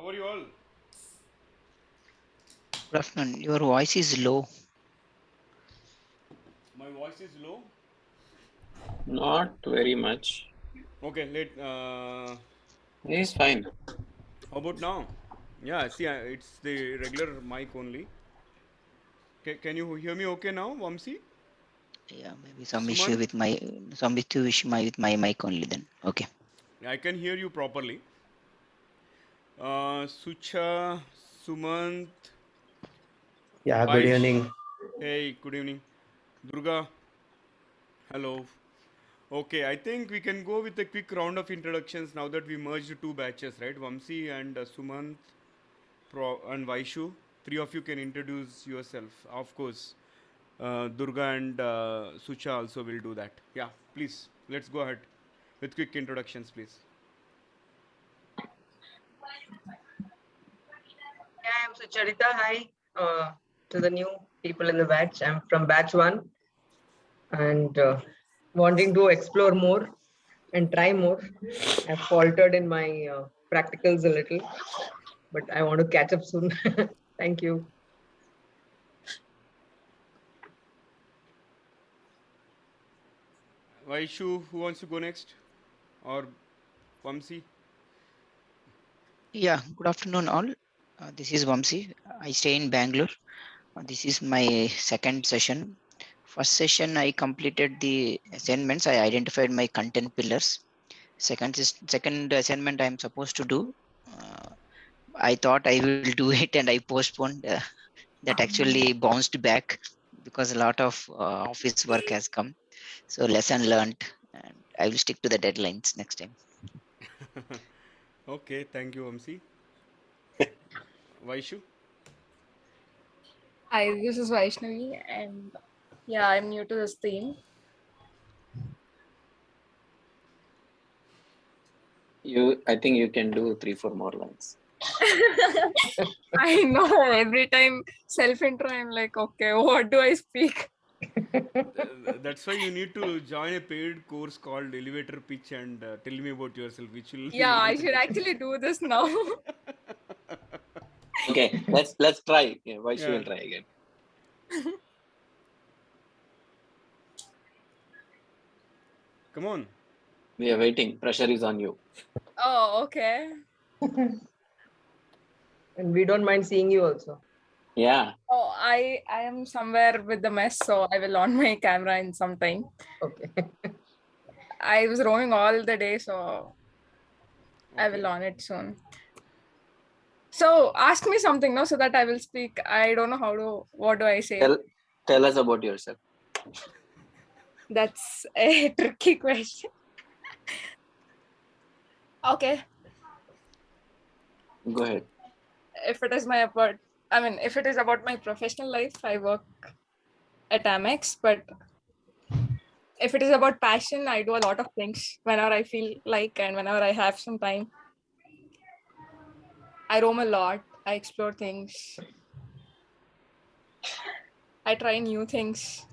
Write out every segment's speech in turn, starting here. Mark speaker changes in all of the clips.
Speaker 1: How are you all?
Speaker 2: Good afternoon. Your voice is low.
Speaker 1: My voice is low.
Speaker 3: Not very much.
Speaker 1: Okay,
Speaker 3: He's fine.
Speaker 1: how about now? Yeah, see, it's the regular mic only. Can you hear me okay now, Vamsi?
Speaker 2: Yeah, maybe
Speaker 1: Suman?
Speaker 2: some issue with my mic only then. Okay.
Speaker 1: I can hear you properly. Sucha, Sumant,
Speaker 4: Yeah, good
Speaker 1: Vaish.
Speaker 4: evening.
Speaker 1: Hey, good evening. Durga, hello. Okay, I think we can go with a quick round of introductions now that we merged two batches, right? Vamsi and Sumant and Vaishu. Three of you can introduce yourself. Of course, Durga and Sucha also will do that. Yeah, please, let's go ahead with quick introductions, please.
Speaker 5: Yeah, I'm Sucharita. Hi to the new people in the batch. I'm from batch one and wanting to explore more and try more. I've faltered in my practicals a little, but I want to catch up soon. Thank you.
Speaker 1: Vaishu, who wants to go next? Or Vamsi?
Speaker 2: Yeah, good afternoon all. This is Vamsi. I stay in Bangalore. This is my second session. First session I completed the assignments. I identified my content pillars. Second assignment I'm supposed to do. Uh, I thought I will do it and I postponed. That actually bounced back because a lot of office work has come. So lesson learned, and I will stick to the deadlines next time.
Speaker 1: Okay, thank you, Vamsi. Vaishu?
Speaker 6: Hi, this is Vaishnavi, and yeah, I'm new to this theme.
Speaker 3: I think you can do 3, 4 more lines.
Speaker 6: I know every time self intro, I'm like, okay, what do I speak?
Speaker 1: That's why you need to join a paid course called Elevator Pitch and tell me about yourself, which will
Speaker 6: Yeah, I
Speaker 1: elevate
Speaker 6: should
Speaker 1: the.
Speaker 6: actually do this now.
Speaker 3: Okay, let's try. Yeah, why she
Speaker 1: Yeah,
Speaker 3: will try again?
Speaker 1: come on.
Speaker 3: We are waiting. Pressure is on you.
Speaker 6: Oh, okay.
Speaker 5: And we don't mind seeing you also.
Speaker 3: Yeah.
Speaker 6: Oh, I am somewhere with the mess, so I will on my camera in some time.
Speaker 5: Okay.
Speaker 6: I was roaming all the day, so I
Speaker 1: Okay.
Speaker 6: will on it soon. So ask me something, no, so that I will speak. I don't know how to. What do I say?
Speaker 3: Tell us about yourself.
Speaker 6: That's a tricky question. Okay,
Speaker 3: Go ahead.
Speaker 6: if it is my about, I mean, if it is about my professional life, I work at Amex. But if it is about passion, I do a lot of things whenever I feel like and whenever I have some time. I roam a lot. I explore things. I try new things.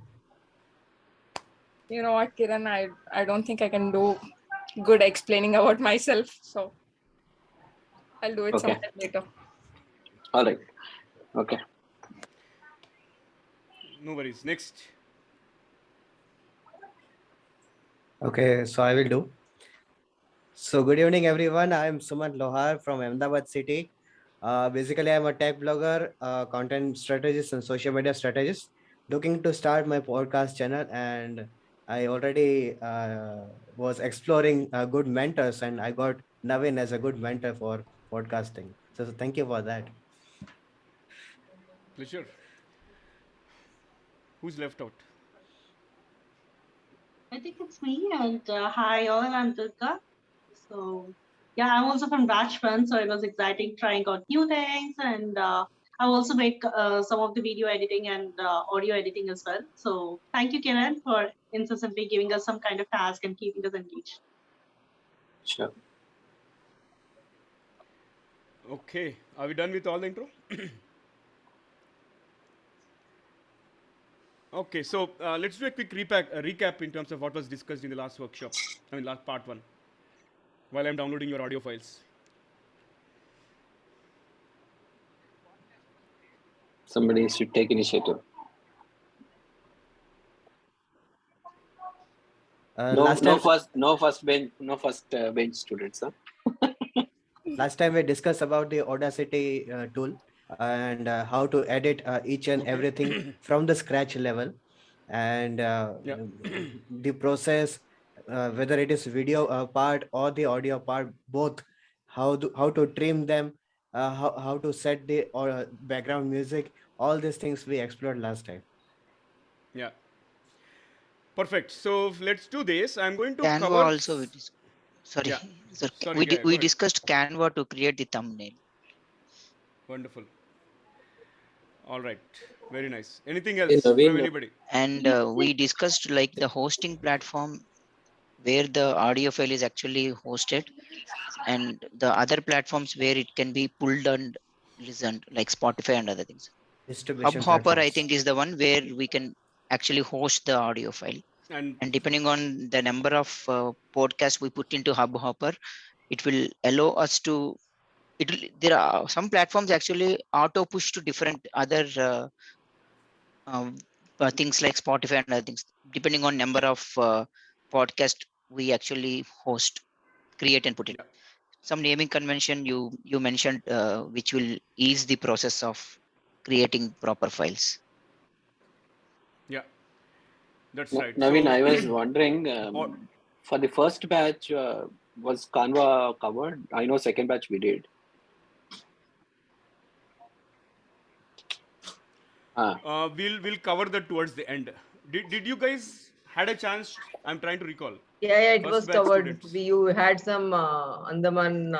Speaker 6: You know what, Kiran? I don't think I can do good explaining about myself. So I'll do it
Speaker 3: Okay.
Speaker 6: sometime later.
Speaker 3: All right. Okay.
Speaker 1: No worries. Next.
Speaker 4: Okay, so I will do. So good evening, everyone. I am Sumant Lohar from Ahmedabad city. Basically, I'm a tech blogger, content strategist, and social media strategist. Looking to start my podcast channel, and I already was exploring good mentors, and I got Naveen as a good mentor for podcasting. So thank you for that.
Speaker 1: Pleasure. Who's left out?
Speaker 7: I think it's me. And hi, all. I'm Durga. So, yeah, I'm also from Rajpan. So it was exciting trying out new things. And I also make some of the video editing and audio editing as well. So, thank you, Kiran, for incessantly giving us some kind of task and keeping us engaged.
Speaker 3: Sure.
Speaker 1: Okay. Are we done with all the intro? Okay, so let's do a quick recap in terms of what was discussed in the last workshop. I mean, last part one. While I'm downloading your audio files.
Speaker 3: Somebody should take initiative. No,
Speaker 4: Last time,
Speaker 3: no first bench students. Huh?
Speaker 4: last time we discussed about the Audacity tool and how to edit each and
Speaker 1: Okay.
Speaker 4: everything from the scratch level, and
Speaker 1: Yeah.
Speaker 4: the process, whether it is video part or the audio part, both, how to trim them, how to set the background music, all these things we explored last time.
Speaker 1: Yeah. Perfect. So let's do this. I'm going to
Speaker 2: Canva
Speaker 1: cover.
Speaker 2: also sorry,
Speaker 1: Yeah.
Speaker 2: sir,
Speaker 1: Sorry, yeah,
Speaker 2: we
Speaker 1: go ahead.
Speaker 2: discussed Canva to create the thumbnail.
Speaker 1: Wonderful. All right. Very nice. Anything
Speaker 3: Hey,
Speaker 1: else from
Speaker 3: Naveen,
Speaker 1: anybody?
Speaker 2: And we discussed like the hosting platform where the audio file is actually hosted, and the other platforms where it can be pulled and listened, like Spotify and other things.
Speaker 4: Distribution
Speaker 2: Hubhopper, I
Speaker 4: platforms.
Speaker 2: think, is the one where we can actually host the audio file.
Speaker 1: And
Speaker 2: And depending on the number of podcasts we put into Hubhopper, it will allow us to. There are some platforms actually auto push to different other um, things like Spotify and other things, depending on number of podcast we actually host, create and put it.
Speaker 1: yeah,
Speaker 2: Some naming convention you mentioned, which will ease the process of creating proper files.
Speaker 1: yeah, that's right.
Speaker 3: Naveen,
Speaker 1: So,
Speaker 3: I was wondering,
Speaker 1: or,
Speaker 3: for the first batch, was Canva covered? I know second batch we did. Ah,
Speaker 1: we'll cover that towards the end. Did you guys had a chance? I'm trying to recall.
Speaker 5: Yeah, yeah, it
Speaker 1: First
Speaker 5: was
Speaker 1: batch
Speaker 5: covered.
Speaker 1: students.
Speaker 5: You had some Andaman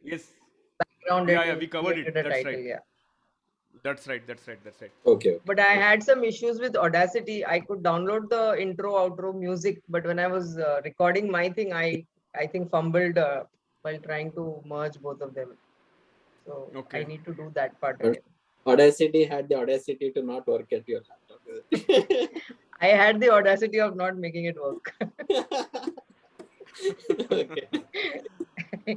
Speaker 1: Yes.
Speaker 5: background
Speaker 1: Yeah, yeah,
Speaker 5: and
Speaker 1: we covered it.
Speaker 5: created a
Speaker 1: That's
Speaker 5: title.
Speaker 1: right.
Speaker 5: Yeah.
Speaker 1: That's right. That's right. That's right.
Speaker 3: okay, okay.
Speaker 5: But I
Speaker 3: Okay.
Speaker 5: had some issues with Audacity. I could download the intro, outro music, but when I was recording my thing, I think fumbled while trying to merge both of them. So I
Speaker 1: Okay.
Speaker 5: need to do that part
Speaker 3: But
Speaker 5: again.
Speaker 3: Audacity had the audacity to not work at your laptop.
Speaker 5: I had the audacity of not making it work.
Speaker 3: Okay.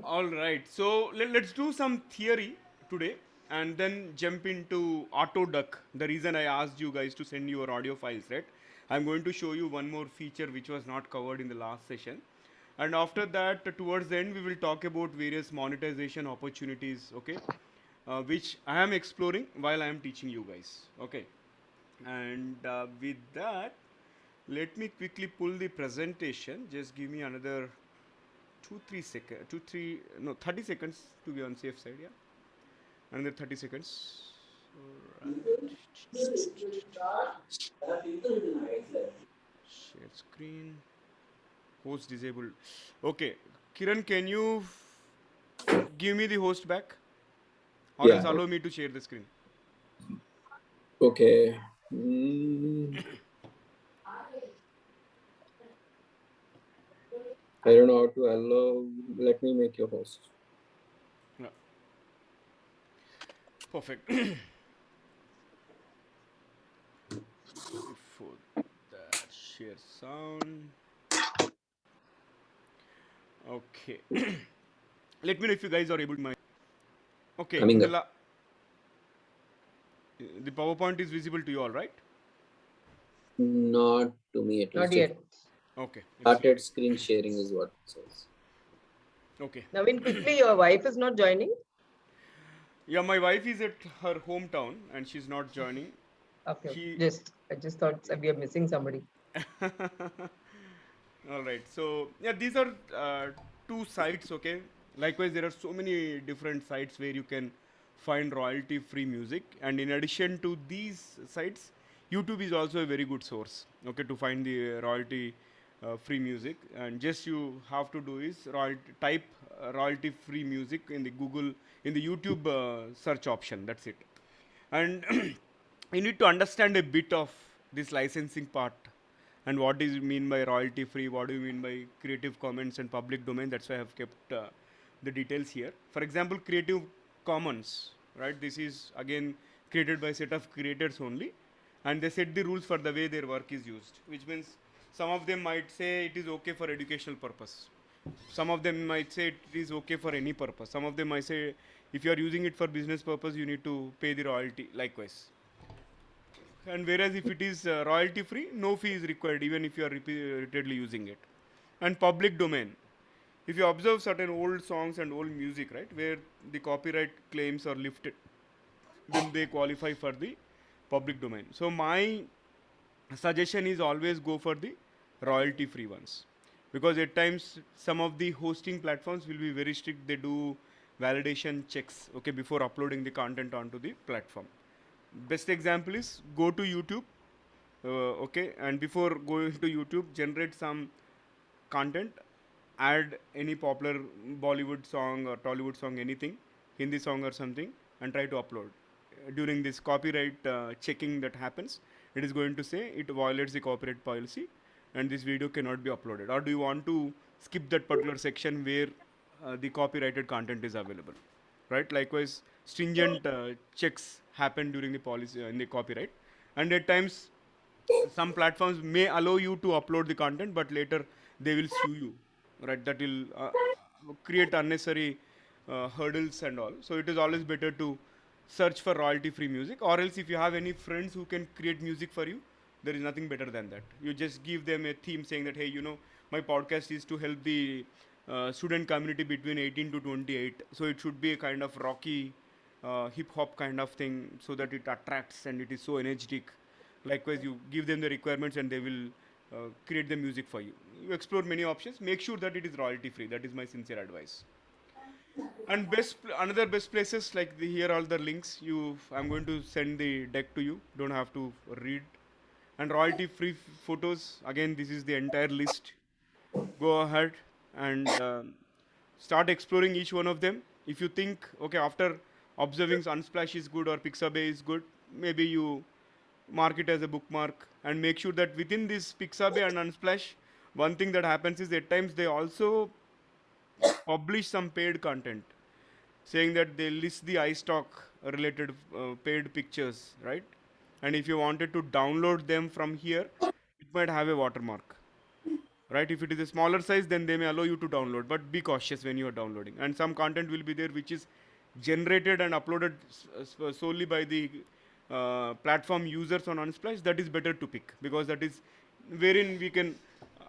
Speaker 1: All right. So let's do some theory today and then jump into Autoduck. The reason I asked you guys to send your audio files, right? I'm going to show you one more feature which was not covered in the last session. And after that, towards the end, we will talk about various monetization opportunities, okay? Which I am exploring while I am teaching you guys, okay? And with that, let me quickly pull the presentation. Just give me another 2 3 seconds, 2 3 no 30 seconds to be on safe side. Yeah, another 30 seconds. All right. Share screen. Host disabled. Okay, Kiran, can you give me the host back, or else
Speaker 3: Yeah.
Speaker 1: allow me to share the screen?
Speaker 3: Okay. Mm, I don't know how to allow. Let me make your host.
Speaker 1: Yeah. Perfect. Before that, share sound. Okay. Let me know if you guys are able to my. Okay,
Speaker 3: Coming up.
Speaker 1: the PowerPoint is visible to you all, right?
Speaker 3: Not to me at
Speaker 5: Not
Speaker 3: least. Just
Speaker 5: yet.
Speaker 1: Okay, let's see.
Speaker 3: started screen sharing is what it says.
Speaker 1: Okay.
Speaker 5: Naveen, quickly, your wife is not joining.
Speaker 1: Yeah, my wife is at her hometown and she's not joining.
Speaker 5: Okay, okay.
Speaker 1: She.
Speaker 5: I just thought we are missing somebody.
Speaker 1: All right. So yeah, these are two sites. Okay. Likewise, there are so many different sites where you can find royalty-free music, and in addition to these sites, YouTube is also a very good source. Okay, to find the royalty-free music, and just you have to do is type royalty-free music in the Google in the YouTube search option. That's it, and you need to understand a bit of this licensing part and what do you mean by royalty free, what do you mean by creative commons and public domain. That's why I have kept the details here. For example, creative commons, right? This is again created by a set of creators only, and they set the rules for the way their work is used, which means some of them might say it is okay for educational purpose, some of them might say it is okay for any purpose, some of them might say if you are using it for business purpose you need to pay the royalty likewise. and whereas if it is royalty free, no fee is required even if you are repeatedly using it. And public domain, if you observe certain old songs and old music, right, where the copyright claims are lifted, then they qualify for the public domain. So my suggestion is always go for the royalty free ones, because at times some of the hosting platforms will be very strict. They do validation checks, okay, before uploading the content onto the platform. Best example is go to YouTube, okay, and before going to YouTube, generate some content, add any popular Bollywood song or Tollywood song, anything, Hindi song or something, and try to upload. During this copyright checking that happens, it is going to say it violates the copyright policy and this video cannot be uploaded. Or do you want to skip that particular section where the copyrighted content is available? Right? Likewise, stringent checks happen during the policy in the copyright, and at times some platforms may allow you to upload the content, but later they will sue you, right? That will create unnecessary hurdles and all. So it is always better to search for royalty free music, or else if you have any friends who can create music for you, there is nothing better than that. You just give them a theme saying that, hey, my podcast is to help the student community between 18 to 28, so it should be a kind of rocky hip hop kind of thing, so that it attracts and it is so energetic. Likewise, you give them the requirements and they will create the music for you. You explore many options. Make sure that it is royalty free. That is my sincere advice. And another best places, like here are the links. I'm going to send the deck to you. Don't have to read. And royalty free photos. Again, this is the entire list. Go ahead and start exploring each one of them. If you think, okay, after observing Unsplash is good or Pixabay is good, maybe you mark it as a bookmark and make sure that within this Pixabay and Unsplash, one thing that happens is at times they also publish some paid content, saying that they list the iStock related paid pictures, right? And if you wanted to download them from here, it might have a watermark, right? If it is a smaller size, then they may allow you to download, but be cautious when you are downloading. And some content will be there which is generated and uploaded solely by the platform users on Unsplash. That is better to pick, because that is wherein we can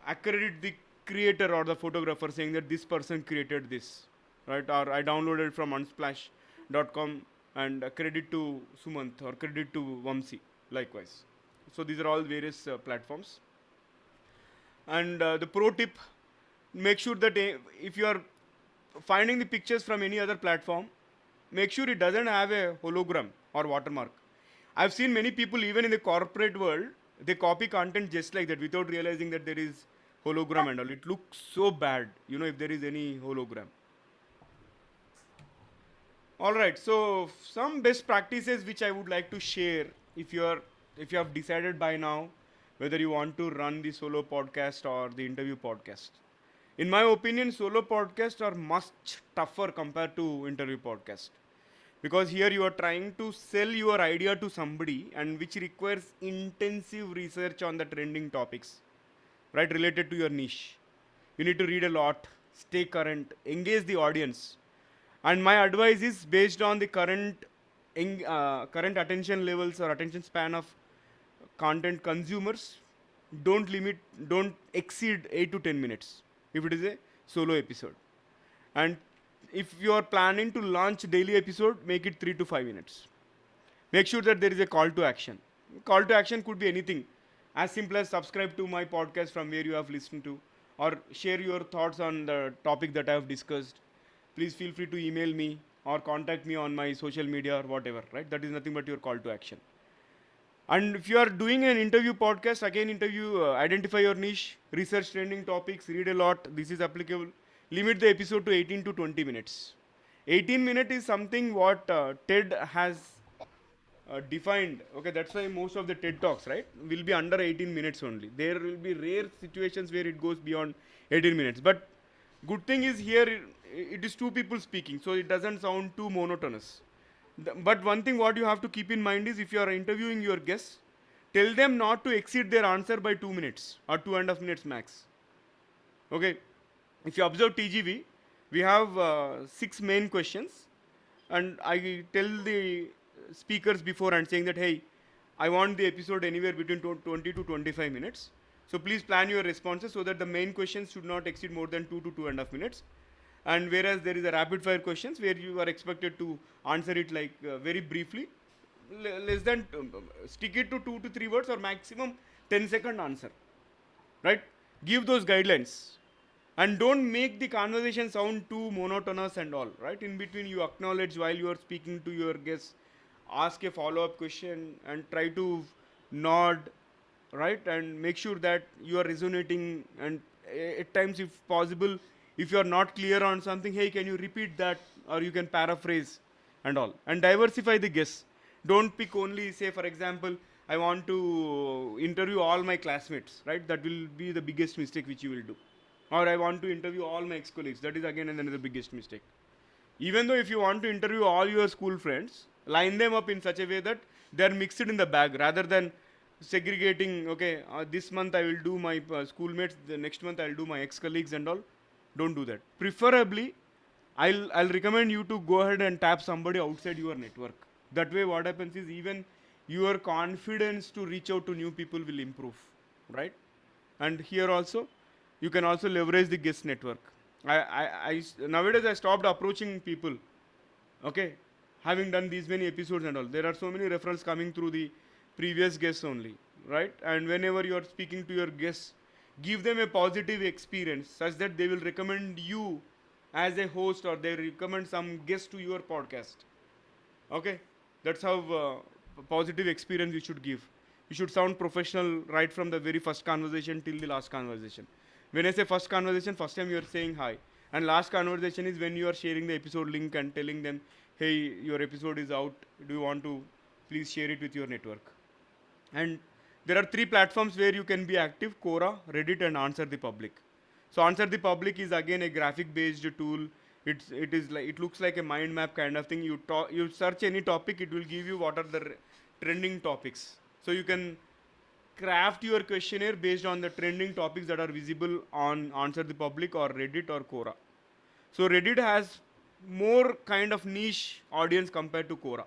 Speaker 1: accredit the creator or the photographer, saying that this person created this, right? Or I downloaded from unsplash.com and credit to Sumant or credit to Vamsi, likewise. So these are all various platforms. And the pro tip, make sure that if you are finding the pictures from any other platform, make sure it doesn't have a hologram or watermark. I've seen many people, even in the corporate world, they copy content just like that without realizing that there is hologram and all. It looks so bad, if there is any hologram. All right, so some best practices which I would like to share. If you have decided by now whether you want to run the solo podcast or the interview podcast. In my opinion, solo podcasts are much tougher compared to interview podcast, because here you are trying to sell your idea to somebody, and which requires intensive research on the trending topics, right, related to your niche. You need to read a lot, stay current, engage the audience. And my advice is based on the current attention levels or attention span of content consumers. Don't exceed 8 to 10 minutes if it is a solo episode. And if you are planning to launch daily episode, make it 3 to 5 minutes. Make sure that there is a call to action. Call to action could be anything, as simple as subscribe to my podcast from where you have listened to, or share your thoughts on the topic that I have discussed. Please feel free to email me or contact me on my social media or whatever, right? That is nothing but your call to action. And if you are doing an interview podcast, again, identify your niche, research trending topics, read a lot. This is applicable. Limit the episode to 18 to 20 minutes. 18 minutes is something what TED has defined. Okay, that's why most of the TED talks, right, will be under 18 minutes only. There will be rare situations where it goes beyond 18 minutes. But good thing is here it is two people speaking, so it doesn't sound too monotonous. But one thing what you have to keep in mind is, if you are interviewing your guests, tell them not to exceed their answer by 2 minutes or 2.5 minutes max. Okay, if you observe TGV, we have 6 main questions, and I tell the speakers before and saying that, hey, I want the episode anywhere between 20 to 25 minutes. So please plan your responses so that the main questions should not exceed more than 2 to 2.5 minutes. And whereas there is a rapid fire questions where you are expected to answer it like very briefly, less than stick it to 2 to 3 words or maximum 10-second answer, right? Give those guidelines and don't make the conversation sound too monotonous and all, right? In between you acknowledge while you are speaking to your guests, ask a follow up question and try to nod, right? And make sure that you are resonating, and at times if possible, if you are not clear on something, hey, can you repeat that, or you can paraphrase and all, and diversify the guests. Don't pick only, say for example, I want to interview all my classmates, right? That will be the biggest mistake which you will do. Or I want to interview all my ex-colleagues, that is again another biggest mistake. Even though if you want to interview all your school friends, line them up in such a way that they are mixed in the bag rather than segregating. Okay, this month I will do my schoolmates, the next month I'll do my ex-colleagues and all. Don't do that. Preferably, I'll recommend you to go ahead and tap somebody outside your network. That way, what happens is even your confidence to reach out to new people will improve, right? And here also, you can also leverage the guest network. Nowadays I stopped approaching people, okay, having done these many episodes and all. There are so many referrals coming through the previous guests only, right? And whenever you are speaking to your guests, give them a positive experience such that they will recommend you as a host, or they recommend some guest to your podcast. Okay, that's how positive experience you should give. You should sound professional right from the very first conversation till the last conversation. When I say first conversation, first time you are saying hi, and last conversation is when you are sharing the episode link and telling them, hey, your episode is out, do you want to please share it with your network. And there are three platforms where you can be active: Quora, Reddit, and Answer the Public. So Answer the Public is again a graphic based tool. It looks like a mind map kind of thing. You search any topic, it will give you what are the trending topics. So you can craft your questionnaire based on the trending topics that are visible on Answer the Public or Reddit or Quora. So Reddit has more kind of niche audience compared to Quora.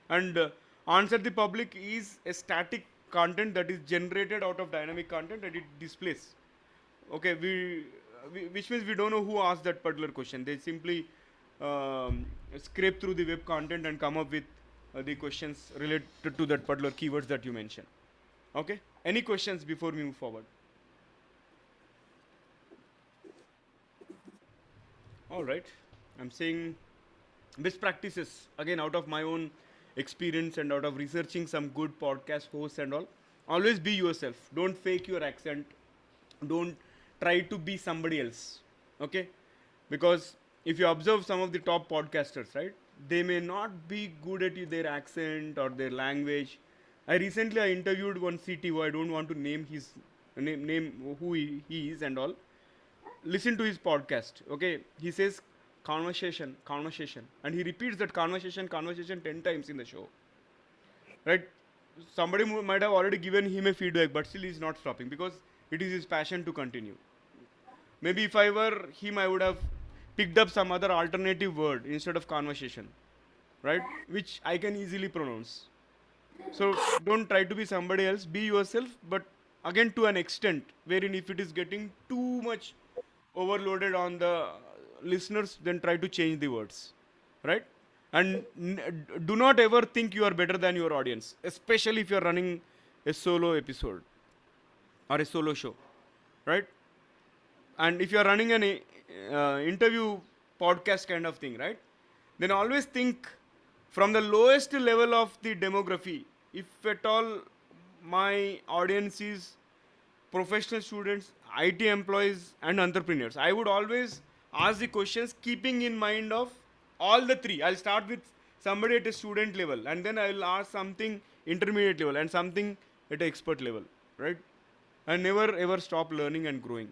Speaker 1: And Answer the Public is a static content that is generated out of dynamic content that it displays. Okay, which means we don't know who asked that particular question. They simply scrape through the web content and come up with the questions related to that particular keywords that you mentioned. Okay, any questions before we move forward? All right, I'm saying best practices again out of my own experience and out of researching some good podcast hosts and all. Always be yourself. Don't fake your accent. Don't try to be somebody else. Okay, because if you observe some of the top podcasters, right, they may not be good at their accent or their language. I interviewed one CTO. I don't want to name his name who he is and all. Listen to his podcast. Okay, he says conversation, and he repeats that conversation 10 times in the show, right? Somebody might have already given him a feedback, but still he's not stopping because it is his passion to continue. Maybe if I were him, I would have picked up some other alternative word instead of conversation, right? Which I can easily pronounce. So don't try to be somebody else. Be yourself, but again to an extent wherein if it is getting too much overloaded on the listeners, then try to change the words, right? And do not ever think you are better than your audience, especially if you are running a solo episode or a solo show, right? And if you are running an interview podcast kind of thing, right, then always think from the lowest level of the demography. If at all my audience is professional students, IT employees, and entrepreneurs, I would always ask the questions keeping in mind of all the three. I'll start with somebody at a student level, and then I will ask something intermediate level and something at an expert level, right? And never ever stop learning and growing.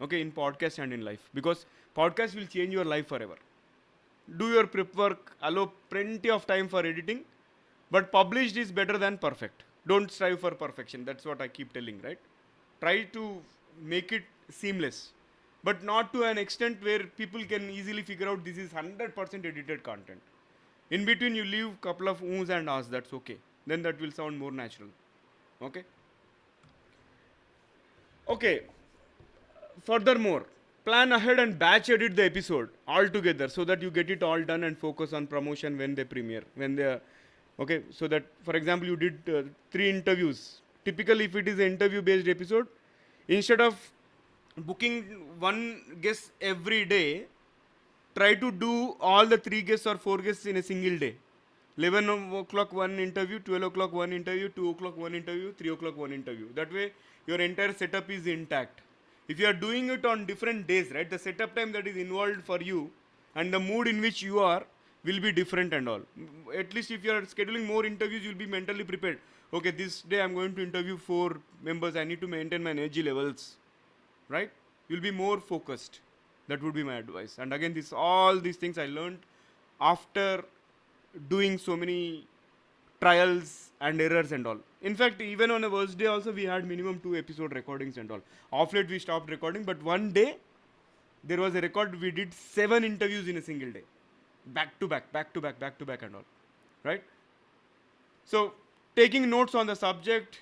Speaker 1: Okay, in podcast and in life, because podcast will change your life forever. Do your prep work, allow plenty of time for editing, but published is better than perfect. Don't strive for perfection. That's what I keep telling, right? Try to make it seamless, but not to an extent where people can easily figure out this is 100% edited content. In between, you leave couple of oohs and ahs. That's okay. then that will sound more natural. Okay. Okay. Furthermore, plan ahead and batch edit the episode all together so that you get it all done and focus on promotion when they premiere. When they, okay, so that for example you did 3 interviews. Typically, if it is an interview-based episode, instead of booking one guest every day, try to do all the 3 guests or 4 guests in a single day. 11 o'clock one interview, 12 o'clock one interview, 2 o'clock one interview, 3 o'clock one interview. That way your entire setup is intact. If you are doing it on different days, right, the setup time that is involved for you and the mood in which you are will be different and all. At least if you are scheduling more interviews, you'll be mentally prepared. Okay, this day I'm going to interview 4 members. I need to maintain my energy levels, right? You'll be more focused. That would be my advice. And again, this all these things I learned after doing so many trials and errors and all. In fact, even on a worst day also we had minimum 2 episode recordings and all. Off late we stopped recording, but one day there was a record. We did 7 interviews in a single day, back to back, back to back, back to back and all, right? So taking notes on the subject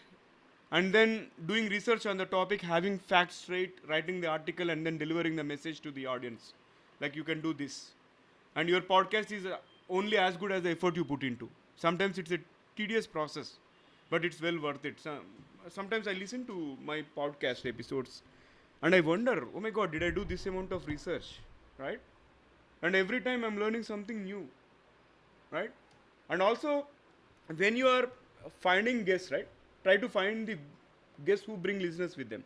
Speaker 1: and then doing research on the topic, having facts straight, writing the article and then delivering the message to the audience. Like you can do this. And your podcast is only as good as the effort you put into. Sometimes it's a tedious process, but it's well worth it. Sometimes I listen to my podcast episodes and I wonder, oh my god, did I do this amount of research, right? And every time I'm learning something new, right? And also, when you are finding guests, right, try to find the guests who bring listeners with them.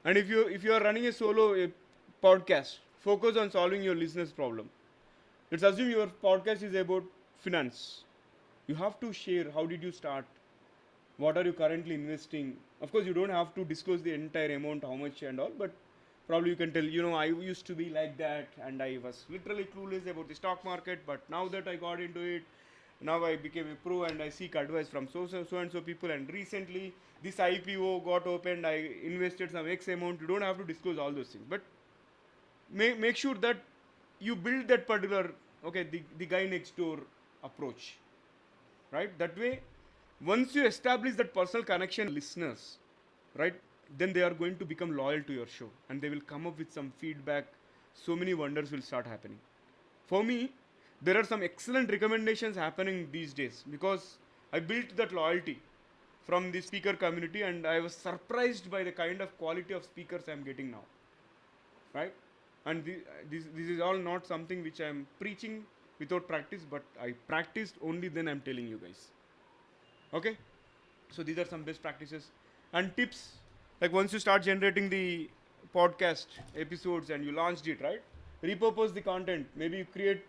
Speaker 1: And if you are running a solo podcast, focus on solving your listeners' problem. Let's assume your podcast is about finance. You have to share how did you start, what are you currently investing. Of course, you don't have to disclose the entire amount, how much and all, but probably you can tell, I used to be like that and I was literally clueless about the stock market, but now that I got into it, now I became a pro and I seek advice from so and so people, and recently this IPO got opened, I invested some X amount. You don't have to disclose all those things, but make sure that you build that particular, okay, the guy next door approach, right? That way, once you establish that personal connection listeners, right, then they are going to become loyal to your show and they will come up with some feedback. So many wonders will start happening. For me, there are some excellent recommendations happening these days because I built that loyalty from the speaker community and I was surprised by the kind of quality of speakers I'm getting now, right? And this is all not something which I'm preaching without practice, but I practiced only then I'm telling you guys. Okay? So these are some best practices and tips. Like once you start generating the podcast episodes and you launched it, right? Repurpose the content. Maybe you create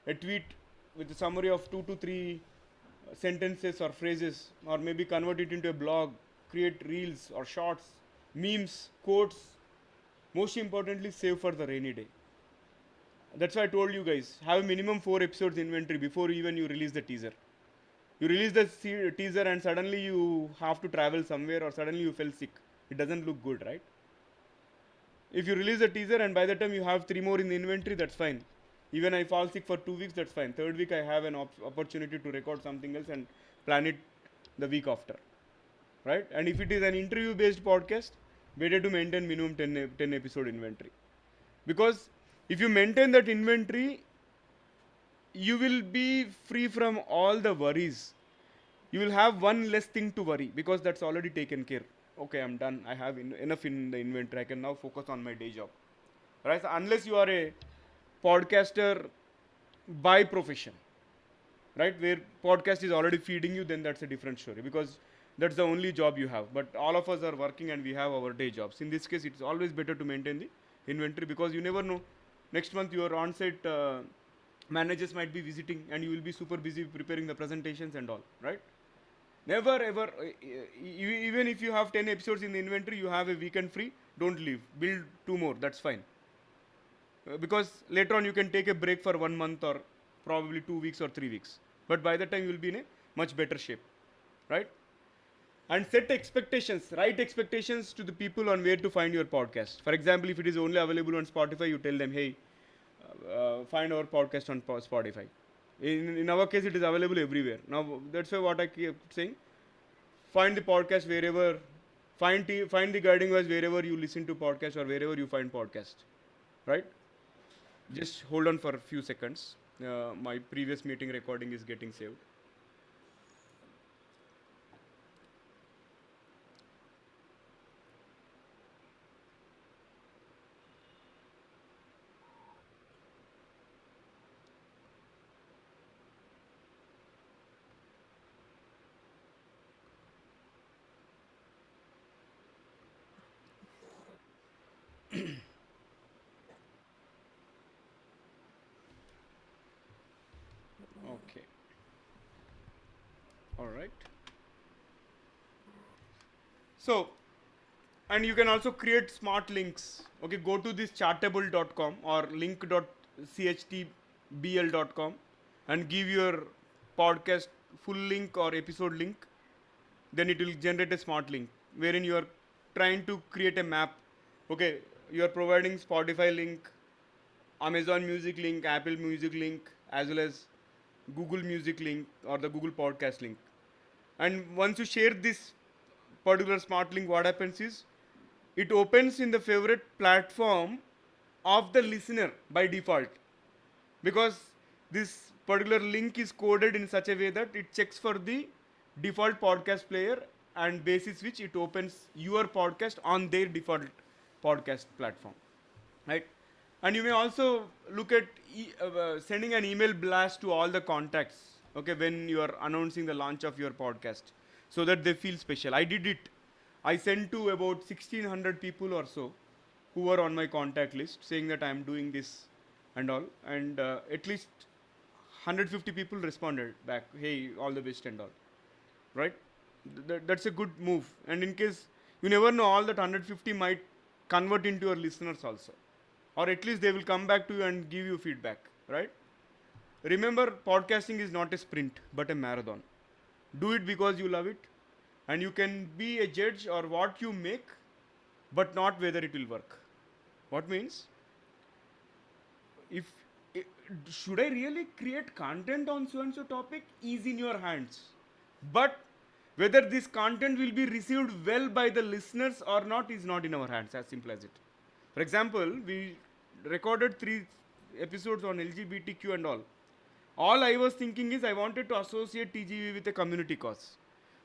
Speaker 1: a tweet with a summary of 2 to 3 sentences or phrases, or maybe convert it into a blog, create reels or shorts, memes, quotes. Most importantly, save for the rainy day. That's why I told you guys, have a minimum 4 episodes inventory before even you release the teaser. You release the teaser and suddenly you have to travel somewhere or suddenly you fell sick. It doesn't look good, right? If you release the teaser and by the time you have 3 more in the inventory, that's fine. Even I fall sick for 2 weeks, that's fine. Third week I have an opportunity to record something else and plan it the week after, right? And if it is an interview based podcast, better to maintain minimum 10 episode inventory. Because if you maintain that inventory, you will be free from all the worries. You will have one less thing to worry because that's already taken care. Okay, I'm done. I have enough in the inventory. I can now focus on my day job. Right? So unless you are a podcaster by profession, right, where podcast is already feeding you, then that's a different story because that's the only job you have. But all of us are working and we have our day jobs. In this case, it's always better to maintain the inventory because you never know. Next month, your on-site managers might be visiting and you will be super busy preparing the presentations and all, right? Never ever, even if you have 10 episodes in the inventory, you have a weekend free, don't leave. Build 2 more, that's fine. Because later on you can take a break for 1 month or probably 2 weeks or 3 weeks. But by the time you will be in a much better shape, right? And set expectations, write expectations to the people on where to find your podcast. For example, if it is only available on Spotify, you tell them, hey, find our podcast on Spotify. In our case, it is available everywhere. Now, that's why what I keep saying, find the podcast wherever, find the guiding voice wherever you listen to podcast or wherever you find podcast, right? Just hold on for a few seconds. My previous meeting recording is getting saved. Okay. All right. So, and you can also create smart links. Okay, go to this chartable.com or link.chtbl.com and give your podcast full link or episode link. Then it will generate a smart link wherein you are trying to create a map. Okay, you are providing Spotify link, Amazon Music link, Apple Music link, as well as Google Music link or the Google Podcast link. And once you share this particular smart link, what happens is it opens in the favorite platform of the listener by default, because this particular link is coded in such a way that it checks for the default podcast player and basis which it opens your podcast on their default podcast platform, right? And you may also look at sending an email blast to all the contacts, okay, when you are announcing the launch of your podcast, so that they feel special. I did it. I sent to about 1600 people or so who were on my contact list saying that I am doing this and all, and at least 150 people responded back, hey, all the best and all, right? That's a good move. And in case, you never know, all that 150 might convert into your listeners also, or at least they will come back to you and give you feedback, right? Remember, podcasting is not a sprint but a marathon. Do it because you love it, and you can be a judge or what you make, but not whether it will work. What means, if I should I really create content on so and so topic is in your hands, but whether this content will be received well by the listeners or not is not in our hands. As simple as it. For example, we recorded 3 episodes on LGBTQ and all I was thinking is I wanted to associate TGV with a community cause.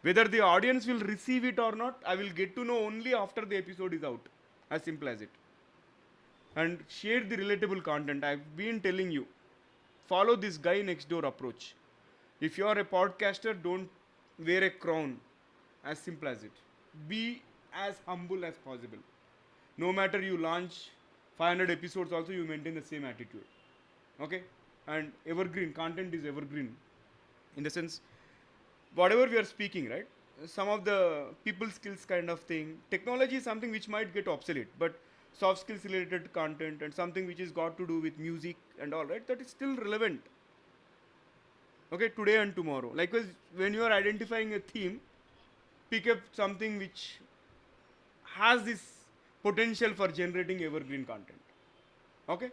Speaker 1: Whether the audience will receive it or not, I will get to know only after the episode is out. As simple as it. And share the relatable content. I've been telling you, follow this guy next door approach. If you are a podcaster, don't wear a crown. As simple as it. Be as humble as possible. No matter you launch 500 episodes, also you maintain the same attitude. Okay? And evergreen content is evergreen. In the sense, whatever we are speaking, right? Some of the people skills kind of thing. Technology is something which might get obsolete, but soft skills related content and something which is got to do with music and all, right? That is still relevant. Okay, today and tomorrow. Likewise, when you are identifying a theme, pick up something which has this potential for generating evergreen content. Okay?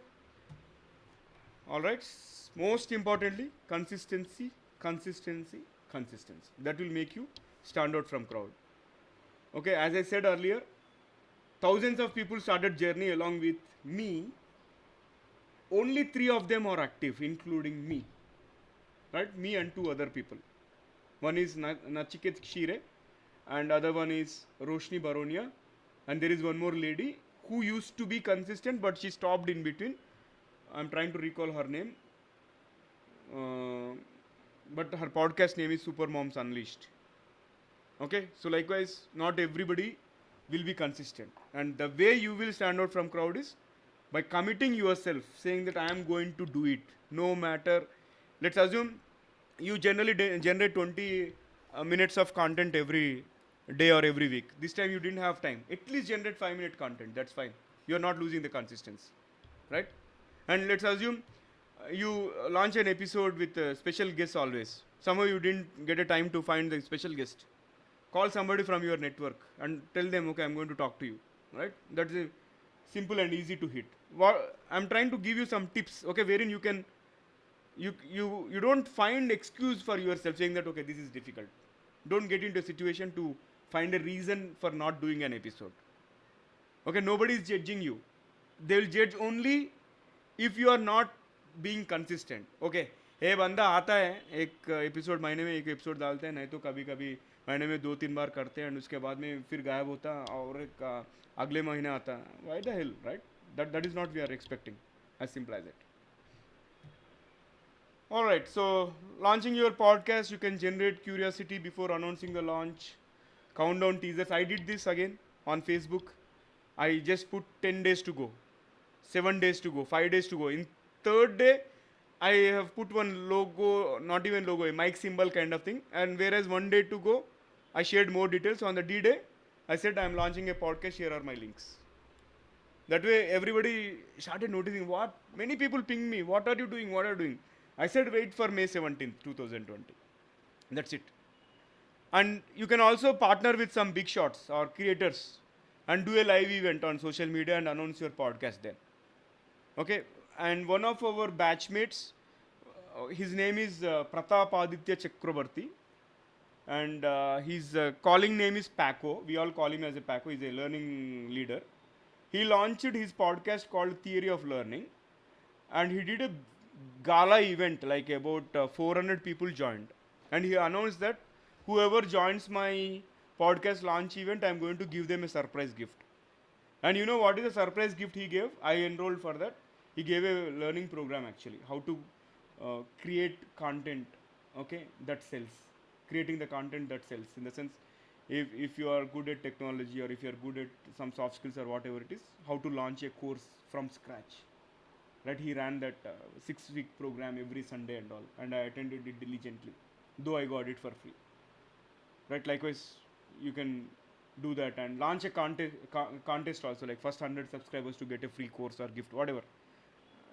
Speaker 1: All right. Most importantly, consistency, consistency, consistency. That will make you stand out from crowd. Okay, as I said earlier, thousands of people started journey along with me. Only 3 of them are active, including me. Right? Me and 2 other people. One is Nachiket Kshire, and other one is Roshni Baronia, and there is one more lady who used to be consistent, but she stopped in between. I'm trying to recall her name, but her podcast name is Super Moms Unleashed. Okay, so likewise, not everybody will be consistent, and the way you will stand out from crowd is by committing yourself, saying that I am going to do it, no matter. Let's assume you generally generate 20 minutes of content every day or every week. This time you didn't have time. At least generate 5 minute content. That's fine. You are not losing the consistency, right? And let's assume you launch an episode with special guests always. Somehow you didn't get a time to find the special guest. Call somebody from your network and tell them, okay, I'm going to talk to you, right? That's a simple and easy to hit. I'm trying to give you some tips, okay, wherein you can you don't find excuse for yourself saying that okay, this is difficult. Don't get into a situation to find a reason for not doing an episode. Okay, nobody is judging you. They will judge only if you are not being consistent. Okay, हे बंदा आता है एक episode महीने में एक episode डालते हैं, नहीं तो कभी कभी महीने में 2-3 बार करते हैं एंड उसके बाद में फिर गायब होता है और एक अगले महीने आता है. Why the hell, right? That is not we are expecting. As simple as it. All right, so launching your podcast, you can generate curiosity before announcing the launch. Countdown teasers. I did this again on Facebook. I just put 10 days to go, 7 days to go, 5 days to go. In third day, I have put one logo, not even logo, a mic symbol kind of thing. And whereas 1 day to go, I shared more details. On the D day, I said I'm launching a podcast. Here are my links. That way, everybody started noticing what many people ping me. What are you doing? What are you doing? I said wait for May 17th, 2020. That's it. And you can also partner with some big shots or creators and do a live event on social media and announce your podcast then. Okay. And one of our batchmates, his name is Pratap Aditya Chakrabarti, and his calling name is Paco. We all call him as a Paco. He's a learning leader. He launched his podcast called Theory of Learning, and he did a gala event, like about 400 people joined, and he announced that whoever joins my podcast launch event, I'm going to give them a surprise gift. And you know what is the surprise gift he gave? I enrolled for that. He gave a learning program actually, how to create content, okay, that sells. Creating the content that sells. In the sense, if you are good at technology or if you are good at some soft skills or whatever it is, how to launch a course from scratch. Right? He ran that 6-week program every Sunday and all, and I attended it diligently, though I got it for free. Right? Likewise, you can do that and launch a contest also, like first 100 subscribers to get a free course or gift, whatever.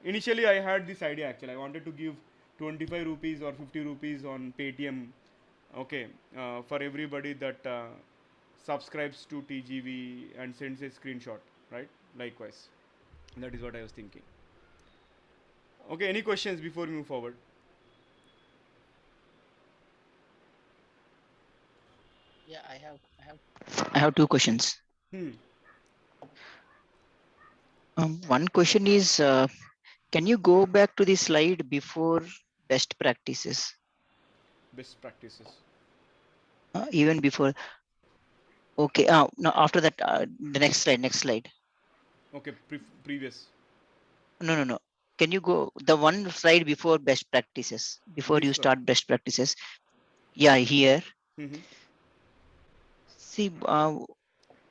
Speaker 1: Initially, I had this idea actually. I wanted to give 25 rupees or 50 rupees on Paytm, okay, for everybody that subscribes to TGV and sends a screenshot, right? Likewise, that is what I was thinking. Okay, any questions before we move forward?
Speaker 2: Yeah, I have two questions.
Speaker 1: Hmm.
Speaker 2: One question is, can you go back to the slide before best practices?
Speaker 1: Best practices.
Speaker 2: Even before. Okay. No, after that, the next slide. Next slide.
Speaker 1: Okay, previous.
Speaker 2: No. Can you go the one slide before best practices? Before you
Speaker 1: This one.
Speaker 2: start best practices. Yeah, here.
Speaker 1: Mm-hmm.
Speaker 2: See,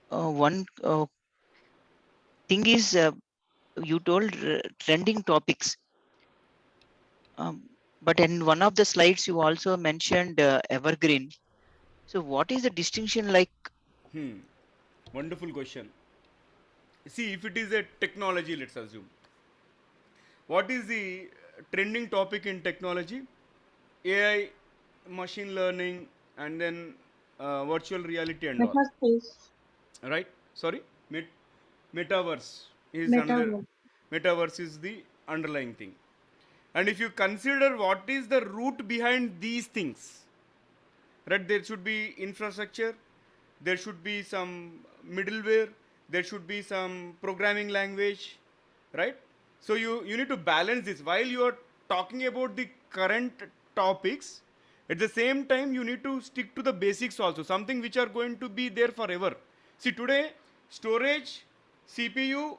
Speaker 2: one thing is, you told trending topics. But in one of the slides, you also mentioned evergreen. So, what is the distinction like?
Speaker 1: Wonderful question. See, if it is a technology, let's assume. What is the trending topic in technology? AI, machine learning, and then virtual reality and all.
Speaker 7: Metaspace.
Speaker 1: Right? Sorry? Metaverse is another.
Speaker 7: Metaverse.
Speaker 1: Metaverse is the underlying thing. And if you consider what is the root behind these things, right, there should be infrastructure, there should be some middleware, there should be some programming language, right? So you need to balance this while you are talking about the current topics. At the same time, you need to stick to the basics also, something which are going to be there forever. See, today storage, CPU,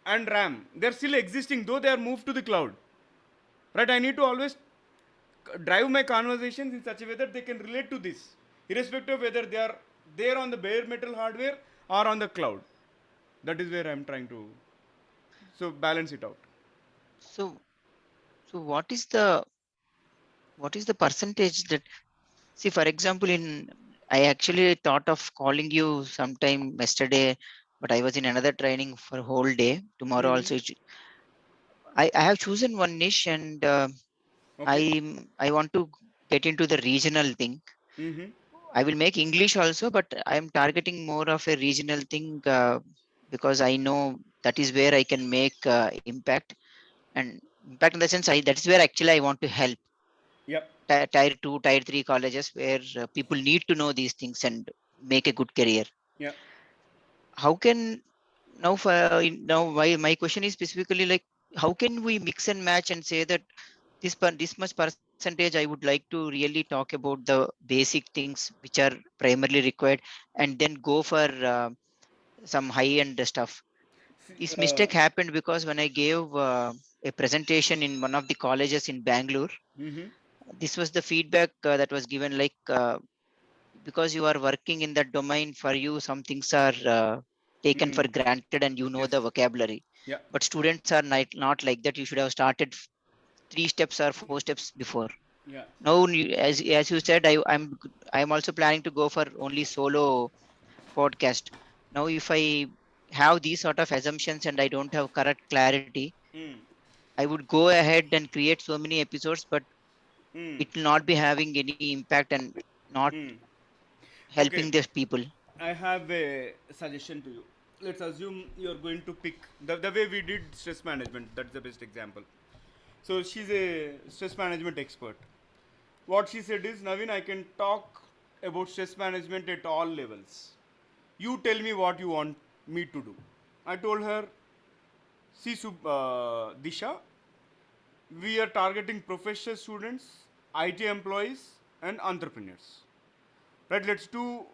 Speaker 1: and RAM, they're still existing, though they are moved to the cloud. Right? I need to always drive my conversations in such a way that they can relate to this, irrespective of whether they are there on the bare metal hardware or on the cloud. That is where I'm trying to balance it out.
Speaker 2: So, what is the percentage that, see, for example, I actually thought of calling you sometime yesterday, but I was in another training for a whole day. Tomorrow
Speaker 1: Mm-hmm.
Speaker 2: also, I have chosen one niche, and
Speaker 1: Okay.
Speaker 2: I want to get into the regional thing.
Speaker 1: Mm-hmm.
Speaker 2: I will make English also, but I am targeting more of a regional thing, because I know that is where I can make impact. And Impact in the sense, that's where actually I want to help
Speaker 1: Yep.
Speaker 2: tier 2, tier 3 colleges where people need to know these things and make a good career.
Speaker 1: Yep.
Speaker 2: How can now, now my question is specifically like, how can we mix and match and say that this much percentage I would like to really talk about the basic things which are primarily required, and then go for some high end stuff.
Speaker 1: See,
Speaker 2: This mistake happened because when I gave a presentation in one of the colleges in Bangalore,
Speaker 1: mm-hmm.
Speaker 2: this was the feedback that was given, like because you are working in that domain, for you some things are taken for
Speaker 1: Mm.
Speaker 2: granted and you know
Speaker 1: Yes.
Speaker 2: the vocabulary,
Speaker 1: Yeah.
Speaker 2: but students are not like that. You should have started 3 steps or 4 steps before.
Speaker 1: Yeah.
Speaker 2: Now, as you said, I'm also planning to go for only solo podcast. Now, if I have these sort of assumptions and I don't have correct clarity,
Speaker 1: Mm.
Speaker 2: I would go ahead and create so many episodes, but
Speaker 1: Mm.
Speaker 2: it will not be having any impact and not
Speaker 1: Mm. Okay.
Speaker 2: helping these people.
Speaker 1: I have a suggestion to you. Let's assume you're going to pick the way we did stress management. That's the best example. So she's a stress management expert. What she said is, Naveen, I can talk about stress management at all levels. You tell me what you want me to do. I told her, see, Disha, we are targeting professional students, IT employees, and entrepreneurs. Right? Let's do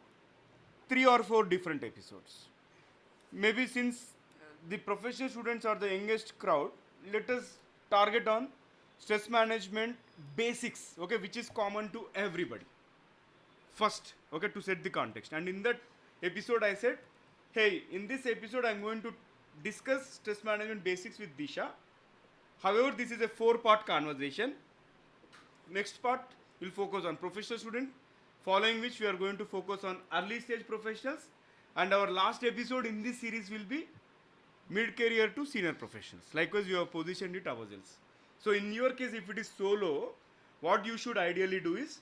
Speaker 1: 3 or 4 different episodes. Maybe since the professional students are the youngest crowd, let us target on stress management basics, okay, which is common to everybody. First, okay, to set the context. And in that episode, I said, hey, in this episode, I'm going to discuss stress management basics with Disha. However, this is a 4 part conversation. Next part will focus on professional student, following which we are going to focus on early stage professionals, and our last episode in this series will be mid career to senior professionals. Likewise, we have positioned it ourselves. So in your case, if it is solo, what you should ideally do is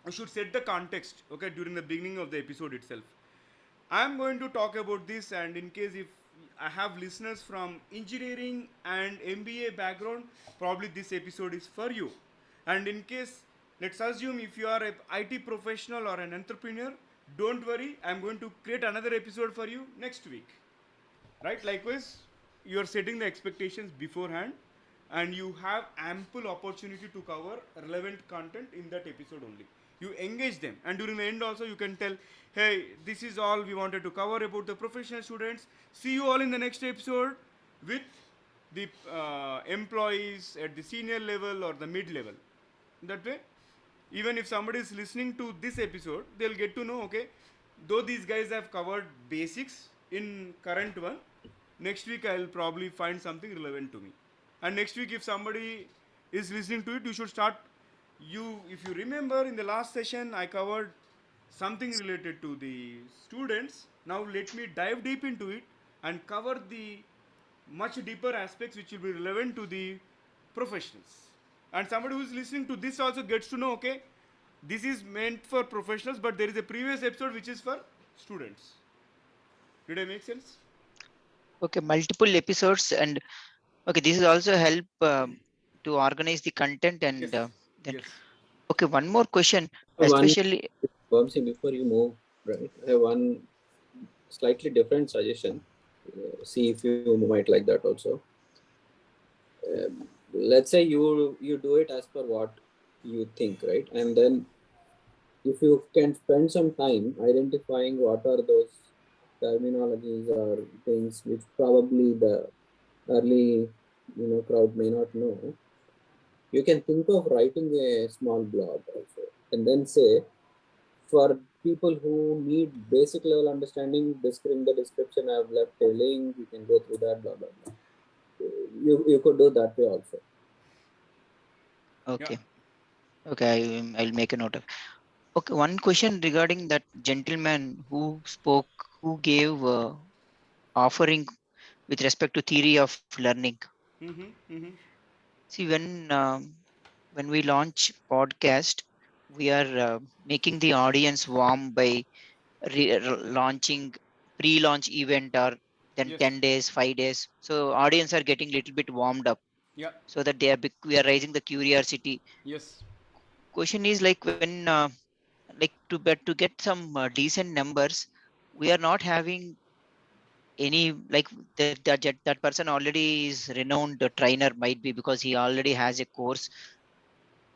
Speaker 1: you should set the context, okay, during the beginning of the episode itself. I am going to talk about this, and in case if I have listeners from engineering and MBA background, probably this episode is for you. And in case, let's assume if you are a IT professional or an entrepreneur, don't worry, I'm going to create another episode for you next week. Right? Likewise, you are setting the expectations beforehand, and you have ample opportunity to cover relevant content in that episode only. You engage them, and during the end also you can tell, hey, this is all we wanted to cover about the professional students. See you all in the next episode with the employees at the senior level or the mid level. That way, even if somebody is listening to this episode, they'll get to know, okay, though these guys have covered basics in current one, next week I'll probably find something relevant to me. And next week, if somebody is listening to it, you should start. You, if you remember, in the last session I covered something related to the students. Now let me dive deep into it and cover the much deeper aspects which will be relevant to the professionals. And somebody who is listening to this also gets to know, okay, this is meant for professionals, but there is a previous episode which is for students. Did I make sense?
Speaker 2: Okay, multiple episodes, and okay, this is also help to organize the content,
Speaker 1: Yes.
Speaker 2: and then
Speaker 1: Yes.
Speaker 2: okay, one more question,
Speaker 3: One,
Speaker 2: especially.
Speaker 3: Vamsi, before you move, right? I have one slightly different suggestion. See if you might like that also. Let's say you do it as per what you think, right? And then if you can spend some time identifying what are those terminologies or things which probably the early crowd may not know, you can think of writing a small blog also, and then say, for people who need basic level understanding, in the description I've left a link, you can go through that, blah blah blah. You could do that way also.
Speaker 1: Yeah.
Speaker 2: Okay, okay, I'll make a note of. Okay, one question regarding that gentleman who spoke, who gave offering with respect to theory of learning.
Speaker 1: Mm-hmm. Mm-hmm.
Speaker 2: See, when we launch podcast, we are making the audience warm by launching pre-launch event, or then
Speaker 1: Yes.
Speaker 2: 10 days, 5 days. So audience are getting little bit warmed up.
Speaker 1: Yeah.
Speaker 2: so that we are raising the curiosity.
Speaker 1: Yes.
Speaker 2: Question is like when like to get some decent numbers, we are not having any like that person already is renowned trainer, might be because he already has a course,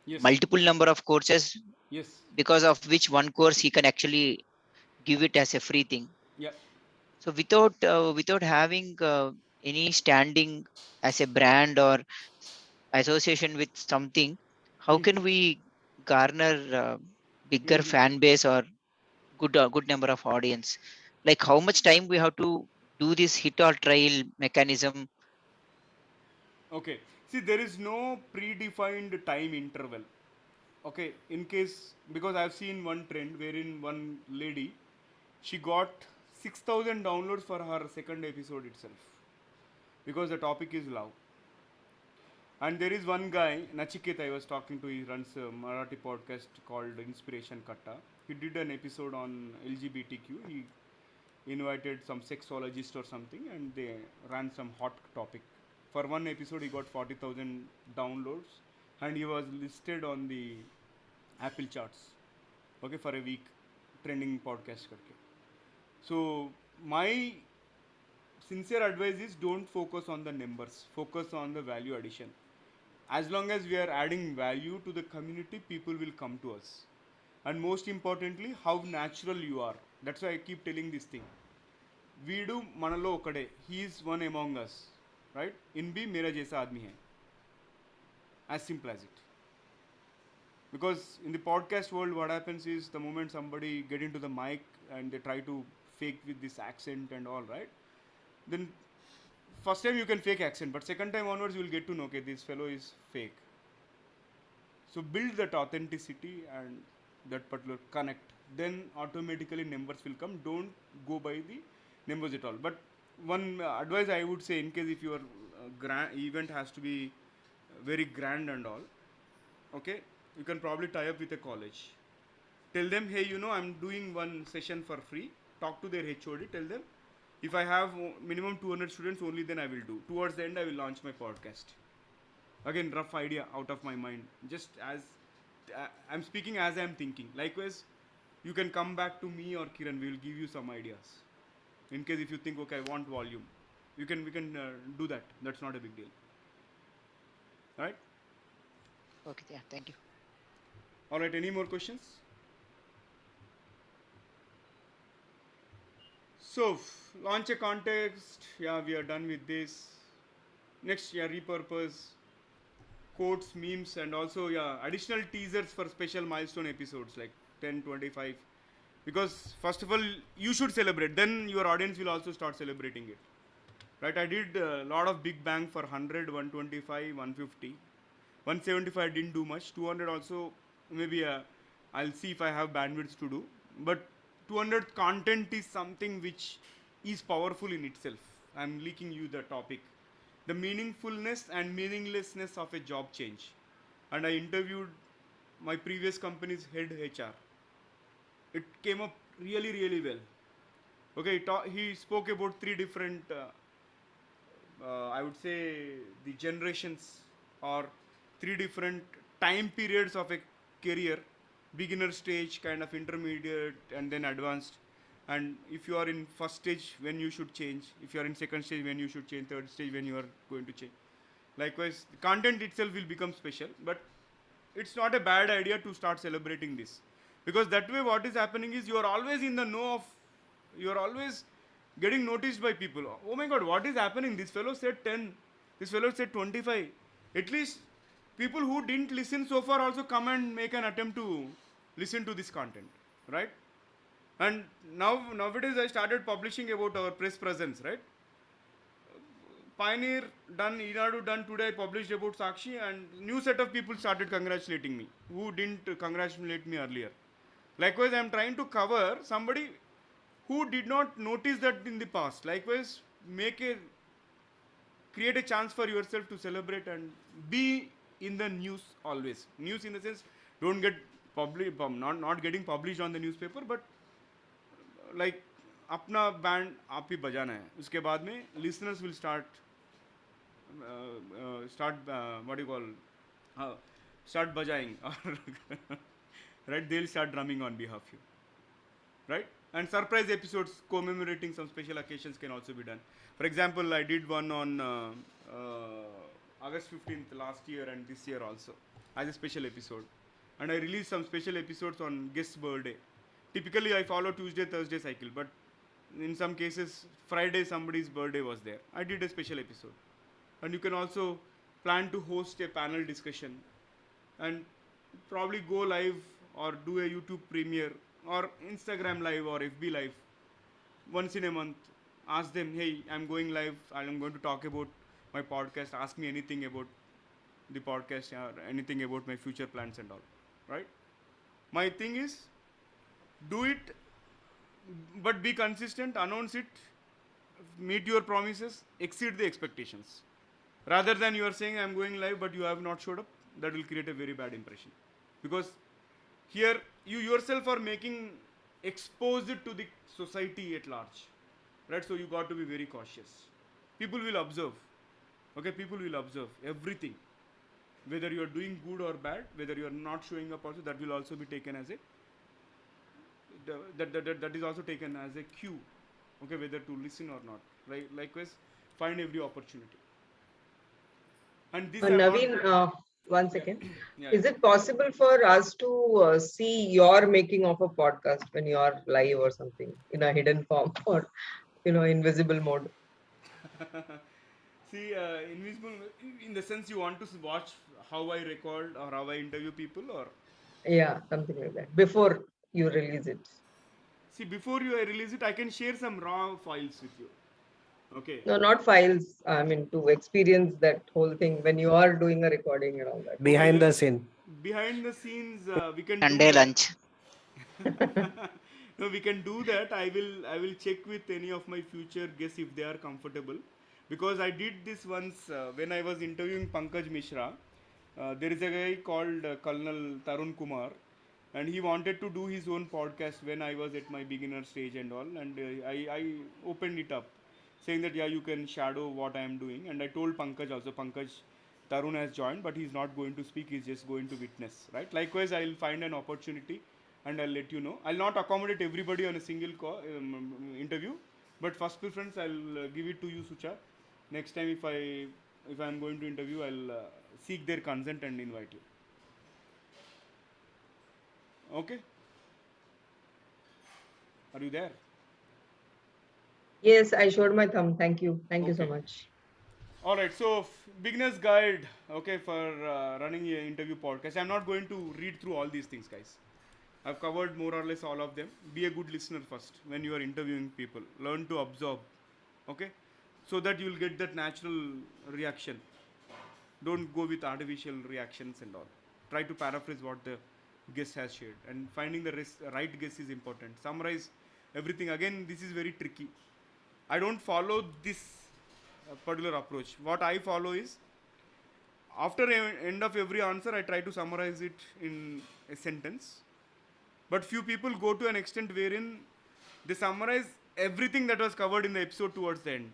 Speaker 1: Yes.
Speaker 2: multiple number of courses,
Speaker 1: Yes.
Speaker 2: because of which one course he can actually give it as a free thing.
Speaker 1: Yeah.
Speaker 2: So without having any standing as a brand or association with something, how can we garner bigger fan base or good number of audience? Like how much time we have to do this hit or trial mechanism?
Speaker 1: Okay. See, there is no predefined time interval. Okay. In case, because I've seen one trend wherein one lady, she got 6,000 downloads for her second episode itself, because the topic is love. And there is one guy, Nachiket, I was talking to. He runs a Marathi podcast called Inspiration Katta. He did an episode on LGBTQ. He invited some sexologist or something, and they ran some hot topic. For one episode, he got 40,000 downloads, and he was listed on the Apple charts. Okay, for a week, trending podcast. Karke. So my sincere advice is, don't focus on the numbers. Focus on the value addition. As long as we are adding value to the community, people will come to us. And most importantly, how natural you are. That's why I keep telling this thing. వీడు మనలో ఒకడే, he's one among us, right? ఇన్ బి మేరా జైసా ఆద్మీ హై. As simple as it. Because in the podcast world, what happens is, the moment somebody get into the mic and they try to fake with this accent and all, right? Then first time you can fake accent, but second time onwards you will get to know, okay, this fellow is fake. So build that authenticity and that particular connect. Then automatically numbers will come. Don't go by the numbers at all. But one advice I would say, in case if your event has to be very grand and all, okay, you can probably tie up with a college. Tell them, hey, I'm doing one session for free. Talk to their HOD. Tell them, if I have minimum 200 students, only then I will do. Towards the end, I will launch my podcast. Again, rough idea out of my mind, just as I'm speaking, as I'm thinking. Likewise, you can come back to me or Kiran, we will give you some ideas. In case if you think, okay, I want volume, we can do that. That's not a big deal. Right?
Speaker 2: Okay, yeah, thank you.
Speaker 1: All right, any more questions? So launch a context. Yeah, we are done with this. Next, yeah, repurpose quotes, memes, and also, yeah, additional teasers for special milestone episodes like 10, 25. Because first of all, you should celebrate. Then your audience will also start celebrating it. Right? I did a lot of big bang for 100, 125, 150. 175 I didn't do much. 200 also, maybe I'll see if I have bandwidth to do. But 200 content is something which is powerful in itself. I'm leaking you the topic. The meaningfulness and meaninglessness of a job change. And I interviewed my previous company's head HR. It came up really, really well. Okay, he spoke about three different, I would say, the generations, or three different time periods of a career: beginner stage, kind of intermediate, and then advanced. And if you are in first stage, when you should change; if you are in second stage, when you should change; third stage, when you are going to change. Likewise, the content itself will become special, but it's not a bad idea to start celebrating this, because that way what is happening is, you are always in the know of, you are always getting noticed by people. Oh my god, what is happening? This fellow said 10, this fellow said 25. At least people who didn't listen so far also come and make an attempt to listen to this content, right? And nowadays I started publishing about our press presence, right? Pioneer done, Inadu done, today I published about Sakshi, and new set of people started congratulating me who didn't congratulate me earlier. Likewise, I am trying to cover somebody who did not notice that in the past. Likewise, create a chance for yourself to celebrate and be in the news always. News in the sense, don't get not getting published on the newspaper, but like अपना band आप ही बजाना है, उसके बाद में listeners will start start what do you call uh, start bajaying or right, they'll start drumming on behalf of you, right? And surprise episodes commemorating some special occasions can also be done. For example, I did one on August 15th last year and this year also as a special episode, and I released some special episodes on guest's birthday. Typically I follow Tuesday Thursday cycle, but in some cases Friday somebody's birthday was there, I did a special episode. And you can also plan to host a panel discussion and probably go live or do a YouTube premiere or Instagram live or FB live once in a month. Ask them, hey, I'm going live, I'm going to talk about my podcast, ask me anything about the podcast or anything about my future plans and all, right? My thing is, do it, but be consistent, announce it, meet your promises, exceed the expectations. Rather than you are saying I'm going live but you have not showed up, that will create a very bad impression. Because here you yourself are making exposed to the society at large, right? So you got to be very cautious. People will observe, okay? People will observe everything, whether you are doing good or bad, whether you are not showing up also, that will also be taken as a that is also taken as a cue, okay, whether to listen or not, right? Likewise, find every opportunity. And this I'm not.
Speaker 5: Naveen, one
Speaker 1: Yeah,
Speaker 5: second.
Speaker 1: yeah,
Speaker 5: Is it possible for us to see your making of a podcast when you are live or something in a hidden form or invisible mode?
Speaker 1: see, invisible in the sense you want to watch how I record or how I interview people, or
Speaker 5: Yeah, something like that before you release it.
Speaker 1: see before you I release it, I can share some raw files with you. Okay.
Speaker 5: No, not files. I mean, to experience that whole thing when you are doing a recording and all that.
Speaker 1: Okay.
Speaker 4: Behind the scene.
Speaker 1: Behind the scenes, we can do
Speaker 2: Sunday
Speaker 1: that.
Speaker 2: lunch.
Speaker 1: No, we can do that. I will check with any of my future guests if they are comfortable, because I did this once when I was interviewing Pankaj Mishra. There is a guy called Colonel Tarun Kumar, and he wanted to do his own podcast when I was at my beginner stage and all, and I opened it up, saying that yeah, you can shadow what I am doing, and I told Pankaj also. Pankaj Tarun has joined, but he's not going to speak. He's just going to witness, right? Likewise, I'll find an opportunity, and I'll let you know. I'll not accommodate everybody on a single interview, but first preference I'll give it to you, Sucha. Next time, if I'm going to interview, I'll seek their consent and invite you. Okay? Are you there?
Speaker 5: Yes, I showed my thumb. Thank you. Thank you so
Speaker 1: Okay.
Speaker 5: much.
Speaker 1: All right. So, beginner's guide. Okay, for running an interview podcast. I'm not going to read through all these things, guys. I've covered more or less all of them. Be a good listener first when you are interviewing people. Learn to absorb, okay, so that you'll get that natural reaction. Don't go with artificial reactions and all. Try to paraphrase what the guest has shared, and finding the right guess is important. Summarize everything. Again, this is very tricky. I don't follow this particular approach. What I follow is, after end of every answer, I try to summarize it in a sentence. But few people go to an extent wherein they summarize everything that was covered in the episode towards the end.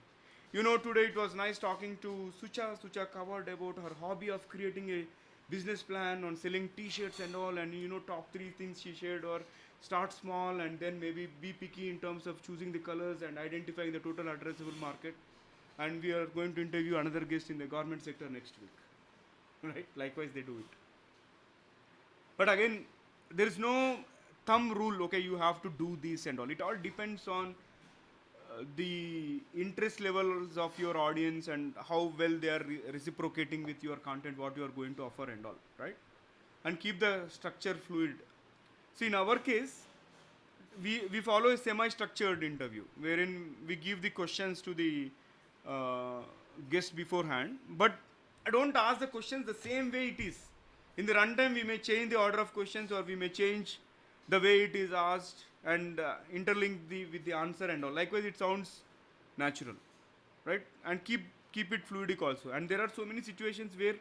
Speaker 1: Today it was nice talking to Sucha. Sucha covered about her hobby of creating a business plan on selling t-shirts and all, and top three things she shared, or start small and then maybe be picky in terms of choosing the colors and identifying the total addressable market. And we are going to interview another guest in the government sector next week. Right? Likewise, they do it. But again, there is no thumb rule, okay, you have to do this and all. It all depends on the interest levels of your audience and how well they are reciprocating with your content, what you are going to offer and all, right? And keep the structure fluid. See, in our case, we follow a semi-structured interview wherein we give the questions to the uh, guest beforehand, but I don't ask the questions the same way it is. In the runtime, we may change the order of questions, or we may change the way it is asked and interlink with the answer and all. Likewise, it sounds natural, right? And keep it fluidic also. And there are so many situations where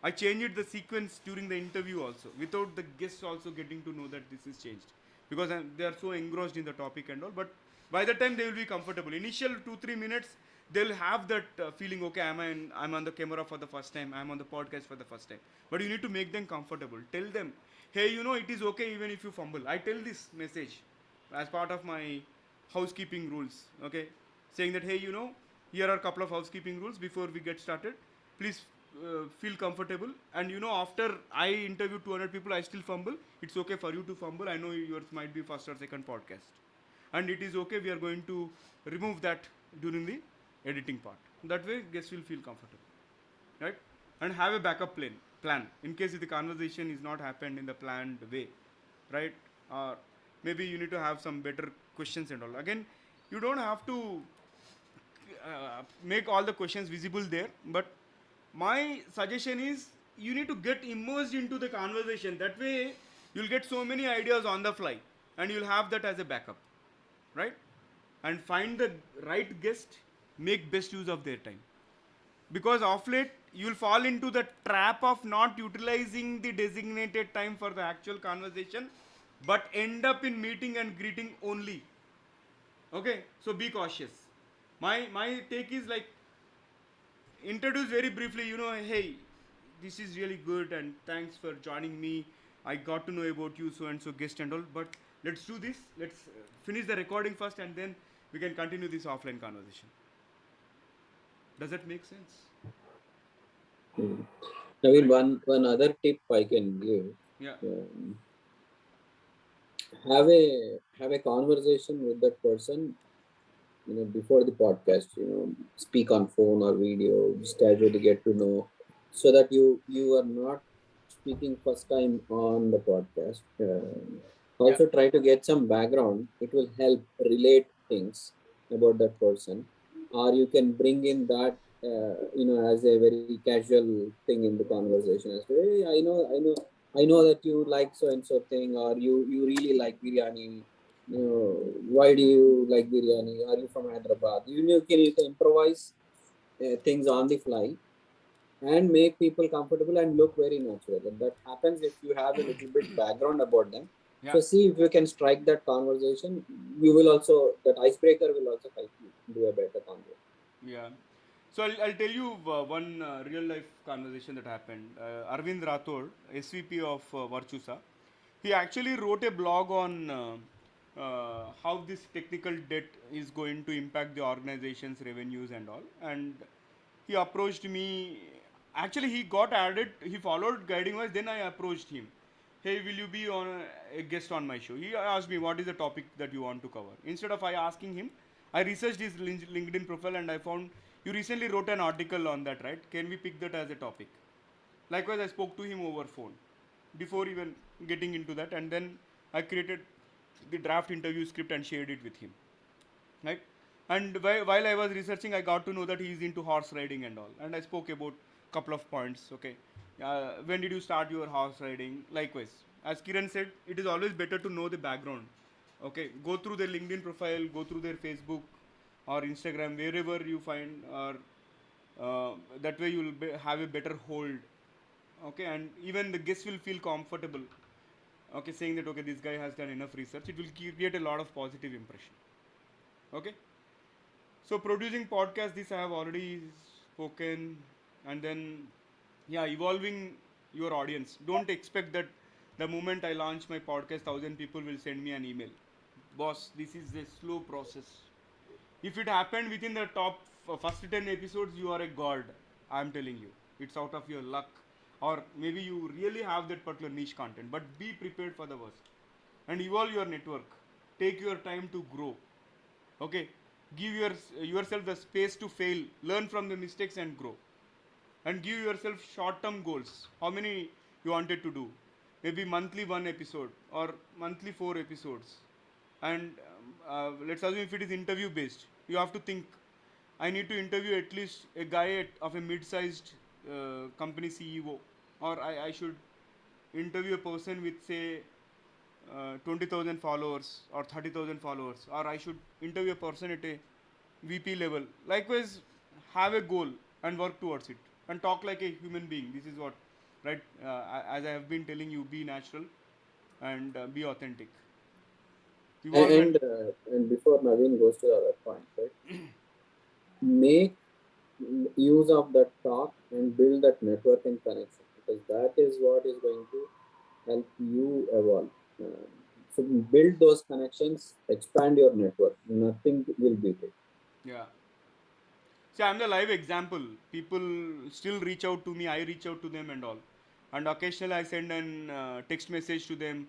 Speaker 1: I changed the sequence during the interview also, without the guests also getting to know that this is changed, because they are so engrossed in the topic and all. But By the time they will be comfortable, initial 2 3 minutes they'll have that feeling, okay, I'm on the camera for the first time, I'm on the podcast for the first time. But you need to make them comfortable. Tell them, hey, it is okay even if you fumble. I tell this message as part of my housekeeping rules, okay, saying that, hey, here are a couple of housekeeping rules before we get started. Please feel comfortable. And after I interview 200 people, I still fumble. It's okay for you to fumble. I know yours might be first or second podcast, and it is okay. We are going to remove that during the editing part. That way, guests will feel comfortable, right? And have a backup plan in case if the conversation is not happened in the planned way, right? Or maybe you need to have some better questions and all. Again, you don't have to make all the questions visible there, but my suggestion is you need to get immersed into the conversation. That way, you'll get so many ideas on the fly, and you'll have that as a backup, right? And find the right guest, make best use of their time. Because of late, you'll fall into the trap of not utilizing the designated time for the actual conversation, but end up in meeting and greeting only. Okay, so be cautious. My take is like, introduce very briefly, hey, this is really good and thanks for joining me. I got to know about you, so and so guest and all. But let's do this. Let's finish the recording first, and then we can continue this offline conversation. Does that make sense?
Speaker 3: Hmm. I mean, one other tip I can give.
Speaker 1: Yeah.
Speaker 3: Have a conversation with that person, before the podcast. Speak on phone or video, just casually get to know, so that you are not speaking first time on the podcast.
Speaker 1: Yeah.
Speaker 3: Also try to get some background. It will help relate things about that person, or you can bring in that as a very casual thing in the conversation, as to, hey, I know that you like so and so thing, or you really like biryani. Why do you like biryani? Are you from Hyderabad? You can improvise things on the fly and make people comfortable and look very natural. And that happens if you have a little bit background about them.
Speaker 1: Yeah.
Speaker 3: So see if you can strike that conversation. You will also, that icebreaker will also help you do a better conversation.
Speaker 1: Yeah. So I'll tell you one real life conversation that happened. Arvind Rathod, SVP of Virtusa, he actually wrote a blog on how this technical debt is going to impact the organization's revenues and all. And he approached me. Actually, he got added. He followed guiding wise. Then I approached him. Hey, will you be on a guest on my show? He asked me what is the topic that you want to cover. Instead of I asking him, I researched his LinkedIn profile and I found you recently wrote an article on that, right? Can we pick that as a topic? Likewise, I spoke to him over phone before even getting into that, and then I created the draft interview script and shared it with him, right? And while I was researching, I got to know that he is into horse riding and all, and I spoke about couple of points. Okay, when did you start your horse riding? Likewise, as Kiran said, it is always better to know the background. Okay, go through their LinkedIn profile, go through their Facebook or Instagram, wherever you find, or that way you will have a better hold. Okay, and even the guests will feel comfortable. Okay, saying that, okay, this guy has done enough research, it will create a lot of positive impression. Okay, so producing podcast, this I have already spoken. And then, yeah, evolving your audience. Don't expect that the moment I launch my podcast, 1,000 people will send me an email. Boss, this is a slow process. If it happened within the top first 10 episodes, you are a god. I'm telling you, it's out of your luck, or maybe you really have that particular niche content. But be prepared for the worst, and evolve your network. Take your time to grow. Okay, give yourself the space to fail, learn from the mistakes and grow. And give yourself short term goals. How many you wanted to do? Maybe monthly one episode or monthly four episodes. And let's assume if it is interview based, you have to think, I need to interview at least a guy of a mid-sized company CEO, or I should interview a person with, say, 20,000 followers or 30,000 followers, or I should interview a person at a VP level. Likewise, have a goal and work towards it, and talk like a human being. This is what, right? As I have been telling you, be natural and be authentic. We've all met.
Speaker 3: And before Naveen goes to the other point, right? Make use of that talk and build that network and connection, because that is what is going to help you evolve. Um, so build those connections, expand your network. Nothing will beat it.
Speaker 1: Yeah. See, I'm the live example. People still reach out to me. I reach out to them and all. And occasionally I send an text message to them.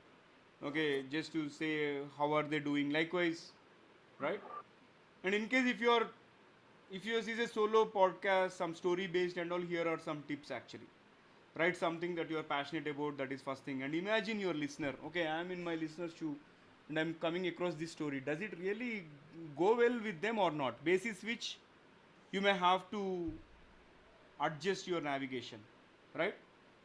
Speaker 1: Okay, just to say how are they doing. Likewise, right? And in case if yours is a solo podcast, some story based and all, here are some tips actually. Write something that you are passionate about. That is first thing. And imagine your listener. Okay, I'm in my listener's shoe, and I'm coming across this story. Does it really go well with them or not? Basis which you may have to adjust your navigation, right?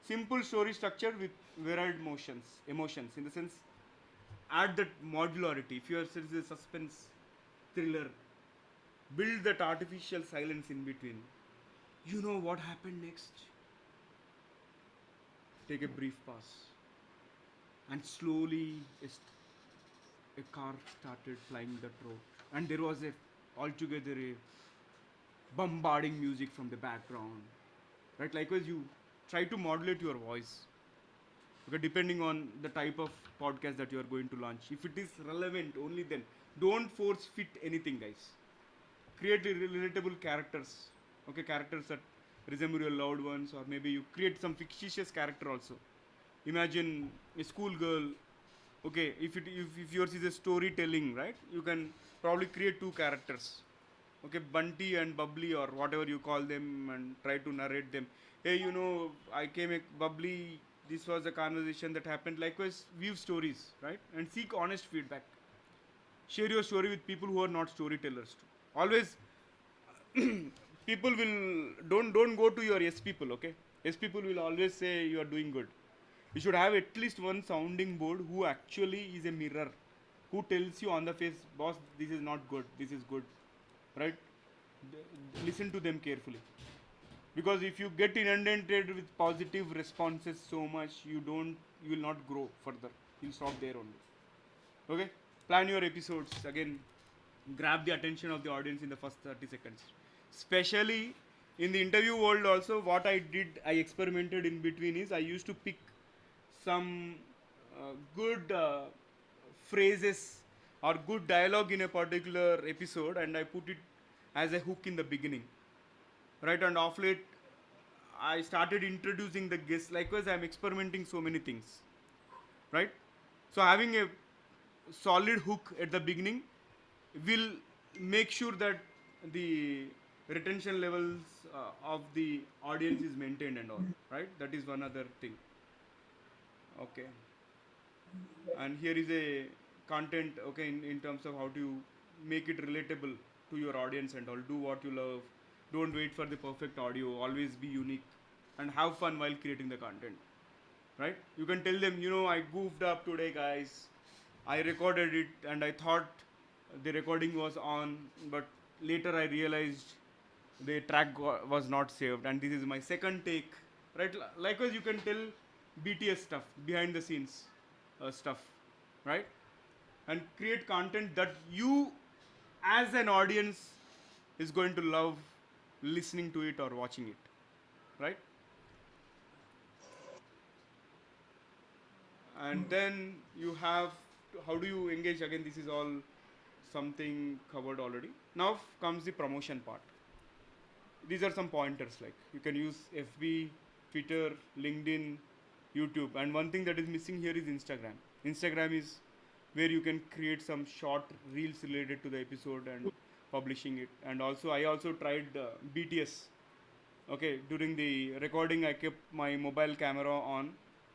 Speaker 1: Simple story structure with varied emotions. In the sense, add that modularity. If yours is a suspense thriller, build that artificial silence in between. You know what happened next. Take a brief pause, and slowly a car started flying that road, and there was a altogether a bombarding music from the background, right? Likewise, you try to modulate your voice, okay, depending on the type of podcast that you are going to launch. If it is relevant, only then. Don't force fit anything, guys. Create relatable characters, okay, characters that resemble your loved ones, or maybe you create some fictitious character also. Imagine a school girl. Okay, if yours is a storytelling, right, you can probably create two characters, okay, Bunty and Bubbly, or whatever you call them, and try to narrate them. Hey, I came a Bubbly, this was a conversation that happened. Likewise, view stories, right, and seek honest feedback. Share your story with people who are not storytellers too. Always people will don't go to your yes people, okay. Yes people will always say you are doing good. You should have at least one sounding board who actually is a mirror, who tells you on the face, boss, this is not good, this is good, right? Listen to them carefully, because if you get inundated with positive responses so much, you will not grow further. You'll stop there only. Okay, plan your episodes again. Grab the attention of the audience in the first 30 seconds, especially in the interview world. Also, what I experimented in between is I used to pick some good phrases or good dialogue in a particular episode, and I put it as a hook in the beginning, right? And off late I started introducing the guests. Likewise, I'm experimenting so many things, right? So having a solid hook at the beginning will make sure that the retention levels of the audience is maintained and all, right? That is one other thing. Okay, and here is a content, okay, in terms of how to make it relatable to your audience and all. Do what you love. Don't wait for the perfect audio. Always be unique and have fun while creating the content, right? You can tell them, I goofed up today, guys. I recorded it and I thought the recording was on, but later I realized the track was not saved, and this is my second take, right? Likewise, you can tell BTS stuff, behind the scenes stuff, right? And create content that you, as an audience, is going to love listening to it or watching it, right? And then you have how do you engage again. This is all something covered already. Now comes the promotion part. These are some pointers, like you can use FB, Twitter, LinkedIn, YouTube. And one thing that is missing here is Instagram is where you can create some short reels related to the episode and publishing it. And also I also tried BTS. Okay, during the recording I kept my mobile camera on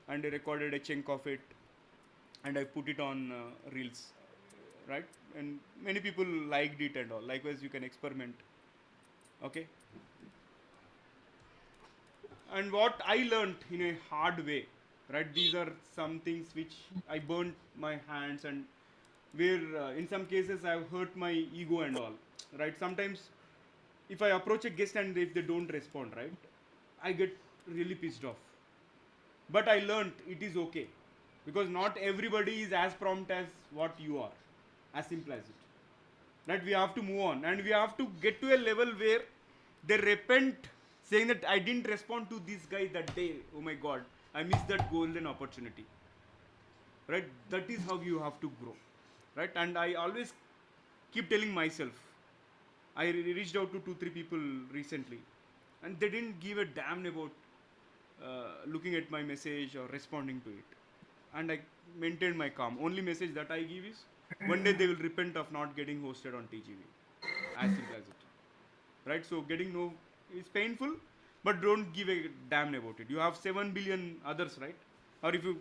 Speaker 1: and I recorded a chunk of it and I put it on reels, right? And many people liked it and all. Likewise, you can experiment. Okay, and what I learned in a hard way, right? These are some things which I burnt my hands, and where in some cases I've hurt my ego and all, right? Sometimes if I approach a guest and if they don't respond, right, I get really pissed off. But I learned it is okay, because not everybody is as prompt as what you are. As simple as it. Right? We have to move on, and we have to get to a level where they repent, saying that I didn't respond to this guy that day. Oh my God, I missed that golden opportunity. Right? That is how you have to grow. Right? And I always keep telling myself, I reached out to 2 3 people recently, and they didn't give a damn about looking at my message or responding to it. And I maintained my calm. Only message that I give is one day they will repent of not getting hosted on TGV. As simple as it. Right? So getting no is painful, but don't give a damn about it. You have 7 billion others, right? Or if you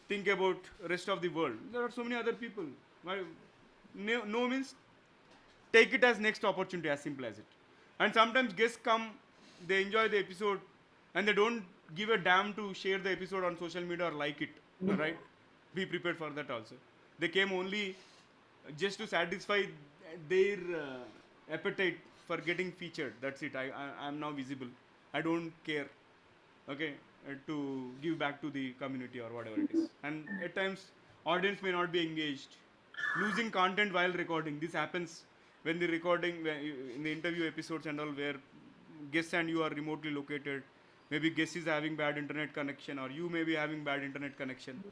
Speaker 1: think about rest of the world, there are so many other people. Why? No, no means take it as next opportunity, as simple as it. And sometimes guests come, they enjoy the episode, and they don't give a damn to share the episode on social media or like it, right? Be prepared for that also. They came only just to satisfy their appetite for getting featured. That's it. I'm now visible. I don't care, okay, to give back to the community or whatever it is. And at times audience may not be engaged, losing content while recording. This happens when the recording, in the interview episodes and all, where guests and you are remotely located. Maybe guest is having bad internet connection, or you may be having bad internet connection,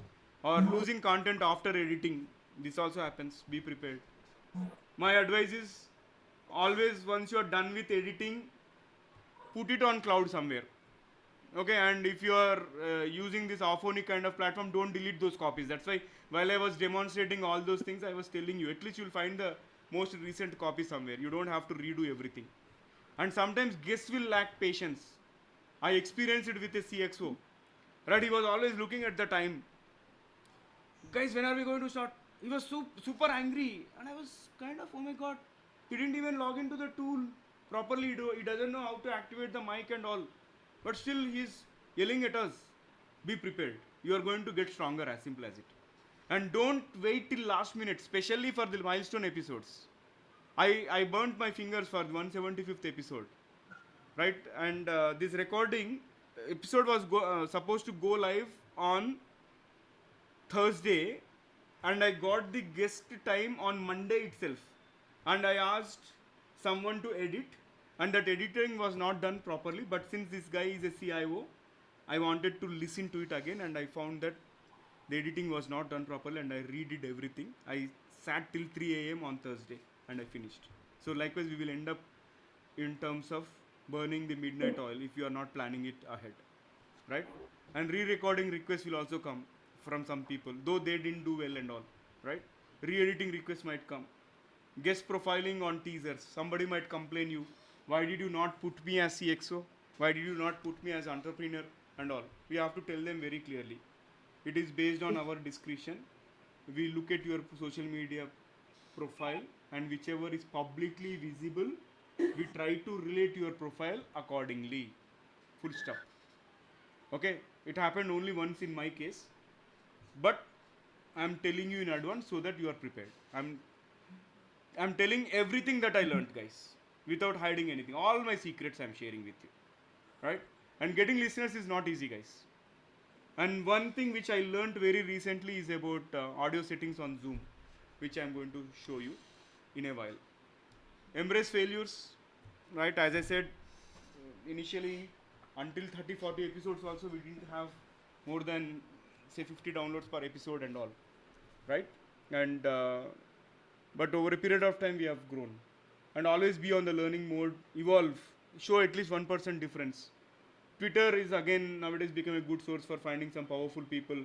Speaker 1: or losing content after editing. This also happens. Be prepared. My advice is, always once you are done with editing, put it on cloud somewhere. Okay, and if you are using this Auphonic kind of platform, don't delete those copies. That's why while I was demonstrating all those things, I was telling you, at least you'll find the most recent copy somewhere. You don't have to redo everything. And sometimes guests will lack patience. I experienced it with a CXO. Right, he was always looking at the time. Guys, when are we going to start? He was super angry, and I was kind of, oh my God, he didn't even log into the tool properly. He doesn't know how to activate the mic and all, but still he's yelling at us. Be prepared. You are going to get stronger, as simple as it. And don't wait till last minute, especially for the milestone episodes. I burnt my fingers for the 175th episode, right? And this recording episode was supposed to go live on Thursday, and I got the guest time on Monday itself. And I asked someone to edit, and that editing was not done properly. But since this guy is a CIO, I wanted to listen to it again, and I found that the editing was not done properly, and I redid everything. I sat till 3 a.m. on Thursday, and I finished. So, likewise, we will end up in terms of burning the midnight oil if you are not planning it ahead, right? And re-recording requests will also come from some people, though they didn't do well and all, right? Re-editing requests might come. Guest profiling on teasers. Somebody might complain you, why did you not put me as CXO? Why did you not put me as entrepreneur and all? We have to tell them very clearly. It is based on our discretion. We look at your social media profile, and whichever is publicly visible, we try to relate your profile accordingly. Full stop. Okay, it happened only once in my case, but I'm telling you in advance so that you are prepared. I'm telling everything that I learned, guys, without hiding anything. All my secrets I'm sharing with you, right? And getting listeners is not easy, guys. And one thing which I learned very recently is about audio settings on Zoom, which I'm going to show you in a while. Embrace failures, right? As I said, initially, until 30 40 episodes also, we didn't have more than, say, 50 downloads per episode and all, right? And but over a period of time we have grown, and always be on the learning mode, evolve, show at least 1% difference. Twitter is again nowadays become a good source for finding some powerful people,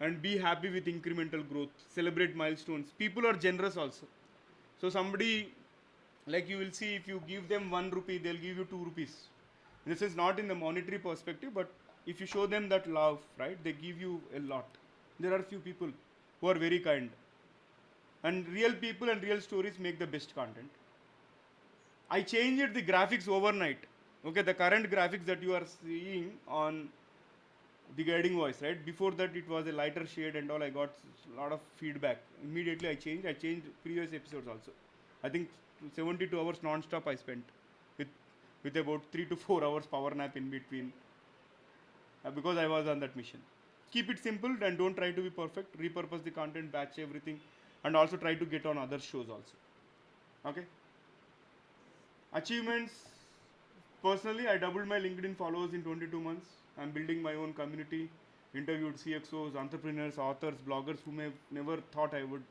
Speaker 1: and be happy with incremental growth, celebrate milestones. People are generous also. So somebody, like, you will see, if you give them 1 rupee, they'll give you 2 rupees. This is not in the monetary perspective, but if you show them that love, right, they give you a lot. There are few people who are very kind, and real people and real stories make the best content. I changed the graphics overnight. Okay, the current graphics that you are seeing on the guiding voice, right? Before that, it was a lighter shade and all. I got a lot of feedback. Immediately, I changed. I changed previous episodes also. I think 72 hours non-stop I spent with with about 3 to 4 hours power nap in between, because I was on that mission. Keep it simple and don't try to be perfect. Repurpose the content, batch everything. and also try to get on other shows also. Okay. Achievements. Personally, I doubled my LinkedIn followers in 22 months. I'm building my own community. Interviewed CXOs, entrepreneurs, authors, bloggers whom I never thought I would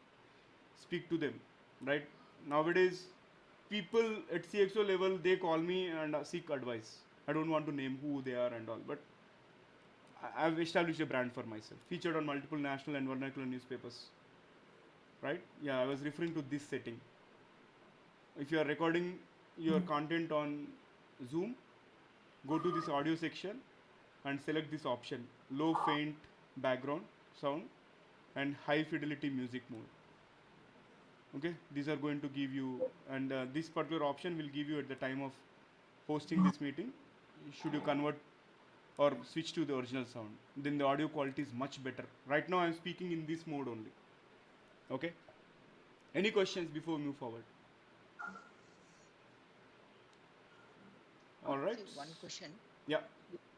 Speaker 1: speak to them. Right nowadays, people at CXO level, they call me and seek advice. I don't want to name who they are and all, but I've established a brand for myself. Featured on multiple national and vernacular newspapers. Right? Yeah, I was referring to this setting. If you are recording your content on Zoom, go to this audio section and select this option: low faint background sound and high fidelity music mode. Okay, these are going to give you, and this particular option will give you at the time of hosting this meeting. Should you convert or switch to the original sound, then the audio quality is much better. Right now, I'm speaking in this mode only. Okay. Any questions before we move forward? All right.
Speaker 2: See, one question.
Speaker 1: Yeah.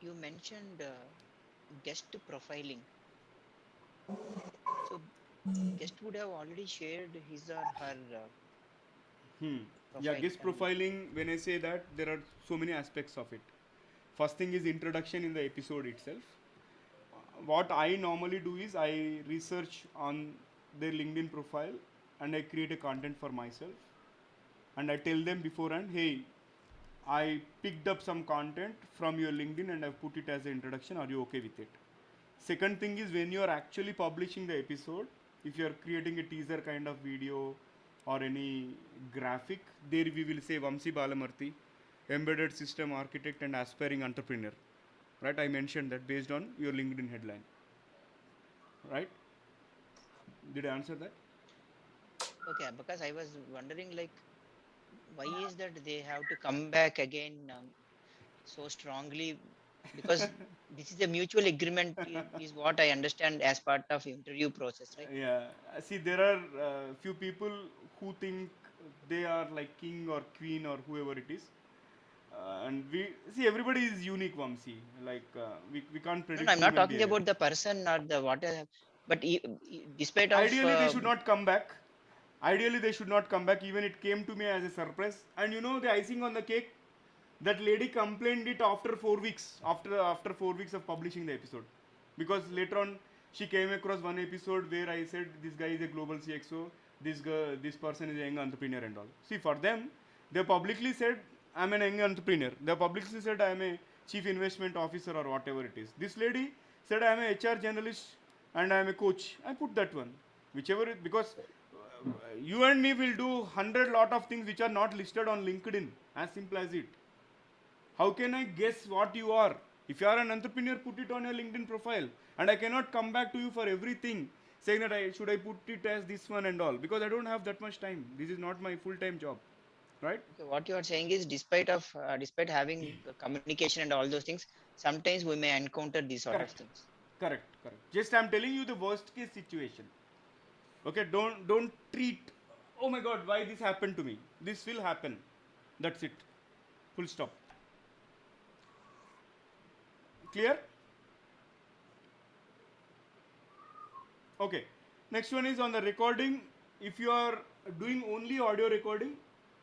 Speaker 2: You mentioned guest profiling. So guest would have already shared his or her
Speaker 1: Yeah,
Speaker 2: profile.
Speaker 1: guest profiling, when I say that, there are so many aspects of it. First thing is introduction in the episode itself. What I normally do is I research on their LinkedIn profile and I create a content for myself. And I tell them beforehand, hey, I picked up some content from your LinkedIn and I've put it as an introduction. Are you okay with it? Second thing is, when you are actually publishing the episode, if you are creating a teaser kind of video or any graphic, there we will say Vamsi Balamarthi, embedded system architect and aspiring entrepreneur. Right? I mentioned that based on your LinkedIn headline. Right? Did I answer that?
Speaker 2: Okay, because I was wondering, like, why is that they have to come back again so strongly? Because this is a mutual agreement, is what I understand as part of interview process, right?
Speaker 1: Yeah. See, there are few people who think they are like king or queen or whoever it is. And we see everybody is unique, Vamsi. Like we can't
Speaker 2: No, no,
Speaker 1: predict
Speaker 2: I'm not
Speaker 1: human
Speaker 2: talking
Speaker 1: behavior.
Speaker 2: about the person or the what, but despite of
Speaker 1: Ideally, they should not come back. Ideally, they should not come back. Even it came to me as a surprise. And you know the icing on the cake, that lady complained it after 4 weeks. After 4 weeks of publishing the episode, because later on she came across one episode where I said this guy is a global CXO. This person is a young entrepreneur and all. See, for them, they publicly said I'm an young entrepreneur. They publicly said I'm a chief investment officer or whatever it is. This lady said I'm a HR generalist and I'm a coach. I put that one, whichever it, because you and me will do 100 lot of things which are not listed on LinkedIn. As simple as it. How can I guess what you are? If you are an entrepreneur, put it on your LinkedIn profile. And I cannot come back to you for everything saying that should I put it as this one and all, because I don't have that much time. This is not my full time job, right?
Speaker 2: Okay, what you are saying is, despite having communication and all those things, sometimes we may encounter these sort of
Speaker 1: Correct,
Speaker 2: things.
Speaker 1: correct. Just I'm telling you the worst case situation. Okay, don't treat. Oh my God, why this happened to me? This will happen. That's it. Full stop. Clear? Okay. Next one is on the recording. If you are doing only audio recording,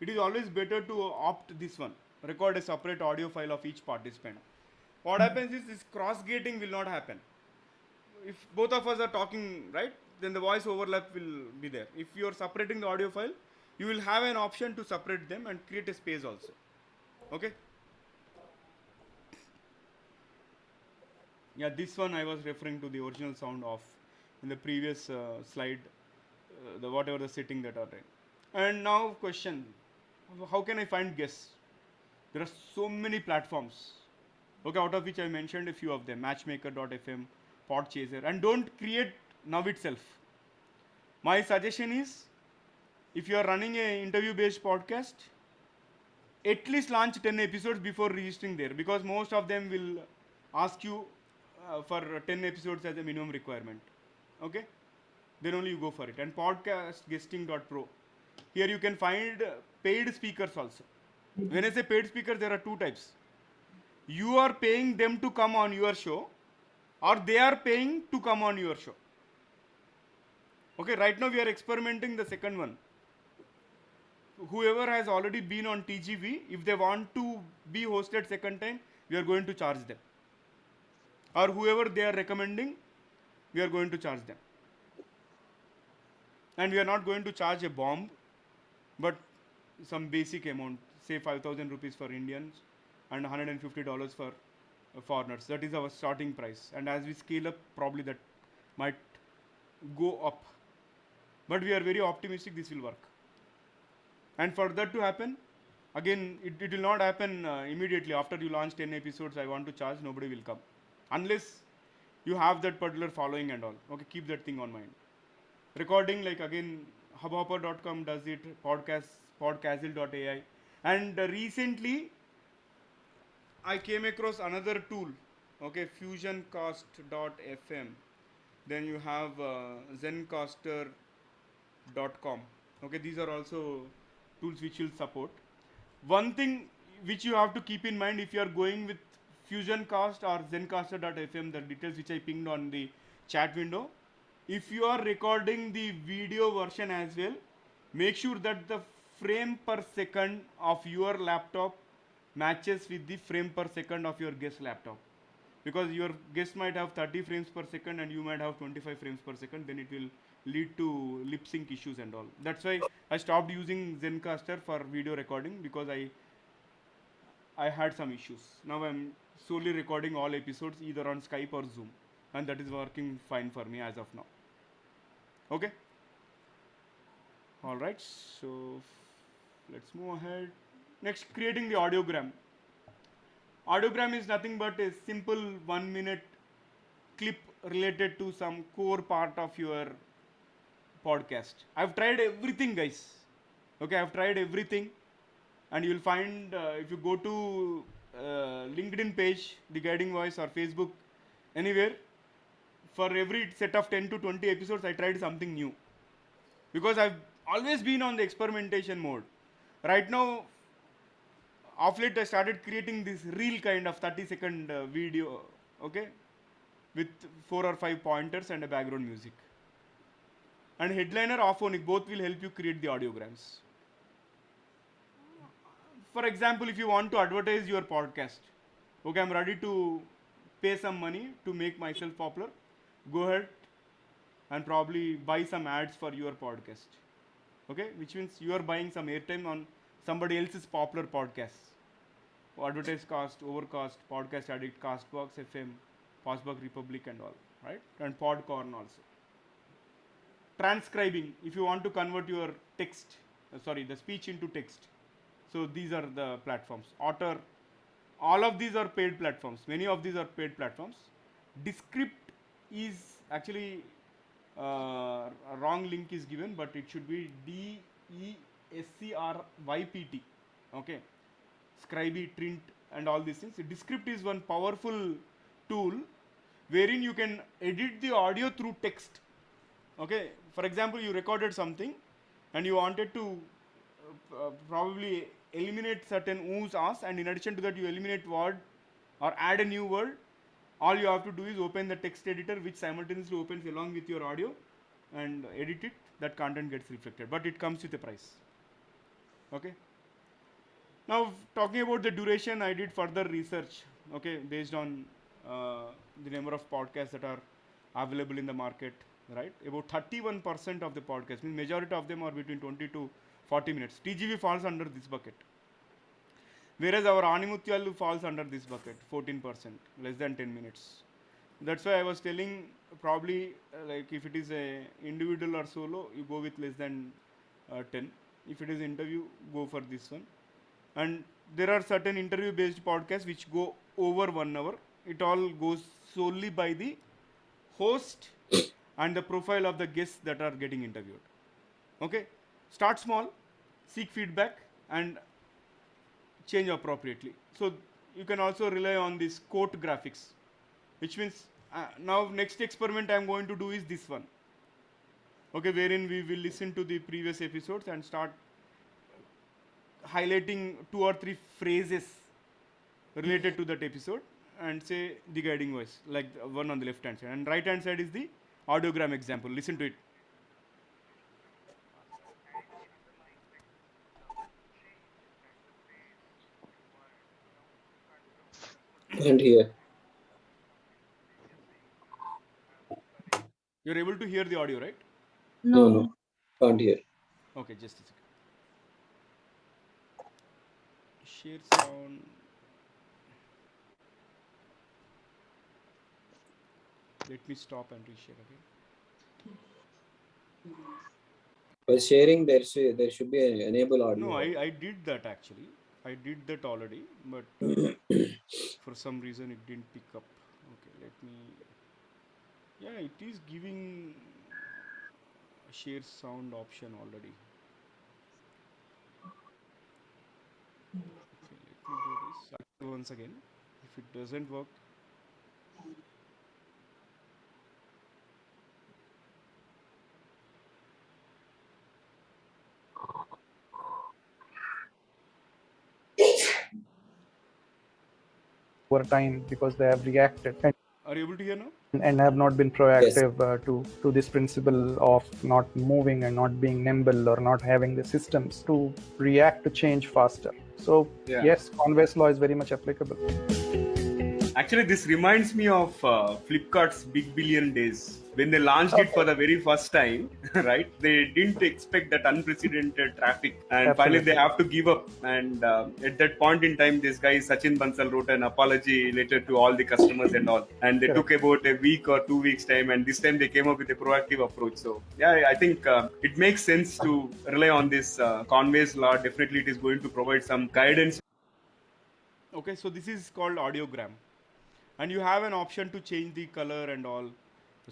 Speaker 1: it is always better to opt this one. Record a separate audio file of each participant. What happens is this cross gating will not happen. If both of us are talking, right, then the voice overlap will be there. If you are separating the audio file, you will have an option to separate them and create a space also. Okay. Yeah, this one I was referring to the original sound off in the previous slide, the whatever the setting that are there. And now question, how can I find guests? There are so many platforms. Okay, out of which I mentioned a few of them: Matchmaker.fm, Podchaser, and don't create now itself. My suggestion is, if you are running a interview-based podcast, at least launch 10 episodes before registering there, because most of them will ask you for 10 episodes as a minimum requirement. Okay, then only you go for it. And podcastguesting.pro, here you can find paid speakers also. When I say paid speakers, there are two types. You are paying them to come on your show, or they are paying to come on your show. Okay, right now we are experimenting the second one. Whoever has already been on TGV, if they want to be hosted second time, we are going to charge them. Or whoever they are recommending, we are going to charge them. And we are not going to charge a bomb, but some basic amount, say 5,000 rupees for Indians and $150 for foreigners. That is our starting price. And as we scale up, probably that might go up. But we are very optimistic this will work. And for that to happen, again, it will not happen immediately. After you launch 10 episodes, I want to charge, nobody will come. Unless you have that particular following and all. Okay, keep that thing on mind. Recording, like again, hubhopper.com does it, podcastle.ai. And recently, I came across another tool, okay, fusioncast.fm. Then you have zencaster.com. Okay, these are also tools which will support. One thing which you have to keep in mind if you are going with fusioncast or zencaster.fm, the details which I pinged on the chat window, if you are recording the video version as well, make sure that the frame per second of your laptop matches with the frame per second of your guest laptop, because your guest might have 30 frames per second and you might have 25 frames per second, then it will lead to lip sync issues and all. That's why I stopped using Zencaster for video recording, because I had some issues. Now I'm solely recording all episodes either on Skype or Zoom, and that is working fine for me as of now. Okay, all right, so let's move ahead. Next, creating the audiogram. Audiogram is nothing but a simple 1 minute clip related to some core part of your podcast. I've tried everything, guys. Okay, I've tried everything, and you'll find if you go to LinkedIn page, the Guiding Voice, or Facebook, anywhere, for every set of 10 to 20 episodes, I tried something new, because I've always been on the experimentation mode. Right now, of late, I started creating this real kind of 30-second video, okay, with 4 or 5 pointers and a background music. And headliner or phonic, both will help you create the audiograms. For example, if you want to advertise your podcast, okay, I'm ready to pay some money to make myself popular, go ahead and probably buy some ads for your podcast. Okay, which means you are buying some airtime on somebody else's popular podcast. Advertise Cast, Overcast, Podcast Addict, Castbox FM, Fastbox Republic, and all, right? And Podcorn also. Transcribing, if you want to convert your text, the speech into text. So these are the platforms. Otter, all of these are paid platforms. Many of these are paid platforms. Descript is actually a wrong link is given, but it should be DESCRYPT. Okay, Scribey, Trint, and all these things. Descript is one powerful tool wherein you can edit the audio through text. Okay, for example, you recorded something and you wanted to probably eliminate certain oohs, ahs, and in addition to that, you eliminate word or add a new word. All you have to do is open the text editor, which simultaneously opens along with your audio, and edit it. That content gets reflected, but it comes with a price. Okay. Now, talking about the duration, I did further research, okay, based on the number of podcasts that are available in the market, right? About 31% of the podcasts, means majority of them are between 20 to 40 minutes. TGV falls under this bucket. Whereas our Animutyalu falls under this bucket, 14%, less than 10 minutes. That's why I was telling, probably like if it is a individual or solo, you go with less than 10. If it is interview, go for this one. And there are certain interview based podcasts which go over 1 hour. It all goes solely by the host and the profile of the guests that are getting interviewed. Okay, start small, seek feedback, and change appropriately. So you can also rely on this quote graphics, which means now next experiment I'm going to do is this one. Okay, wherein we will listen to the previous episodes and start highlighting 2 or 3 phrases related to that episode and say the guiding voice, like the one on the left hand side, and right hand side is the audiogram example. Listen to it.
Speaker 3: Can't hear.
Speaker 1: You're able to hear the audio, right?
Speaker 3: No, no,
Speaker 7: No.
Speaker 3: can't hear.
Speaker 1: Okay, just a second. Share sound. Let me stop and reshare again.
Speaker 3: For sharing, there should be an enable
Speaker 1: No,
Speaker 3: audio.
Speaker 1: I did that actually. I did that already, but for some reason it didn't pick up. Okay, let me. Yeah, it is giving share sound option already. Okay, let me do this. I'll try once again. If it doesn't work,
Speaker 8: over time because they have reacted and,
Speaker 1: are you able to hear now?
Speaker 8: and have not been
Speaker 3: Yes.
Speaker 8: proactive to this principle of not moving and not being nimble or not having the systems to react to change faster. So
Speaker 1: Yeah.
Speaker 8: yes, Conway's law is very much applicable.
Speaker 1: Actually, this reminds me of Flipkart's Big Billion Days. When they launched it for
Speaker 8: Okay,
Speaker 1: the very first time, right? They didn't expect that unprecedented traffic, and finally they
Speaker 8: absolutely.
Speaker 1: have to give up. And at that point in time, this guy Sachin Bansal wrote an apology letter to all the customers and all. And they took
Speaker 8: Correct.
Speaker 1: about a week or 2 weeks time, and this time they came up with a proactive approach. So yeah, I think it makes sense to rely on this Conway's law. Definitely, it is going to provide some guidance. Okay, so this is called audiogram, and you have an option to change the color and all.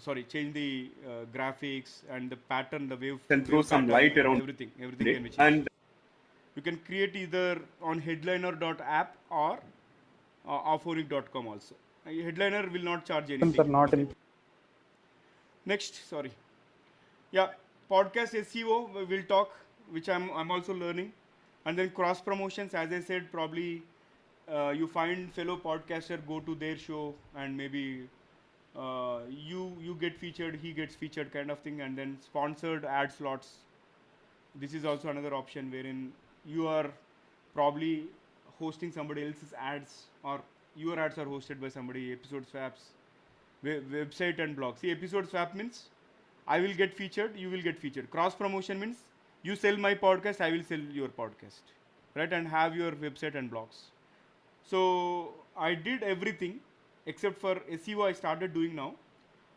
Speaker 1: Sorry, change the graphics and the pattern, the wave and throw some light around everything can be changed. And you can create either on headliner.app or auphonic.com also. Headliner will not charge
Speaker 8: Systems
Speaker 1: anything.
Speaker 8: are not
Speaker 1: Okay.
Speaker 8: in
Speaker 1: Next, sorry. Yeah, podcast SEO we'll talk, which I'm also learning, and then cross promotions. As I said, probably you find fellow podcaster, go to their show, and maybe you get featured, he gets featured, kind of thing, and then sponsored ad slots. This is also another option wherein you are probably hosting somebody else's ads, or your ads are hosted by somebody. Episode swaps, website and blog. See, episode swap means I will get featured, you will get featured. Cross promotion means you sell my podcast, I will sell your podcast, right? And have your website and blogs. So I did everything except for SEO. I started doing now,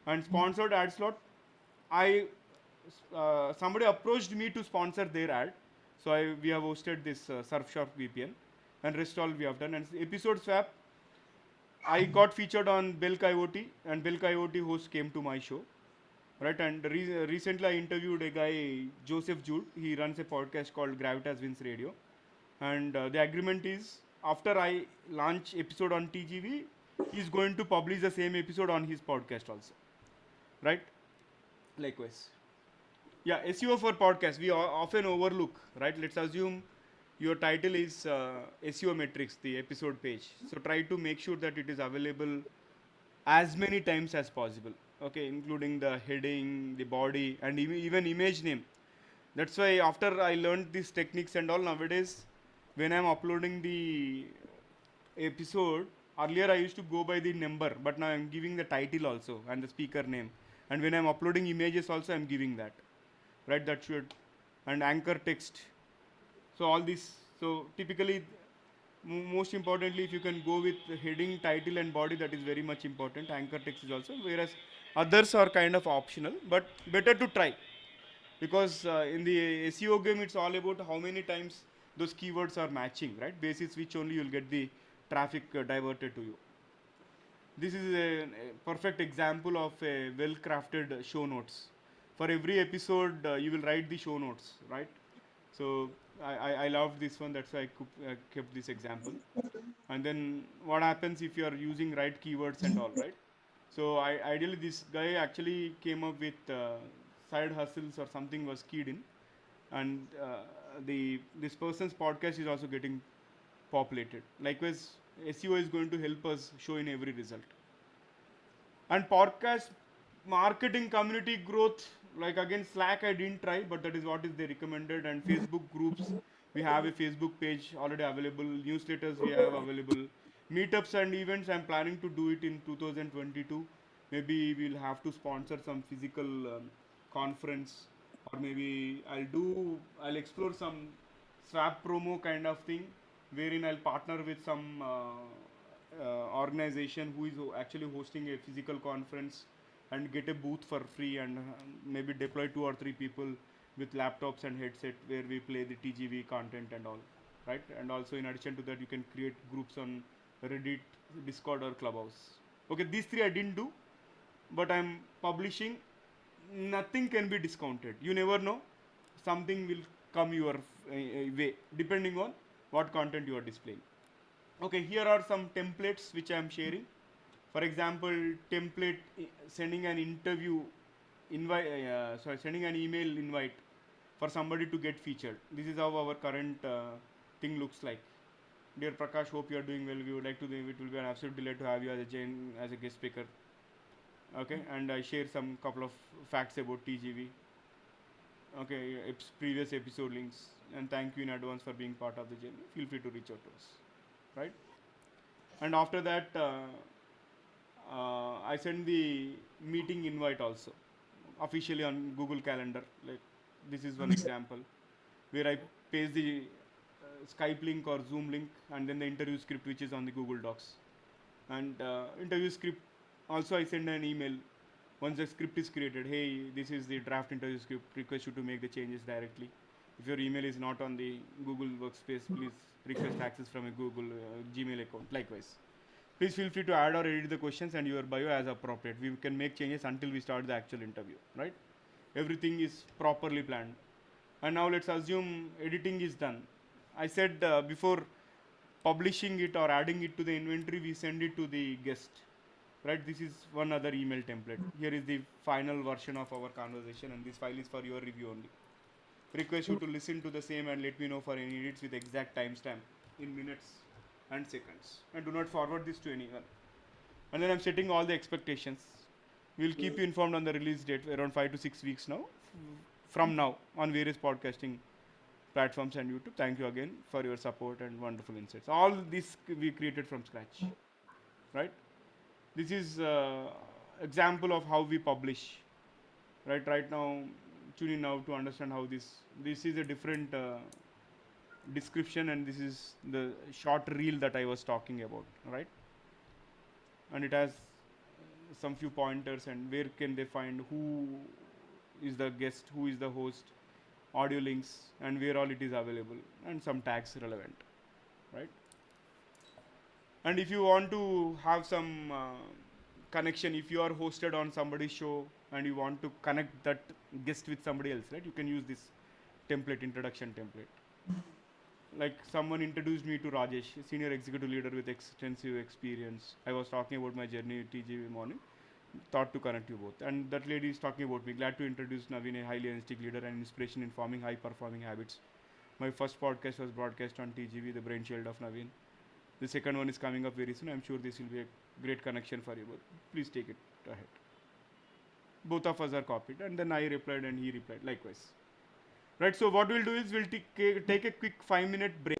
Speaker 1: and sponsored ad slot. I somebody approached me to sponsor their ad, so we have hosted this Surfshark VPN, and rest all we have done. And episode swap, I got featured on Bell Coyote, and Bell Coyote host came to my show, right? And recently I interviewed a guy, Joseph Jude. He runs a podcast called Gravitas Wins Radio, and the agreement is after I launch episode on TGV, he's going to publish the same episode on his podcast also, right? Likewise. Yeah, SEO for podcast we often overlook, right? Let's assume your title is SEO metrics, the episode page. So try to make sure that it is available as many times as possible. Okay, including the heading, the body, and even image name. That's why after I learned these techniques and all, nowadays, when I'm uploading the episode, earlier I used to go by the number, but now I'm giving the title also and the speaker name. And when I'm uploading images also, I'm giving that, right? That should, and anchor text. So all this. So typically, most importantly, if you can go with the heading, title, and body, that is very much important. Anchor text is also, whereas others are kind of optional, but better to try, because in the SEO game, it's all about how many times those keywords are matching, right? Basis which only you'll get the traffic diverted to you. This is a perfect example of a well-crafted show notes. For every episode, you will write the show notes, right? So I loved this one. That's why I kept this example. And then what happens if you are using right keywords and all, right? So ideally, this guy actually came up with side hustles or something was keyed in, and the this person's podcast is also getting populated. Likewise, SEO is going to help us show in every result. And podcast marketing community growth, like again Slack I didn't try, but that is what is they recommended. And Facebook groups, we have a Facebook page already available. Newsletters we have available. Meetups and events, I'm planning to do it in 2022. Maybe we'll have to sponsor some physical conference, or maybe I'll explore some swap promo kind of thing, wherein I'll partner with some organization who is actually hosting a physical conference, and get a booth for free, and maybe deploy 2 or 3 people with laptops and headset where we play the TGV content and all, right? And also in addition to that, you can create groups on Reddit, Discord, or Clubhouse. Okay, these three I didn't do, but I'm publishing. Nothing can be discounted. You never know, something will come your way depending on what content you are displaying. Okay, here are some templates which I am sharing. For example, template sending an interview invite, sending an email invite for somebody to get featured. This is how our current thing looks like. Dear Prakash, hope you are doing well. We would like to do it. Will be an absolute delight to have you as a guest speaker. Okay, and I share some couple of facts about TGV. Okay, previous episode links, and thank you in advance for being part of the journey. Feel free to reach out to us, right? And after that, I send the meeting invite also officially on Google Calendar. Like, this is one example where I paste the Skype link or Zoom link, and then the interview script which is on the Google Docs. And interview script also I send an email once the script is created. Hey, this is the draft interview script. Request you to make the changes directly. If your email is not on the Google Workspace, please request access from a Google Gmail account. Likewise, please feel free to add or edit the questions and your bio as appropriate. We can make changes until we start the actual interview, right? Everything is properly planned. And now let's assume editing is done. I said before publishing it or adding it to the inventory, we send it to the guest, right? This is one other email template. Here is the final version of our conversation, and this file is for your review only. Request you to listen to the same and let me know for any edits with exact timestamp in minutes and seconds, and do not forward this to anyone. And then I'm setting all the expectations. We'll keep you informed on the release date around 5 to 6 weeks now, from now, on various podcasting platforms and YouTube. Thank you again for your support and wonderful insights. All this we created from scratch, right? This is example of how we publish, right? Right now, tune in now to understand how this is a different description, and this is the short reel that I was talking about, right? And it has some few pointers and where can they find who is the guest, who is the host, audio links, and where all it is available, and some tags relevant, right? And if you want to have some connection, if you are hosted on somebody's show and you want to connect that guest with somebody else, right, you can use this template, introduction template. Like, someone introduced me to Rajesh, senior executive leader with extensive experience. I was talking about my journey at TGV morning, thought to connect you both. And that lady is talking about me. Glad to introduce Naveen, a highly energetic leader and inspiration in forming high performing habits. My first podcast was broadcast on TGV, the brainchild of Naveen. The second one is coming up very soon. I'm sure this will be a great connection for you both. Please take it ahead. Both of us are copied, and then I replied and he replied likewise. Right. So what we'll do is we'll take a quick 5 minute break,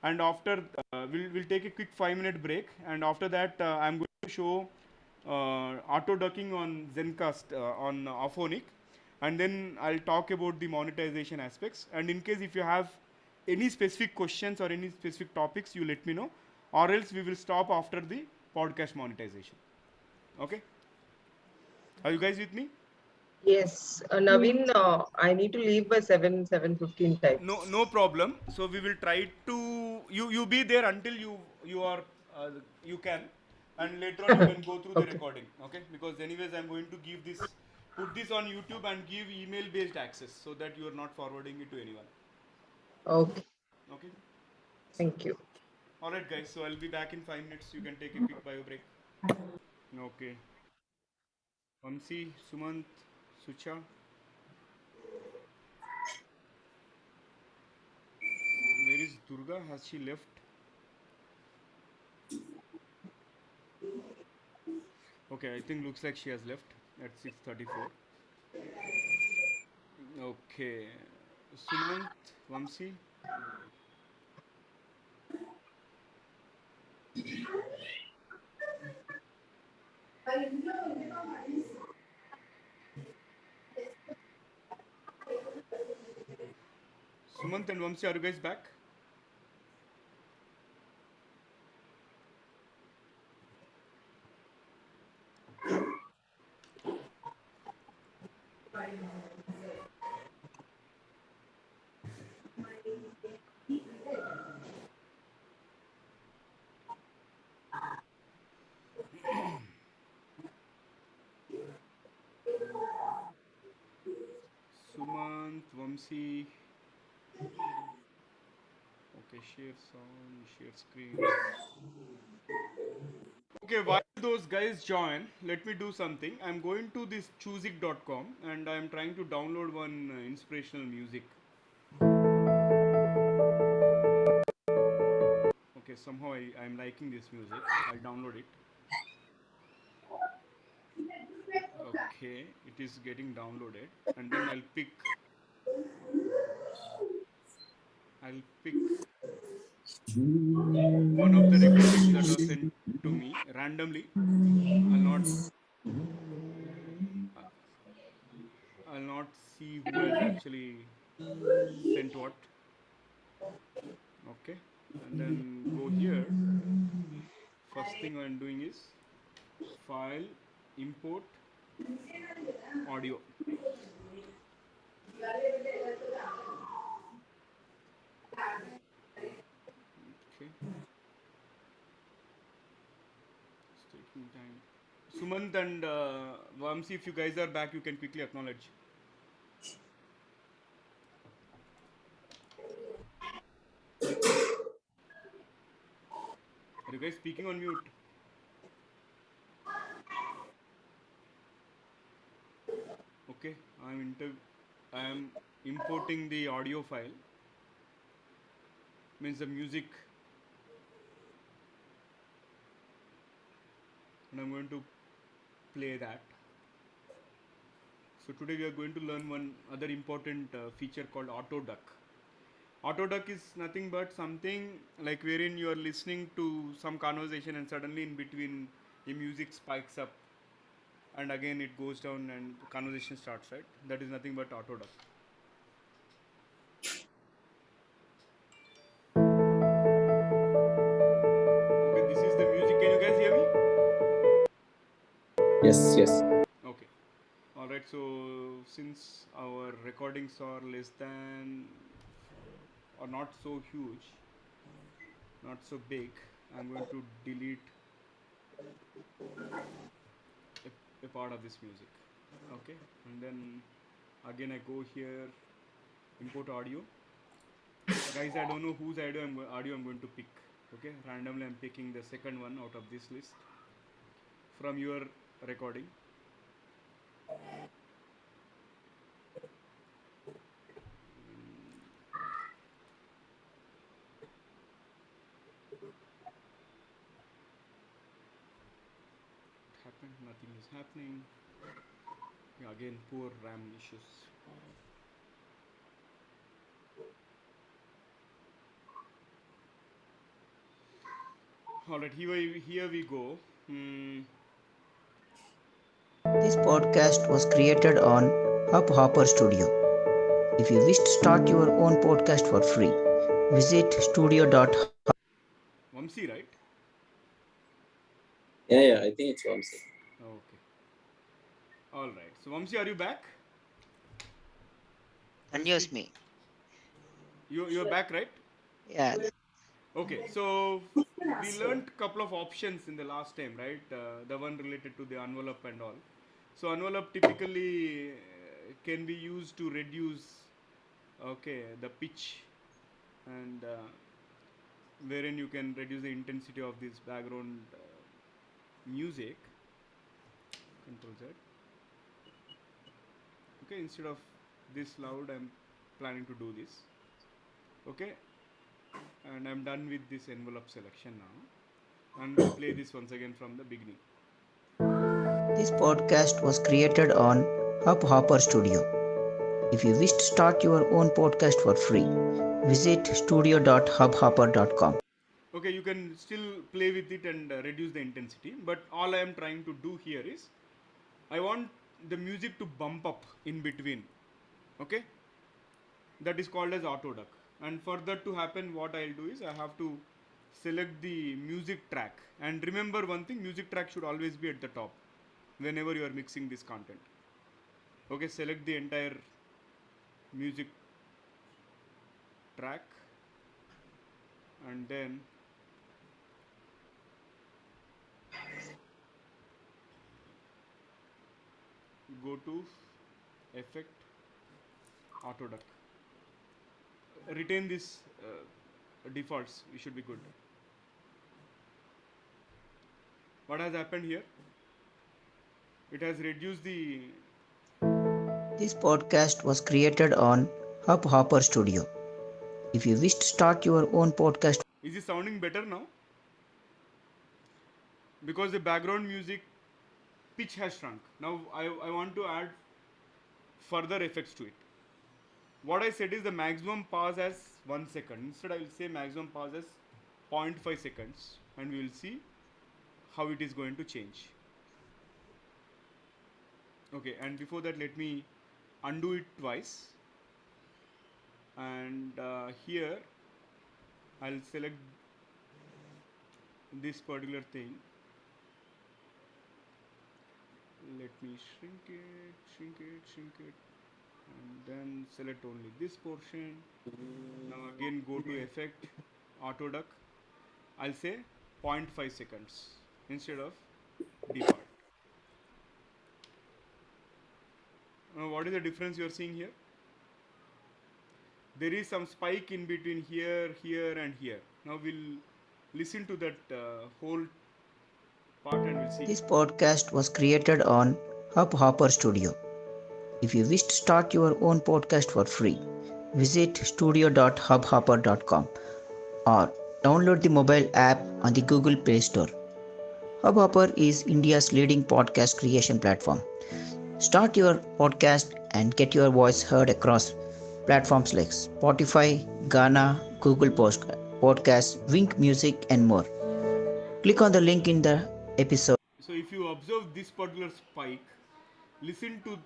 Speaker 1: and after we'll take a quick 5 minute break, and after that I'm going to show auto ducking on Zencast on Auphonic, and then I'll talk about the monetization aspects. And in case if you have any specific questions or any specific topics, you let me know, or else we will stop after the podcast monetization. Okay? Are you guys with me?
Speaker 5: Yes, Naveen, I need to leave by 7:15
Speaker 1: No,
Speaker 5: types.
Speaker 1: no problem. So we will try to you be there until you are uh, you can, and later on you can go through the
Speaker 5: Okay.
Speaker 1: recording. Okay? Because anyways I'm going to put this on YouTube and give email based access so that you are not forwarding it to anyone.
Speaker 5: Okay.
Speaker 1: Okay?
Speaker 5: Thank you.
Speaker 1: All right, guys. So I'll be back in 5 minutes. You can take a quick bio break. Okay. Vamsi, Sumant, Sucha. Where is Durga? Has she left? Okay, I think looks like she has left at 6:34. Okay. Sumant, Vamsi. Sumant and Vamsi, are you guys back? Sumant, Vamsi. Okay, share sound, share screen. Okay, while those guys join, let me do something. I'm going to this choosic.com and I'm trying to download one inspirational music. Okay, somehow I'm liking this music. I'll download it. Okay, it is getting downloaded. And then I'll pick one of the recordings that are sent to me randomly. I'll not I'll not see who has actually sent what. Okay, and then go here. First thing I'm doing is file, import audio. Okay, it's taking time. Sumant and Vamsi, if you guys are back, you can quickly acknowledge. Are you guys speaking on mute? Okay, I am importing the audio file. Means the music, and I'm going to play that. So today we are going to learn one other important feature called auto duck. Auto duck is nothing but something like wherein you are listening to some conversation and suddenly in between the music spikes up and again it goes down and conversation starts, right? That is nothing but auto duck. Okay, this is the music. Can you guys hear me?
Speaker 3: Yes, yes.
Speaker 1: Okay. All right. So since our recordings are less than or not so huge, not so big, I'm going to delete a part of this music. Okay, and then again I go here, import audio. Guys, I don't know whose audio I'm going to pick. Okay, randomly I'm picking the second one out of this list from your recording. What happened? Nothing is happening. Yeah, again, poor RAM issues. All right, here we go.
Speaker 2: This podcast was created on Hubhopper Studio. If you wish to start your own podcast for free, visit studio.hub.
Speaker 1: Vamsi, right?
Speaker 3: Yeah, I think it's Vamsi.
Speaker 1: Okay. All right. So Vamsi, are you back to speak?
Speaker 2: Continues me.
Speaker 1: You're back, right?
Speaker 2: Yeah,
Speaker 1: Okay. So we learned couple of options in the last time, right? The one related to the envelope and all. So envelope typically can be used to reduce, okay, the pitch and wherein you can reduce the intensity of this background music. Control Z. Okay, instead of this loud, I'm planning to do this. Okay, and I'm done with this envelope selection now, and we'll play this once again from the beginning.
Speaker 2: this podcast was created on Hubhopper Studio. If you wish to start your own podcast for free, visit studio.hubhopper.com.
Speaker 1: Okay, you can still play with it and reduce the intensity, but all I am trying to do here is I want the music to bump up in between. Okay, that is called as auto duck. And for that to happen, what I'll do is I have to select the music track. And remember one thing, music track should always be at the top whenever you are mixing this content. Okay, select the entire music track, and then go to effect, auto duck. Retain this defaults, you should be good. What has happened here? It has reduced the.
Speaker 2: This podcast was created on Hubhopper Studio. If you wish to start your own podcast,
Speaker 1: Is it sounding better now? Because the background music pitch has shrunk. Now I want to add further effects to it. What I said is the maximum pause as 1 second. Instead, I will say maximum pause as 0.5 seconds, and we will see how it is going to change. Okay, and before that, let me undo it twice. And here, I'll select this particular thing. Let me shrink it, and then select only this portion. Now again go to effect, auto duck. I'll say 0.5 seconds instead of default. Now what is the difference you are seeing here? There is some spike in between here and here. Now we'll listen to that whole part and we'll see.
Speaker 2: this podcast was created on Hubhopper Studio. If you wish to start your own podcast for free, visit studio.hubhopper.com or download the mobile app on the Google Play Store. Hubhopper is India's leading podcast creation platform. Start your podcast and get your voice heard across platforms like Spotify, Ghana, Google Podcasts, Wink Music, and more. Click on the link in the episode
Speaker 1: So if you observe this particular spike, listen to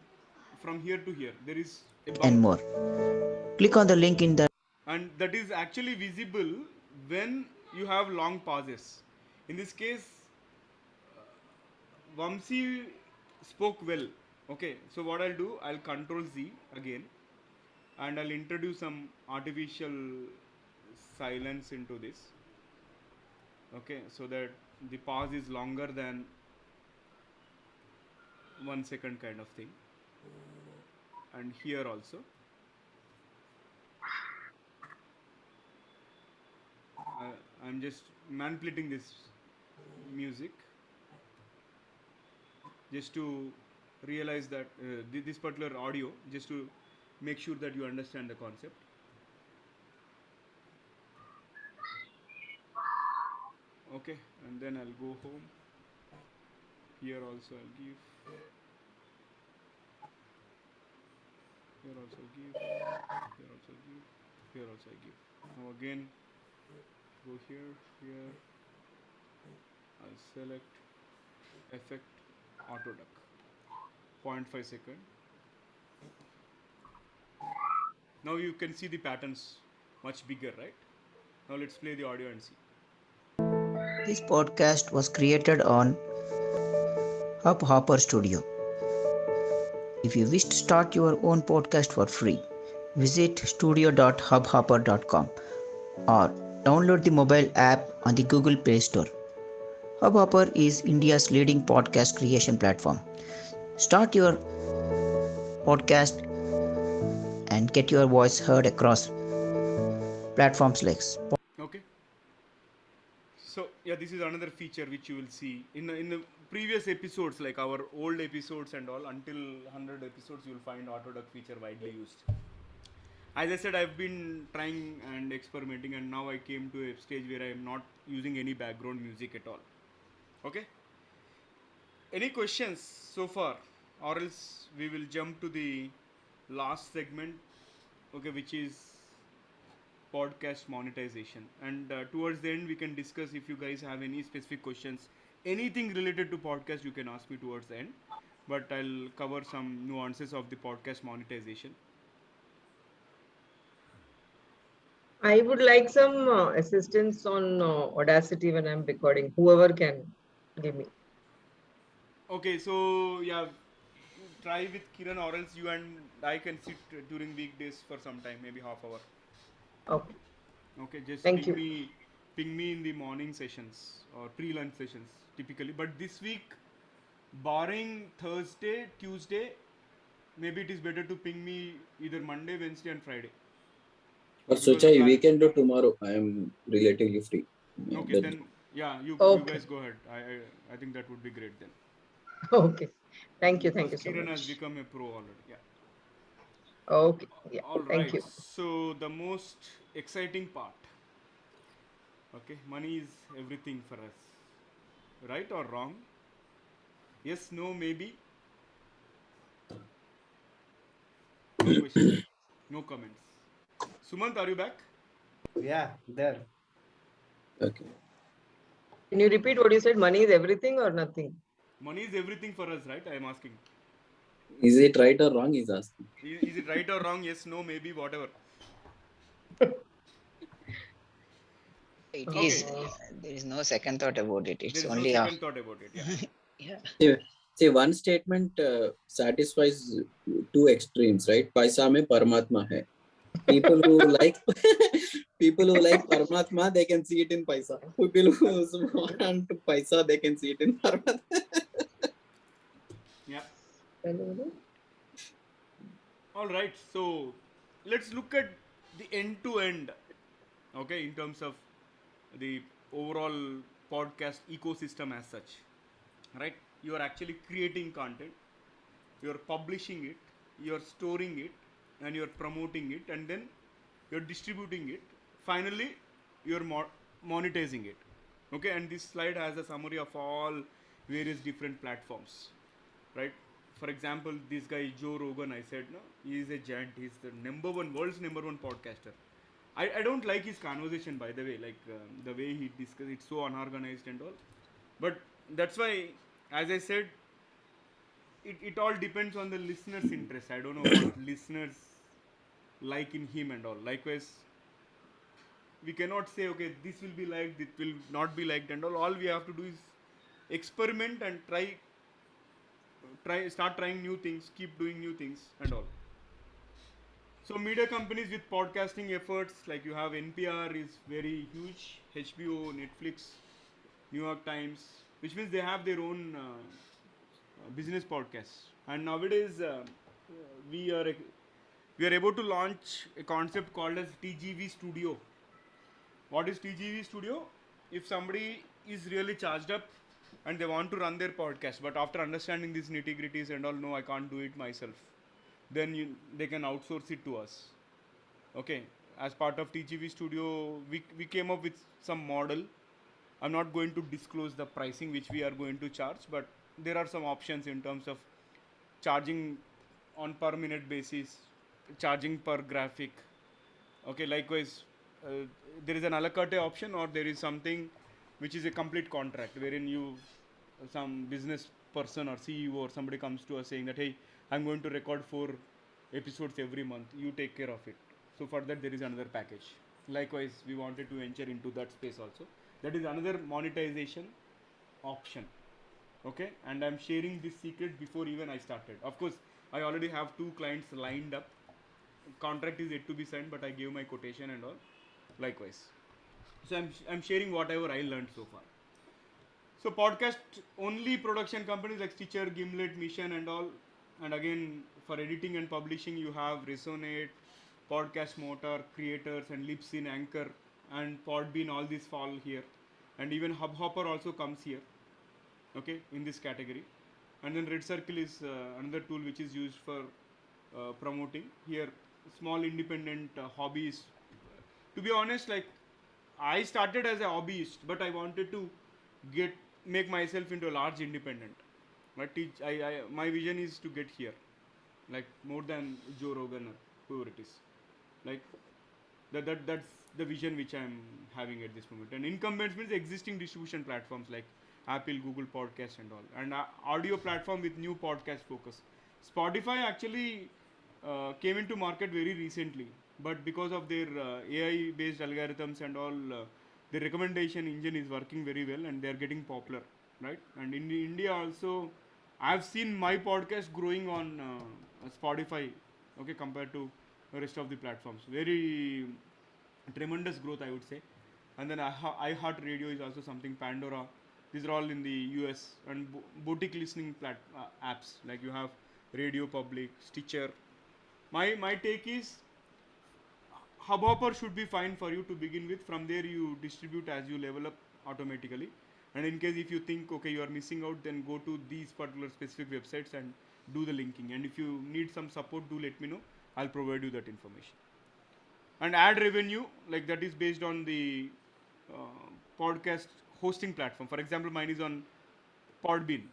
Speaker 1: from here to here. There is a
Speaker 2: and
Speaker 1: bump,
Speaker 2: more. Click on the link in the
Speaker 1: and that is actually visible when you have long pauses. In this case, Vamsi spoke well. Okay, so what I'll do, I'll control Z again, and I'll introduce some artificial silence into this. Okay, so that the pause is longer than 1 second kind of thing. And here also, I'm just manipulating this music just to realize that this particular audio, just to make sure that you understand the concept. Okay, and then I'll go home. Here also I'll give. Here also give. Here also give. Here also I give. Now again, go here, here. I'll select effect, auto duck. 0.5 second. Now you can see the patterns much bigger, right? Now let's play the audio and see.
Speaker 2: This podcast was created on Hubhopper Studio. If you wish to start your own podcast for free, visit studio.hubhopper.com or download the mobile app on the Google Play Store. Hubhopper is India's leading podcast creation platform. Start your podcast and get your voice heard across platforms like
Speaker 1: Okay. So yeah, this is another feature which you will see in the previous episodes, like our old episodes and all. Until 100 episodes, you will find autoduck feature widely used. As I said, I've been trying and experimenting, and now I came to a stage where I am not using any background music at all. Okay. Any questions so far, or else we will jump to the last segment. Okay, which is podcast monetization, and towards the end we can discuss. If you guys have any specific questions, anything related to podcast, you can ask me towards the end, but I'll cover some nuances of the podcast monetization.
Speaker 5: I would like some assistance on Audacity when I'm recording. Whoever can give me.
Speaker 1: Okay, so yeah, try with Kiran, or else you and I can sit during weekdays for some time, maybe half hour.
Speaker 5: Okay.
Speaker 1: Okay, just
Speaker 5: Thank you.
Speaker 1: ping me in the morning sessions or pre-lunch sessions typically. But this week, barring Thursday, Tuesday, maybe it is better to ping me either Monday, Wednesday, and Friday.
Speaker 3: Or
Speaker 1: Because the
Speaker 3: Suchai,
Speaker 1: plan.
Speaker 3: we can do tomorrow. I am relatively free.
Speaker 1: Okay,
Speaker 3: That
Speaker 1: then yeah, you
Speaker 5: Okay.
Speaker 1: guys go ahead. I think that would be great then.
Speaker 5: Okay. Thank you. Thank
Speaker 1: Because
Speaker 5: you so
Speaker 1: Kiran has
Speaker 5: much.
Speaker 1: become a pro already. Yeah.
Speaker 5: Okay. Yeah.
Speaker 1: All
Speaker 5: Thank
Speaker 1: right.
Speaker 5: you.
Speaker 1: So the most exciting part. Okay, money is everything for us. Right or wrong? Yes, no, maybe. No question. No comments. Sumant, are you back?
Speaker 4: Yeah, there.
Speaker 3: okay.
Speaker 5: Can you repeat what you said? Money is everything or nothing?
Speaker 1: Money is everything for us, right? I am asking.
Speaker 3: Is it right or wrong? He's asking.
Speaker 1: Is it right or wrong? Yes, no, maybe, whatever.
Speaker 2: It
Speaker 1: Okay.
Speaker 2: is,
Speaker 5: Uh,
Speaker 2: there is no second thought about it.
Speaker 1: There
Speaker 2: It's
Speaker 1: is no
Speaker 2: only
Speaker 1: second thought about it. Yeah.
Speaker 2: yeah.
Speaker 3: See, see, one statement satisfies two extremes, right? Paisa mein Paramatma hai. People who like people who like Paramatma, they can see it in Paisa. People who want Paisa, they can see it in Paramatma.
Speaker 1: Yeah. All right. So let's look at the end to end. Okay, in terms of the overall podcast ecosystem as such, right? You are actually creating content, you are publishing it, you are storing it, and you are promoting it, and then you are distributing it. Finally, you are monetizing it. Okay, and this slide has a summary of all various different platforms, right? For example, this guy Joe Rogan, I said, no, he is a giant. He's the number one, world's number one podcaster. I don't like his conversation, by the way, like the way he discusses, it's so unorganized and all. But that's why, as I said, it all depends on the listener's interest. I don't know what listeners like in him and all. Likewise, we cannot say, okay, this will be liked, it will not be liked and all. All we have to do is experiment and start trying new things, keep doing new things and all. So media companies with podcasting efforts, like you have NPR is very huge, HBO, Netflix, New York Times, which means they have their own business podcasts. And nowadays, we are we are able to launch a concept called as TGV Studio. What is TGV Studio? If somebody is really charged up and they want to run their podcast, but after understanding these nitty gritties and all, no, I can't do it myself, then they can outsource it to us. Okay, as part of TGV Studio, we came up with some model. I'm not going to disclose the pricing which we are going to charge, but there are some options in terms of charging on per minute basis, charging per graphic. Okay, likewise, there is an a la carte option, or there is something which is a complete contract wherein some business person or CEO or somebody comes to us saying that, hey, I'm going to record 4 episodes every month, you take care of it. So for that there is another package. Likewise, we wanted to enter into that space also. That is another monetization option. Okay, and I'm sharing this secret before even I started. Of course, I already have 2 clients lined up. Contract is yet to be signed, but I gave my quotation and all. Likewise, so I'm sharing whatever I learned so far. So podcast only production companies like Stitcher, Gimlet, Mission and all. And again, for editing and publishing, you have Resonate, Podcast Motor, Creators, and Libsyn, Anchor, and Podbean. All these fall here, and even Hubhopper also comes here. Okay, in this category. And then Red Circle is another tool which is used for promoting here. Small independent hobbies. To be honest, like I started as a hobbyist, but I wanted to get make myself into a large independent. But my vision is to get here, like more than Joe Rogan or whoever it is. Like that's the vision which I'm having at this moment. And incumbents means existing distribution platforms like Apple, Google Podcast and all, and audio platform with new podcast focus. Spotify actually came into market very recently. but because of their AI based algorithms and all, the recommendation engine is working very well and they are getting popular, right? And in India also, I've seen my podcast growing on Spotify, okay, compared to the rest of the platforms. Very tremendous growth, I would say. And then iHeart Radio is also something, Pandora. These are all in the US, and boutique listening apps like you have Radio Public, Stitcher. My take is Hubhopper should be fine for you to begin with. From there, you distribute as you level up automatically. And in case if you think okay you are missing out, then go to these particular specific websites and do the linking. And if you need some support, do let me know. I'll provide you that information. And ad revenue, like that is based on the podcast hosting platform. For example, mine is on Podbean.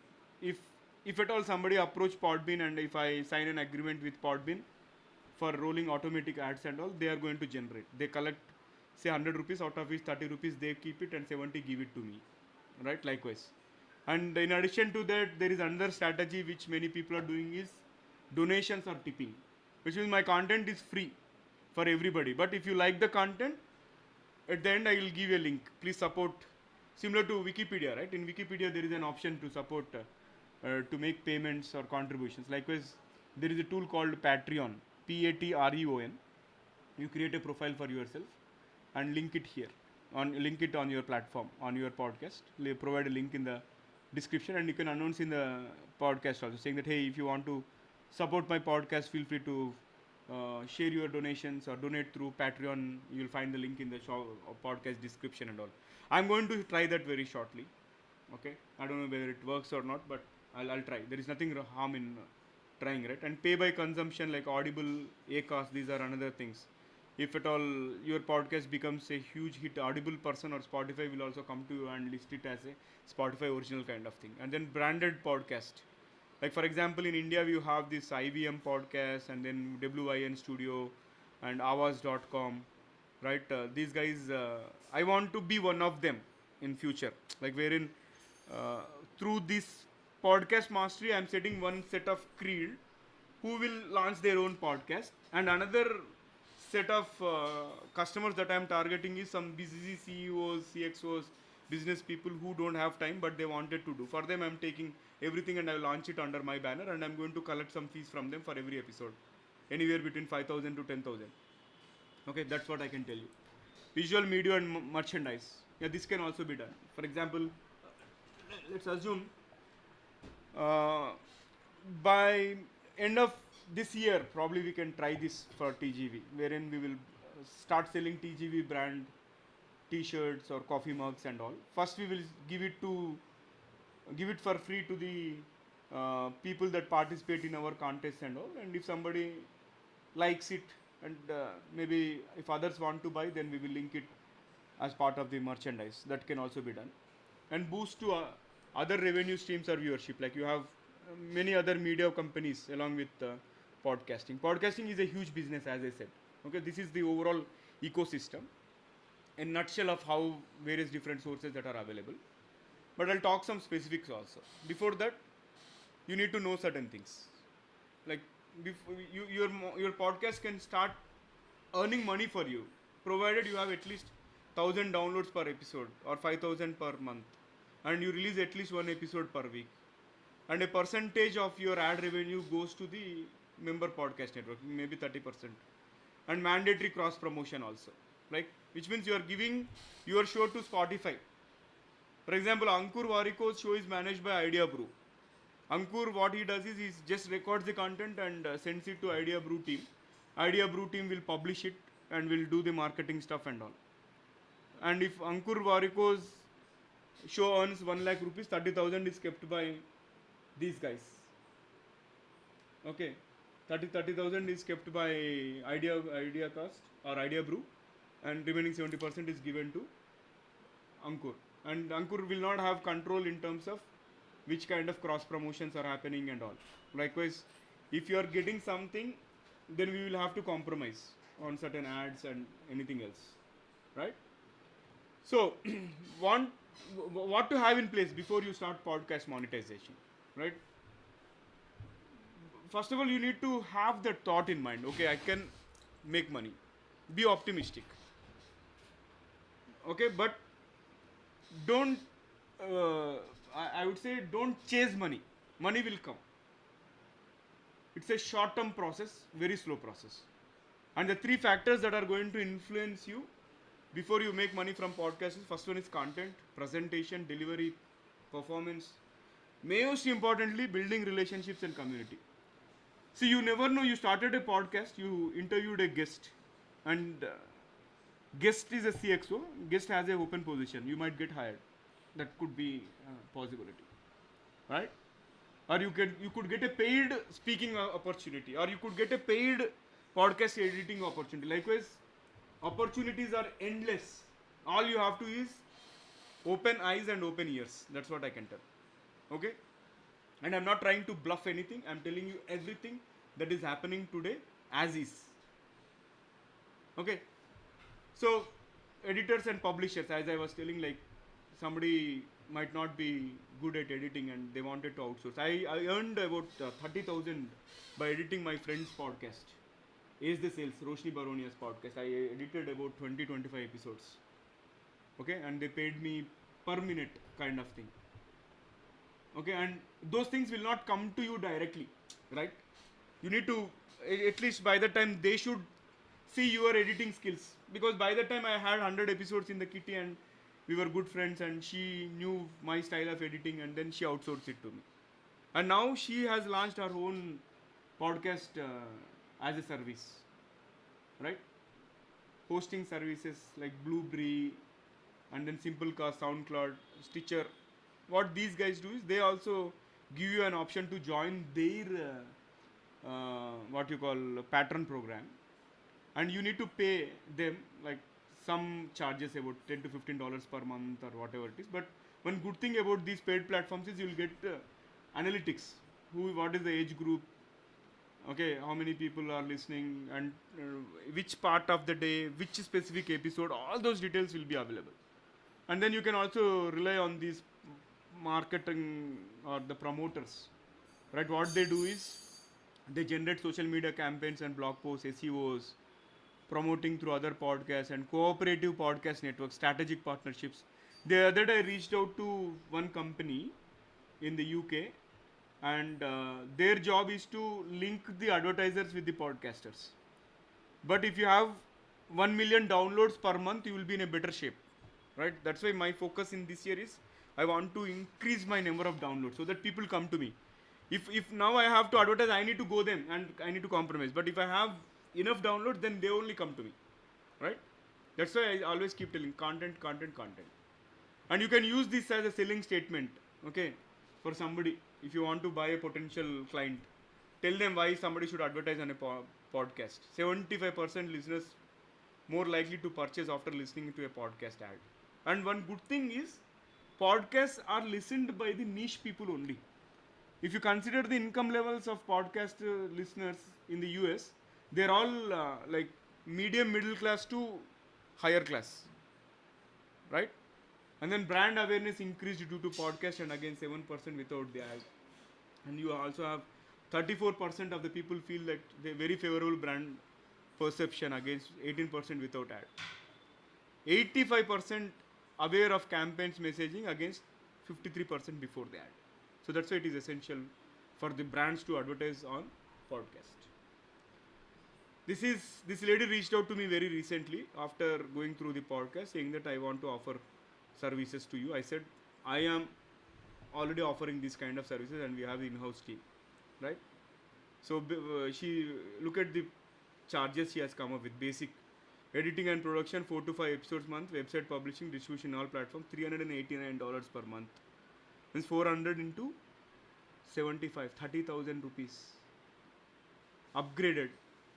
Speaker 1: If if at all somebody approach Podbean and if I sign an agreement with Podbean for rolling automatic ads and all, they are going to generate. They collect say 100 rupees, out of which 30 rupees they keep it and 70 give it to me, right? Likewise. And in addition to that, there is another strategy which many people are doing is donations or tipping, which means my content is free for everybody. But if you like the content, at the end I will give a link. Please support. Similar to Wikipedia, right? In Wikipedia there is an option to support, to make payments or contributions. Likewise, there is a tool called Patreon, Patreon. You create a profile for yourself and link it here, link it on your platform, on your podcast. They provide a link in the description, and you can announce in the podcast also, saying that hey, if you want to support my podcast, feel free to share your donations or donate through Patreon. You'll find the link in the podcast description and all. I'm going to try that very shortly. Okay, I don't know whether it works or not, but I'll try. There is nothing harm in trying, right? And pay by consumption like Audible, Acast, these are another things. If at all your podcast becomes a huge hit, Audible person or Spotify will also come to you and list it as a Spotify original kind of thing. And then branded podcast, like for example in India we have this IVM podcast and then WIN Studio and Avaz.com, right? These guys, I want to be one of them in future, like wherein uh, through this podcast mastery I'm setting one set of creed who will launch their own podcast, and another set of customers that I'm targeting is some busy CEOs, CXOs, business people who don't have time but they wanted to do. For them, I'm taking everything and I launch it under my banner, and I'm going to collect some fees from them for every episode, anywhere between 5,000 to 10,000. Okay, that's what I can tell you. Visual media and merchandise. Yeah, this can also be done. For example, let's assume uh, by end of this year probably we can try this for TGV, wherein we will start selling TGV brand t-shirts or coffee mugs and all. First we will give it for free to the people that participate in our contest and all, and if somebody likes it and maybe if others want to buy, then we will link it as part of the merchandise. That can also be done. And boost to other revenue streams or viewership, like you have many other media companies along with podcasting is a huge business, as I said. Okay, this is the overall ecosystem in nutshell of how various different sources that are available. But I'll talk some specifics also. Before that, you need to know certain things. Like your podcast can start earning money for you, provided you have at least 1,000 downloads per episode or 5,000 per month, and you release at least one episode per week. And a percentage of your ad revenue goes to the member podcast network, maybe 30%. And mandatory cross promotion also, like which means you are giving your show to Spotify. For example, Ankur Wariko's show is managed by Idea Brew. Ankur, what he does is he just records the content and sends it to Idea Brew team. Idea Brew team will publish it and will do the marketing stuff and all. And if Ankur Wariko's show earns 1 lakh rupees, 30,000 is kept by these guys. Okay, 30,000 is kept by Idea Cast or Idea Brew, and remaining 70% is given to Ankur. And Ankur will not have control in terms of which kind of cross promotions are happening and all. Likewise, if you are getting something, then we will have to compromise on certain ads and anything else, right? So, want what to have in place before you start podcast monetization, right? First of all, you need to have that thought in mind. Okay, I can make money. Be optimistic. Okay, but don't. I would say don't chase money. Money will come. It's a short-term process, very slow process. And the three factors that are going to influence you before you make money from podcasts is first one is content, presentation, delivery, performance. Most importantly, building relationships and community. See, you never know. You started a podcast, you interviewed a guest, and guest is a CXO. Guest has a open position. You might get hired. That could be a possibility, right? Or you could get a paid speaking opportunity, or you could get a paid podcast editing opportunity. Likewise, opportunities are endless. All you have to is open eyes and open ears. That's what I can tell. Okay, and I'm not trying to bluff anything. I'm telling you everything that is happening today as is. Okay, so editors and publishers, as I was telling, like somebody might not be good at editing and they wanted to outsource. I earned about 30,000 by editing my friend's podcast, Ace the Sales, Roshni Baronia's podcast. I edited about 20-25 episodes. Okay, and they paid me per minute kind of thing. Okay, and those things will not come to you directly, right? You need to, at least by the time they should see your editing skills, because by the time I had 100 episodes in the kitty and we were good friends and she knew my style of editing and then she outsourced it to me, and now she has launched her own podcast as a service, right? Hosting services like Blueberry and then Simplecast, SoundCloud, Stitcher. What these guys do is they also give you an option to join their what you call patron program, and you need to pay them like some charges about $10 to $15 per month or whatever it is. But one good thing about these paid platforms is you'll get analytics. What is the age group? Okay, how many people are listening, and which part of the day, which specific episode, all those details will be available. And then you can also rely on these marketing or the promoters, right? What they do is they generate social media campaigns and blog posts, SEOs, promoting through other podcasts and cooperative podcast networks, strategic partnerships. The other day I reached out to one company in the UK, and their job is to link the advertisers with the podcasters. But if you have 1 million downloads per month, you will be in a better shape, right? That's why my focus in this year is I want to increase my number of downloads so that people come to me. If now I have to advertise, I need to go them and I need to compromise. But if I have enough downloads, then they only come to me, right? That's why I always keep telling content, content, content. And you can use this as a selling statement, okay, for somebody. If you want to buy a potential client, tell them why somebody should advertise on a podcast. 75% listeners more likely to purchase after listening to a podcast ad. And one good thing is podcasts are listened by the niche people only. If you consider the income levels of podcast listeners in the US, they're all like medium middle class to higher class, right? And then brand awareness increased due to podcast, and again 7% without the ad. And you also have 34% of the people feel that they very favorable brand perception against 18% without ad. 85% aware of campaigns messaging against 53% before the ad. So that's why it is essential for the brands to advertise on podcast. This lady reached out to me very recently after going through the podcast, saying that I want to offer services to you. I said I am already offering these kind of services and we have the in-house team, right? So she look at the charges she has come up with. Basic editing and production 4 to 5 episodes month, website publishing, distribution all platforms, $389 per month. Means 400 into 75, 30,000 rupees. Upgraded.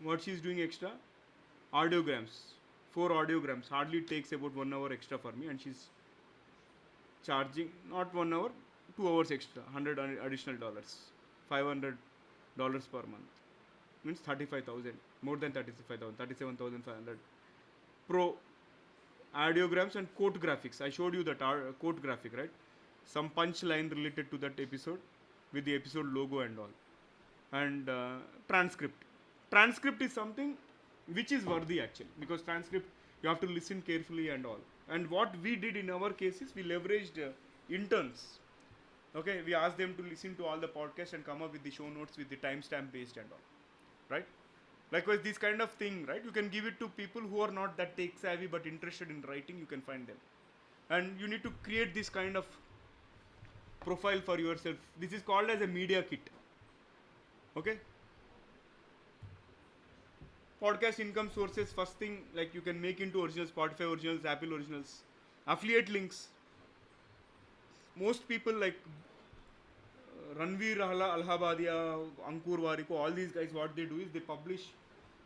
Speaker 1: What she is doing extra? Audiograms. 4 audiograms. Hardly takes about 1 hour extra for me, and she's charging not 1 hour, 2 hours extra, 100 additional dollars, $500 per month. Means 35,000, more than 35,000, 37,500. Pro audiograms and quote graphics. I showed you that quote graphic, right? Some punchline related to that episode with the episode logo and all. And transcript. Transcript is something which is worthy actually, because transcript you have to listen carefully and all. And what we did in our cases, we leveraged interns. Okay, we asked them to listen to all the podcasts and come up with the show notes with the timestamp based and all, right? Likewise, this kind of thing, right? You can give it to people who are not that tech savvy but interested in writing. You can find them, and you need to create this kind of profile for yourself. This is called as a media kit. Okay. Podcast income sources. First thing, like you can make into originals, Spotify originals, Apple originals, affiliate links. Most people like Ranveer Alhabadia, Ankur Wariko, all these guys, what they do is they publish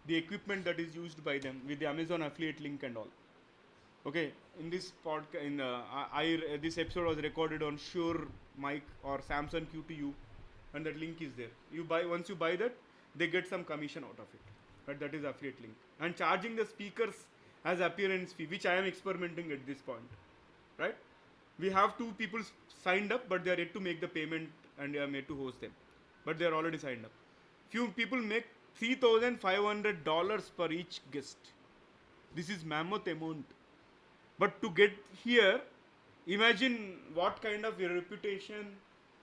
Speaker 1: the equipment that is used by them with the Amazon affiliate link and all. Okay, in this podcast, this episode was recorded on Shure mic or Samsung Q2U, and that link is there. You buy once you buy that, they get some commission out of it. Right, that is affiliate link. And charging the speakers as appearance fee, which I am experimenting at this point. Right, we have two people signed up, but they are yet to make the payment and they are made to host them, but they are already signed up. Few people make $3,500 per each guest. This is mammoth amount. But to get here, imagine what kind of a reputation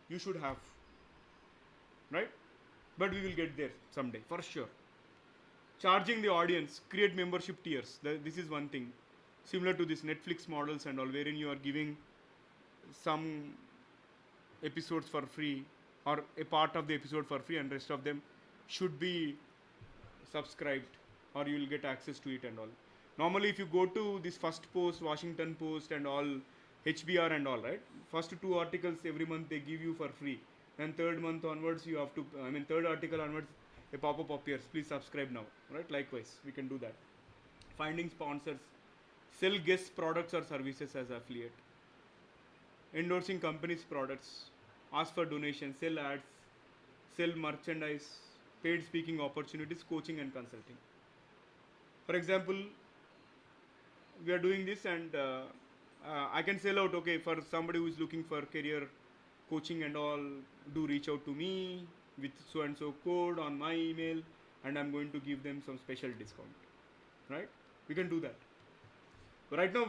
Speaker 1: you should have, right? But we will get there someday for sure. Charging the audience, create membership tiers. This is one thing, similar to this Netflix models and all, wherein you are giving some episodes for free or a part of the episode for free, and rest of them should be subscribed, or you will get access to it and all. Normally, if you go to this first post, Washington Post and all, HBR and all, right? First two articles every month they give you for free. Then third month onwards you have to, third article onwards, a pop-up appears. Please subscribe now, right? Likewise, we can do that. Finding sponsors, sell guest products or services as affiliate. Endorsing companies' products, ask for donations, sell ads, sell merchandise, paid speaking opportunities, coaching and consulting. For example, we are doing this, and I can sell out, okay, for somebody who is looking for career coaching and all, do reach out to me with so and so code on my email, and I'm going to give them some special discount, right? We can do that. But right now,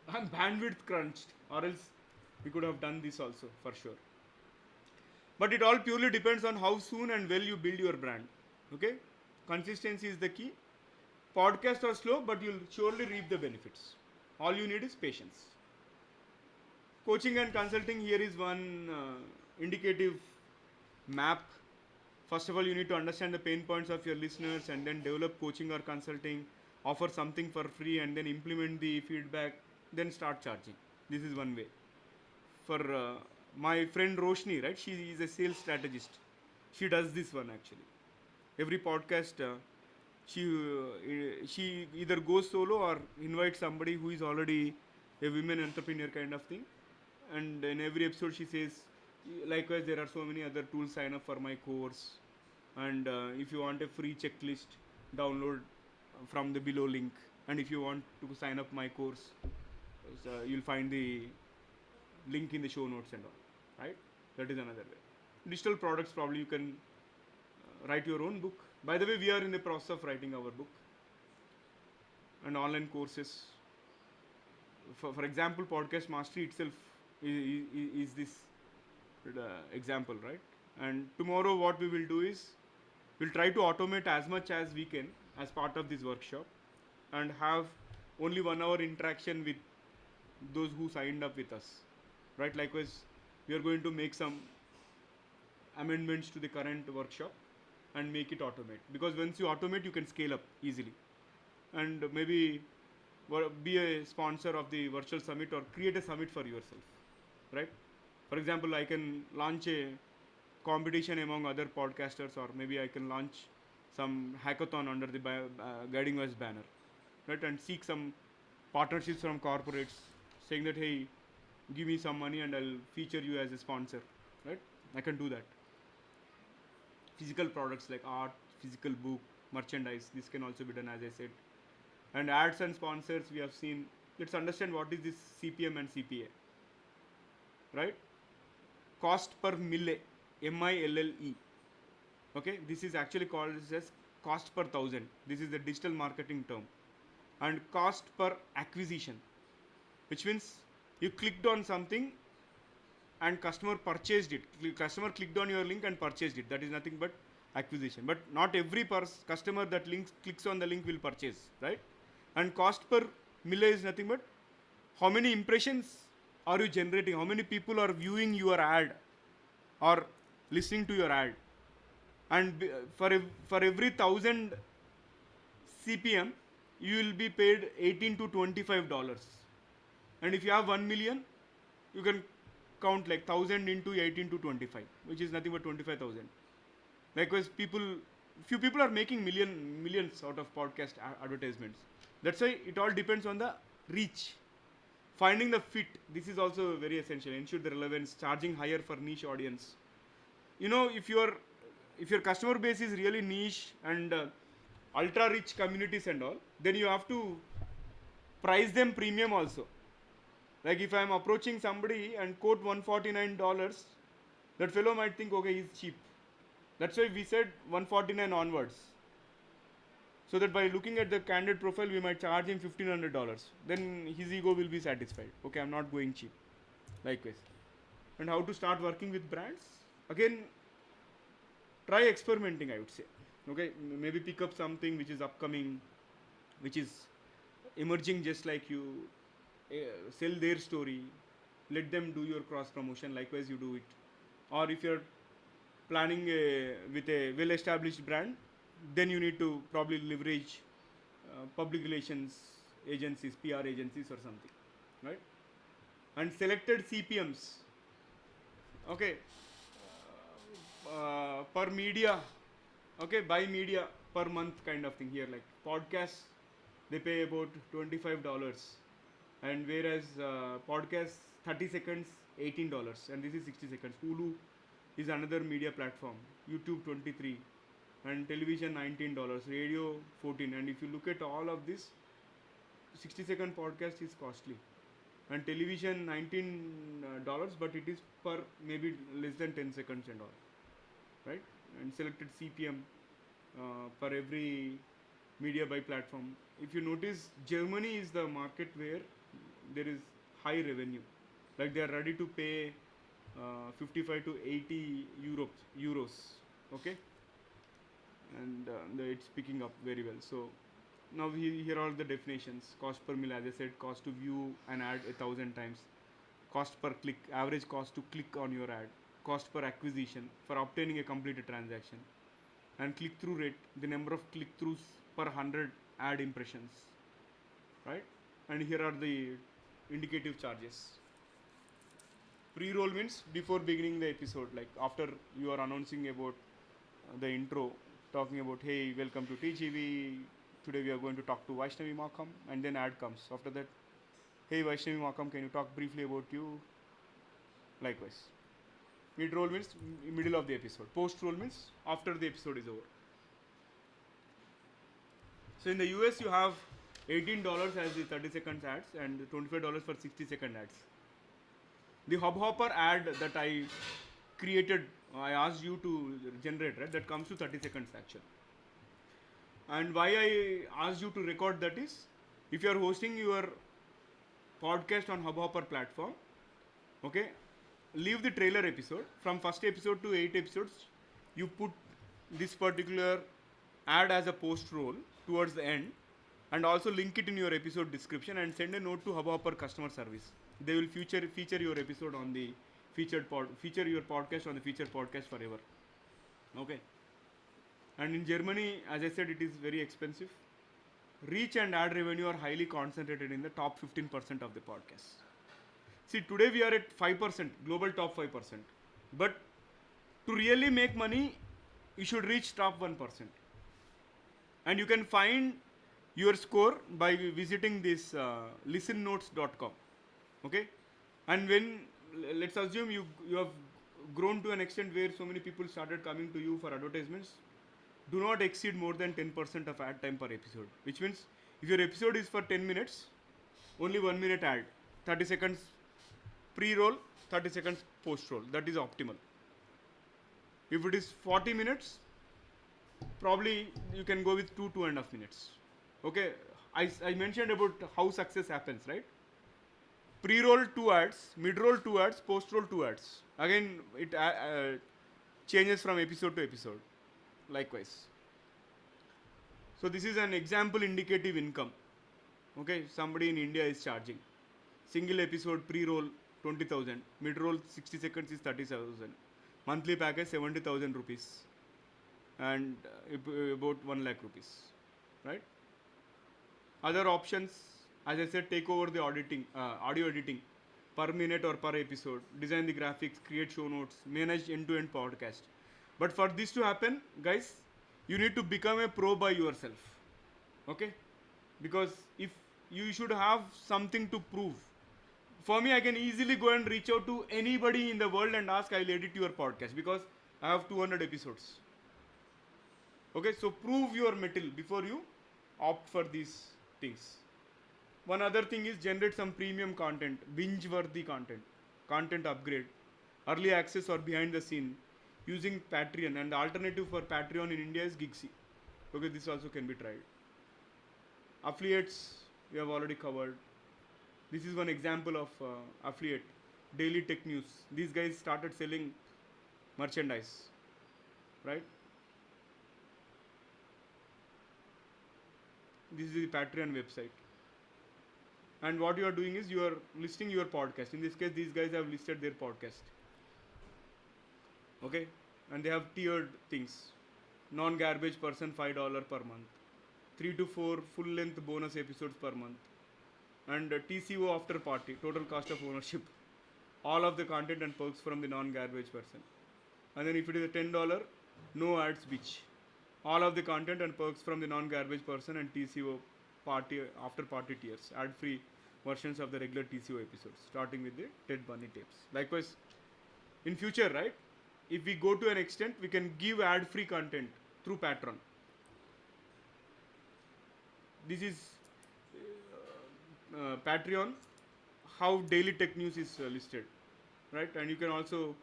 Speaker 1: I'm bandwidth crunched, or else we could have done this also for sure. But it all purely depends on how soon and well you build your brand. Okay, consistency is the key. Podcasts are slow, but you'll surely reap the benefits. All you need is patience. Coaching and consulting, here is one indicative map. First of all, you need to understand the pain points of your listeners, and then develop coaching or consulting, offer something for free, and then implement the feedback, then start charging. This is one way. For my friend Roshni, right, she is a sales strategist. She does this one actually. Every podcast, she either goes solo or invites somebody who is already a women entrepreneur kind of thing, and in every episode she says, likewise there are so many other tools, sign up for my course, and if you want a free checklist, download from the below link, and if you want to sign up my course, you'll find the link in the show notes and all, right? That is another way. Digital products, probably you can write your own book. By the way, we are in the process of writing our book, and online courses. For example, podcast mastery itself is this example, right? And tomorrow what we will do is, we'll try to automate as much as we can as part of this workshop, and have only 1 hour interaction with those who signed up with us, right? Likewise, we are going to make some amendments to the current workshop and make it automate, because once you automate, you can scale up easily, and maybe be a sponsor of the virtual summit, or create a summit for yourself, right? For example, I can launch a competition among other podcasters, or maybe I can launch some hackathon under the Guiding Us banner, right? And seek some partnerships from corporates, saying that, hey, give me some money and I'll feature you as a sponsor, right? I can do that. Physical products like art, physical book, merchandise, this can also be done, as I said. And ads and sponsors, we have seen. Let's understand what is this CPM and CPA, right? Cost per mille, MILLE. Okay, this is actually called as cost per thousand. This is the digital marketing term. And cost per acquisition, which means you clicked on something and customer purchased it. Customer clicked on your link and purchased it. That is nothing but acquisition. But not every customer that clicks on the link will purchase, right? And cost per mille is nothing but how many impressions are you generating, how many people are viewing your ad or listening to your ad. And for every 1,000 CPM, you will be paid 18 to $25. And if you have 1 million, you can count like 1,000 into 18 to 25, which is nothing but 25,000. Likewise, few people are making millions out of podcast advertisements. That's why it all depends on the reach. Finding the fit, this is also very essential. Ensure the relevance, charging higher for niche audience. You know, if your customer base is really niche and ultra rich communities and all, then you have to price them premium also. Like if I am approaching somebody and quote $149, that fellow might think, okay, he's cheap. That's why we said 149 onwards. So that by looking at the candidate profile, we might charge him $1,500. Then his ego will be satisfied. Okay, I'm not going cheap. Likewise. And how to start working with brands? Again, try experimenting, I would say. Okay, maybe pick up something which is upcoming, which is emerging just like you. Sell their story. Let them do your cross promotion. Likewise, you do it. Or if you're planning with a well-established brand, then you need to probably leverage public relations agencies, PR agencies or something, right? And selected CPMs, okay, per media, okay, by media per month kind of thing here. Like podcasts, they pay about $25, and whereas podcasts 30 seconds $18, and this is 60 seconds. Hulu is another media platform. YouTube 23, and television $19, radio 14. And if you look at all of this, 60-second podcast is costly, and television $19, but it is per maybe less than 10 seconds and all, right? And selected CPM per every media by platform. If you notice, Germany is the market where there is high revenue. Like they are ready to pay 55 to 80 euros, okay? And it's picking up very well. So now here are the definitions. Cost per mille, as I said, cost to view an ad 1,000 times. Cost per click, average cost to click on your ad. Cost per acquisition for obtaining a completed transaction. And click-through rate, the number of click-throughs per 100 ad impressions, right? And here are the indicative charges. Pre-roll means before beginning the episode, like after you are announcing about the intro, talking about, hey, welcome to TGV, today we are going to talk to Vaishnavi Makam, and then ad comes. After that, hey Vaishnavi Makam, can you talk briefly about you? Likewise. Mid-roll means middle of the episode. Post-roll means after the episode is over. So in the US, you have $18 as the 30 seconds ads and $25 for 60-second ads. The Hubhopper ad that I created, I asked you to generate, right? That comes to 30 seconds actually. And why I asked you to record that is, if you are hosting your podcast on Hubhopper platform, okay, leave the trailer episode. From first episode to 8 episodes, you put this particular ad as a post roll towards the end, and also link it in your episode description and send a note to Hubhopper customer service. They will feature your episode on the feature your podcast on the featured podcast forever. Okay. And in Germany, as I said, it is very expensive. Reach and ad revenue are highly concentrated in the top 15% of the podcasts. See, today we are at 5%, global top 5%. But to really make money, you should reach top 1%. And you can find your score by visiting this listennotes.com. Okay? And when, let's assume you have grown to an extent where so many people started coming to you for advertisements, do not exceed more than 10% of ad time per episode. Which means if your episode is for 10 minutes, only 1 minute ad, 30 seconds pre-roll, 30 seconds post-roll. That is optimal. If it is 40 minutes, probably you can go with 2.5 minutes. Okay, I mentioned about how success happens, right? Pre-roll 2 ads, mid-roll 2 ads, post-roll 2 ads. Again, it changes from episode to episode. Likewise. So this is an example indicative income. Okay, somebody in India is charging. Single episode pre-roll 20,000, mid-roll 60 seconds is 30,000, monthly package 70,000 rupees, and about 1 lakh rupees, right? Other options, as I said, take over the audio editing per minute or per episode, design the graphics, create show notes, manage end-to-end podcast. But for this to happen, guys, you need to become a pro by yourself. Okay, because if you should have something to prove. For me, I can easily go and reach out to anybody in the world and ask, I'll edit your podcast because I have 200 episodes. Okay, so prove your metal before you opt for these things. One other thing is generate some premium content, binge worthy content upgrade, early access or behind the scene using Patreon. And the alternative for Patreon in India is Gigsy. Okay, this also can be tried. Affiliates we have already covered. This is one example of affiliate. Daily tech news. These guys started selling merchandise, right? This is the Patreon website. And what you are doing is you are listing your podcast. In this case, these guys have listed their podcast. Okay, and they have tiered things. Non-garbage person $5 per month, 3 to 4 full-length bonus episodes per month, and TCO after party, total cost of ownership. All of the content and perks from the non-garbage person. And then if it is a $10, no ads bitch. All of the content and perks from the non-garbage person and TCO party after party tiers. Ad-free versions of the regular TCO episodes, starting with the Ted Bunny tapes. Likewise, in future, right? If we go to an extent, we can give ad-free content through Patreon. This is Patreon, how daily tech news is listed, right? And you can also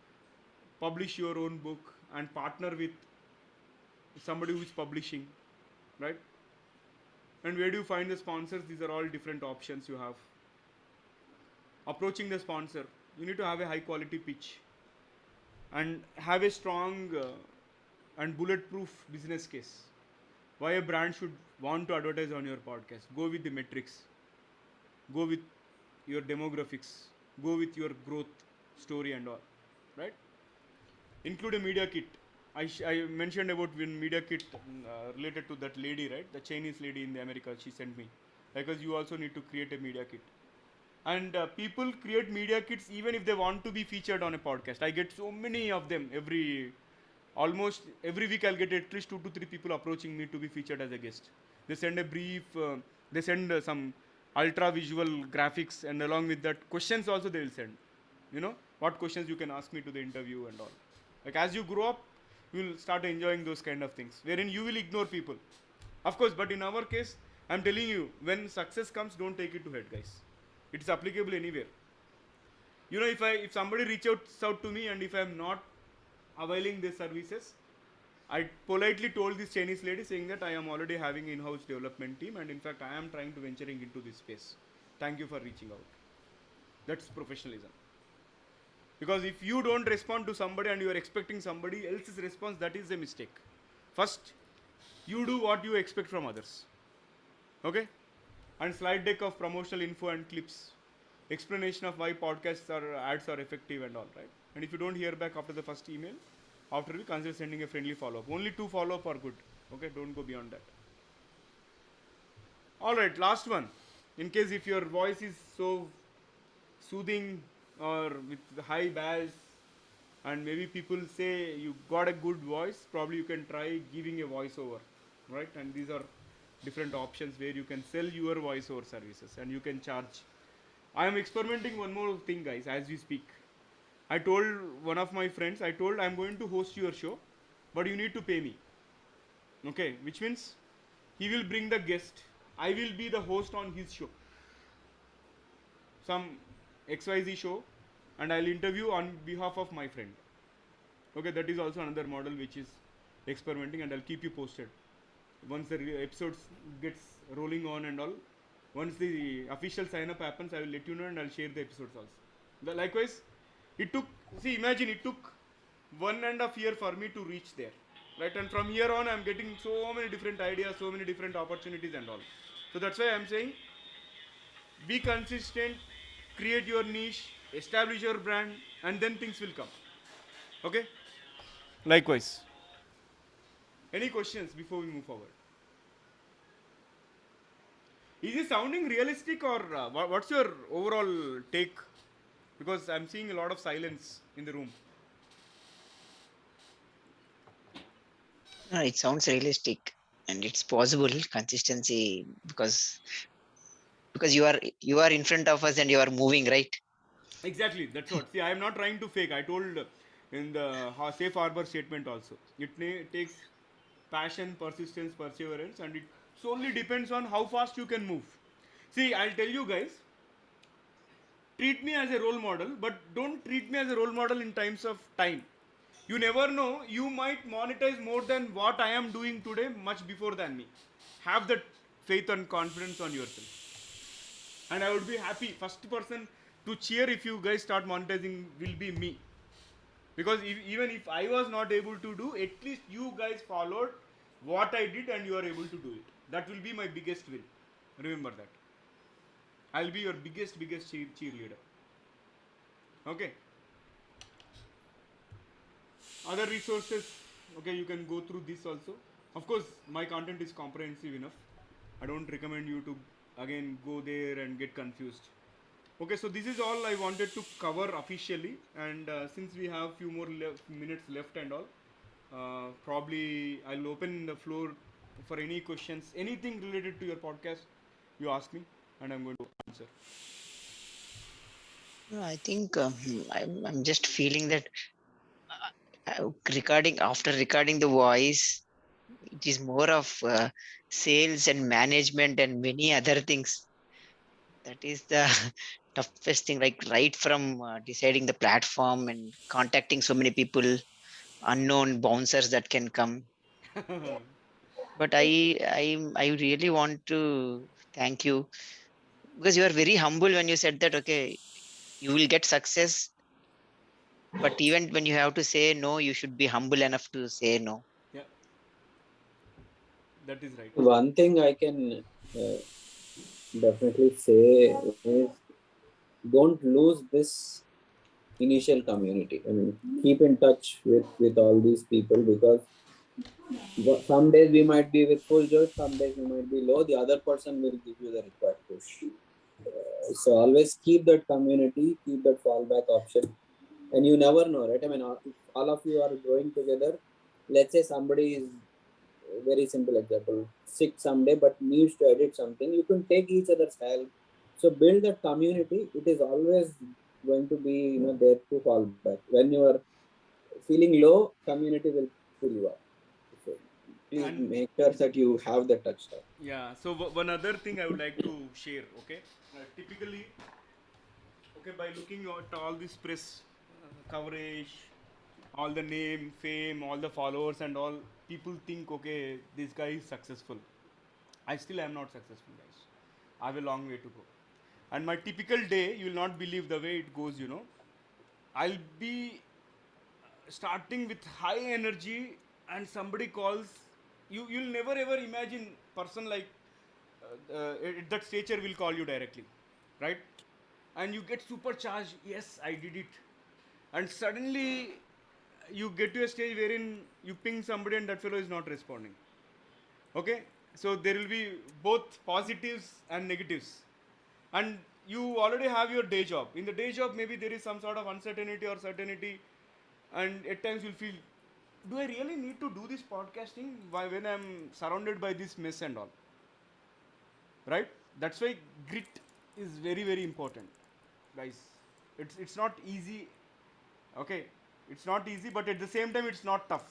Speaker 1: publish your own book and partner with somebody who is publishing, right? And where do you find the sponsors? These are all different options you have. Approaching the sponsor, you need to have a high quality pitch and have a strong and bulletproof business case. Why a brand should want to advertise on your podcast? Go with the metrics, go with your demographics, go with your growth story and all, right? Include a media kit. I mentioned about when media kit related to that lady, right? The Chinese lady in the America, she sent me. Because you also need to create a media kit. And people create media kits even if they want to be featured on a podcast. I get so many of them almost every week. I'll get at least 2 to 3 people approaching me to be featured as a guest. They send a brief, they send some ultra visual graphics, and along with that, questions also they will send. You know, what questions you can ask me to the interview and all. Like as you grow up, you will start enjoying those kind of things, wherein you will ignore people. Of course, but in our case, I'm telling you, when success comes, don't take it to head, guys. It's applicable anywhere. You know, if somebody reaches out to me and if I'm not availing their services, I politely told this Chinese lady saying that I am already having in-house development team, and in fact I am trying to venturing into this space. Thank you for reaching out. That's professionalism. Because if you don't respond to somebody and you are expecting somebody else's response, that is a mistake. First, you do what you expect from others. Okay? And slide deck of promotional info and clips. Explanation of why podcasts or ads are effective and all, right? And if you don't hear back after the first email, after we consider sending a friendly follow-up. Only 2 follow-up are good. Okay, don't go beyond that. Alright, last one. In case if your voice is so soothing or with high bass, and maybe people say you got a good voice, probably you can try giving a voiceover, right? And these are different options where you can sell your voiceover services and you can charge. I am experimenting one more thing, guys, as we speak. I told one of my friends, I told I'm going to host your show, but you need to pay me. Okay, which means he will bring the guest. I will be the host on his show. Some XYZ show, and I'll interview on behalf of my friend. Okay, that is also another model which is experimenting, and I'll keep you posted once the episodes gets rolling on and all. Once the official sign up happens, I will let you know and I'll share the episodes also. Likewise, it took, see, imagine it took 1.5 years for me to reach there, right? And from here on, I'm getting so many different ideas, so many different opportunities and all. So that's why I'm saying, be consistent, create your niche, establish your brand, and then things will come. Okay? Likewise. Any questions before we move forward? Is it sounding realistic, or what's your overall take? Because I'm seeing a lot of silence in the room.
Speaker 2: It sounds realistic and it's possible consistency because you are in front of us and you are moving, right?
Speaker 1: Exactly, that's what. See, I am not trying to fake. I told in the safe harbor statement also. It takes passion, persistence, perseverance, and it solely depends on how fast you can move. See, I'll tell you guys, treat me as a role model, but don't treat me as a role model in times of time. You never know, you might monetize more than what I am doing today much before than me. Have that faith and confidence on yourself. And I would be happy. First person to cheer if you guys start monetizing will be me. Because even if I was not able to do, at least you guys followed what I did and you are able to do it. That will be my biggest win. Remember that. I'll be your biggest cheerleader. Okay. Other resources, okay, you can go through this also. Of course, my content is comprehensive enough. I don't recommend you to again go there and get confused. Okay, so this is all I wanted to cover officially, and since we have few more minutes left and all, probably I'll open the floor for any questions, anything related to your podcast. You ask me, and I'm going to answer.
Speaker 2: No, I think I'm just feeling that recording after recording the voice, it is more of sales and management and many other things. That is the toughest thing, like right from deciding the platform and contacting so many people, unknown bouncers that can come. But I really want to thank you because you are very humble when you said that, okay, you will get success, but even when you have to say no, you should be humble enough to say no.
Speaker 1: Yeah, that is right.
Speaker 3: One thing I can definitely say is don't lose this initial community. I mean, keep in touch with all these people, because some days we might be with full joy, some days we might be low. The other person will give you the required push. So always keep that community, keep that fallback option, and you never know, right? I mean, if all of you are growing together, let's say somebody is, very simple example, sick someday but needs to edit something, you can take each other's help. So build that community. It is always going to be, there to fall back. When you are feeling low, community will pull you up. So please
Speaker 1: And
Speaker 3: make sure that you have the touchdown.
Speaker 1: yeah, so one other thing I would like to share. Okay, typically, okay, by looking at all this press coverage, all the name, fame, all the followers, and all, people think, okay, this guy is successful. I still am not successful, guys. I have a long way to go. And my typical day, you will not believe the way it goes. I'll be starting with high energy, and somebody calls you. You'll never ever imagine person like at that stature will call you directly, right? And you get supercharged. Yes, I did it. And suddenly you get to a stage wherein you ping somebody and that fellow is not responding. Okay, so there will be both positives and negatives. And you already have your day job. In the day job, maybe there is some sort of uncertainty or certainty, and at times you'll feel, do I really need to do this podcasting? Why, when I'm surrounded by this mess and all, right? That's why grit is very important, guys. It's not easy. Okay, it's not easy, but at the same time, it's not tough.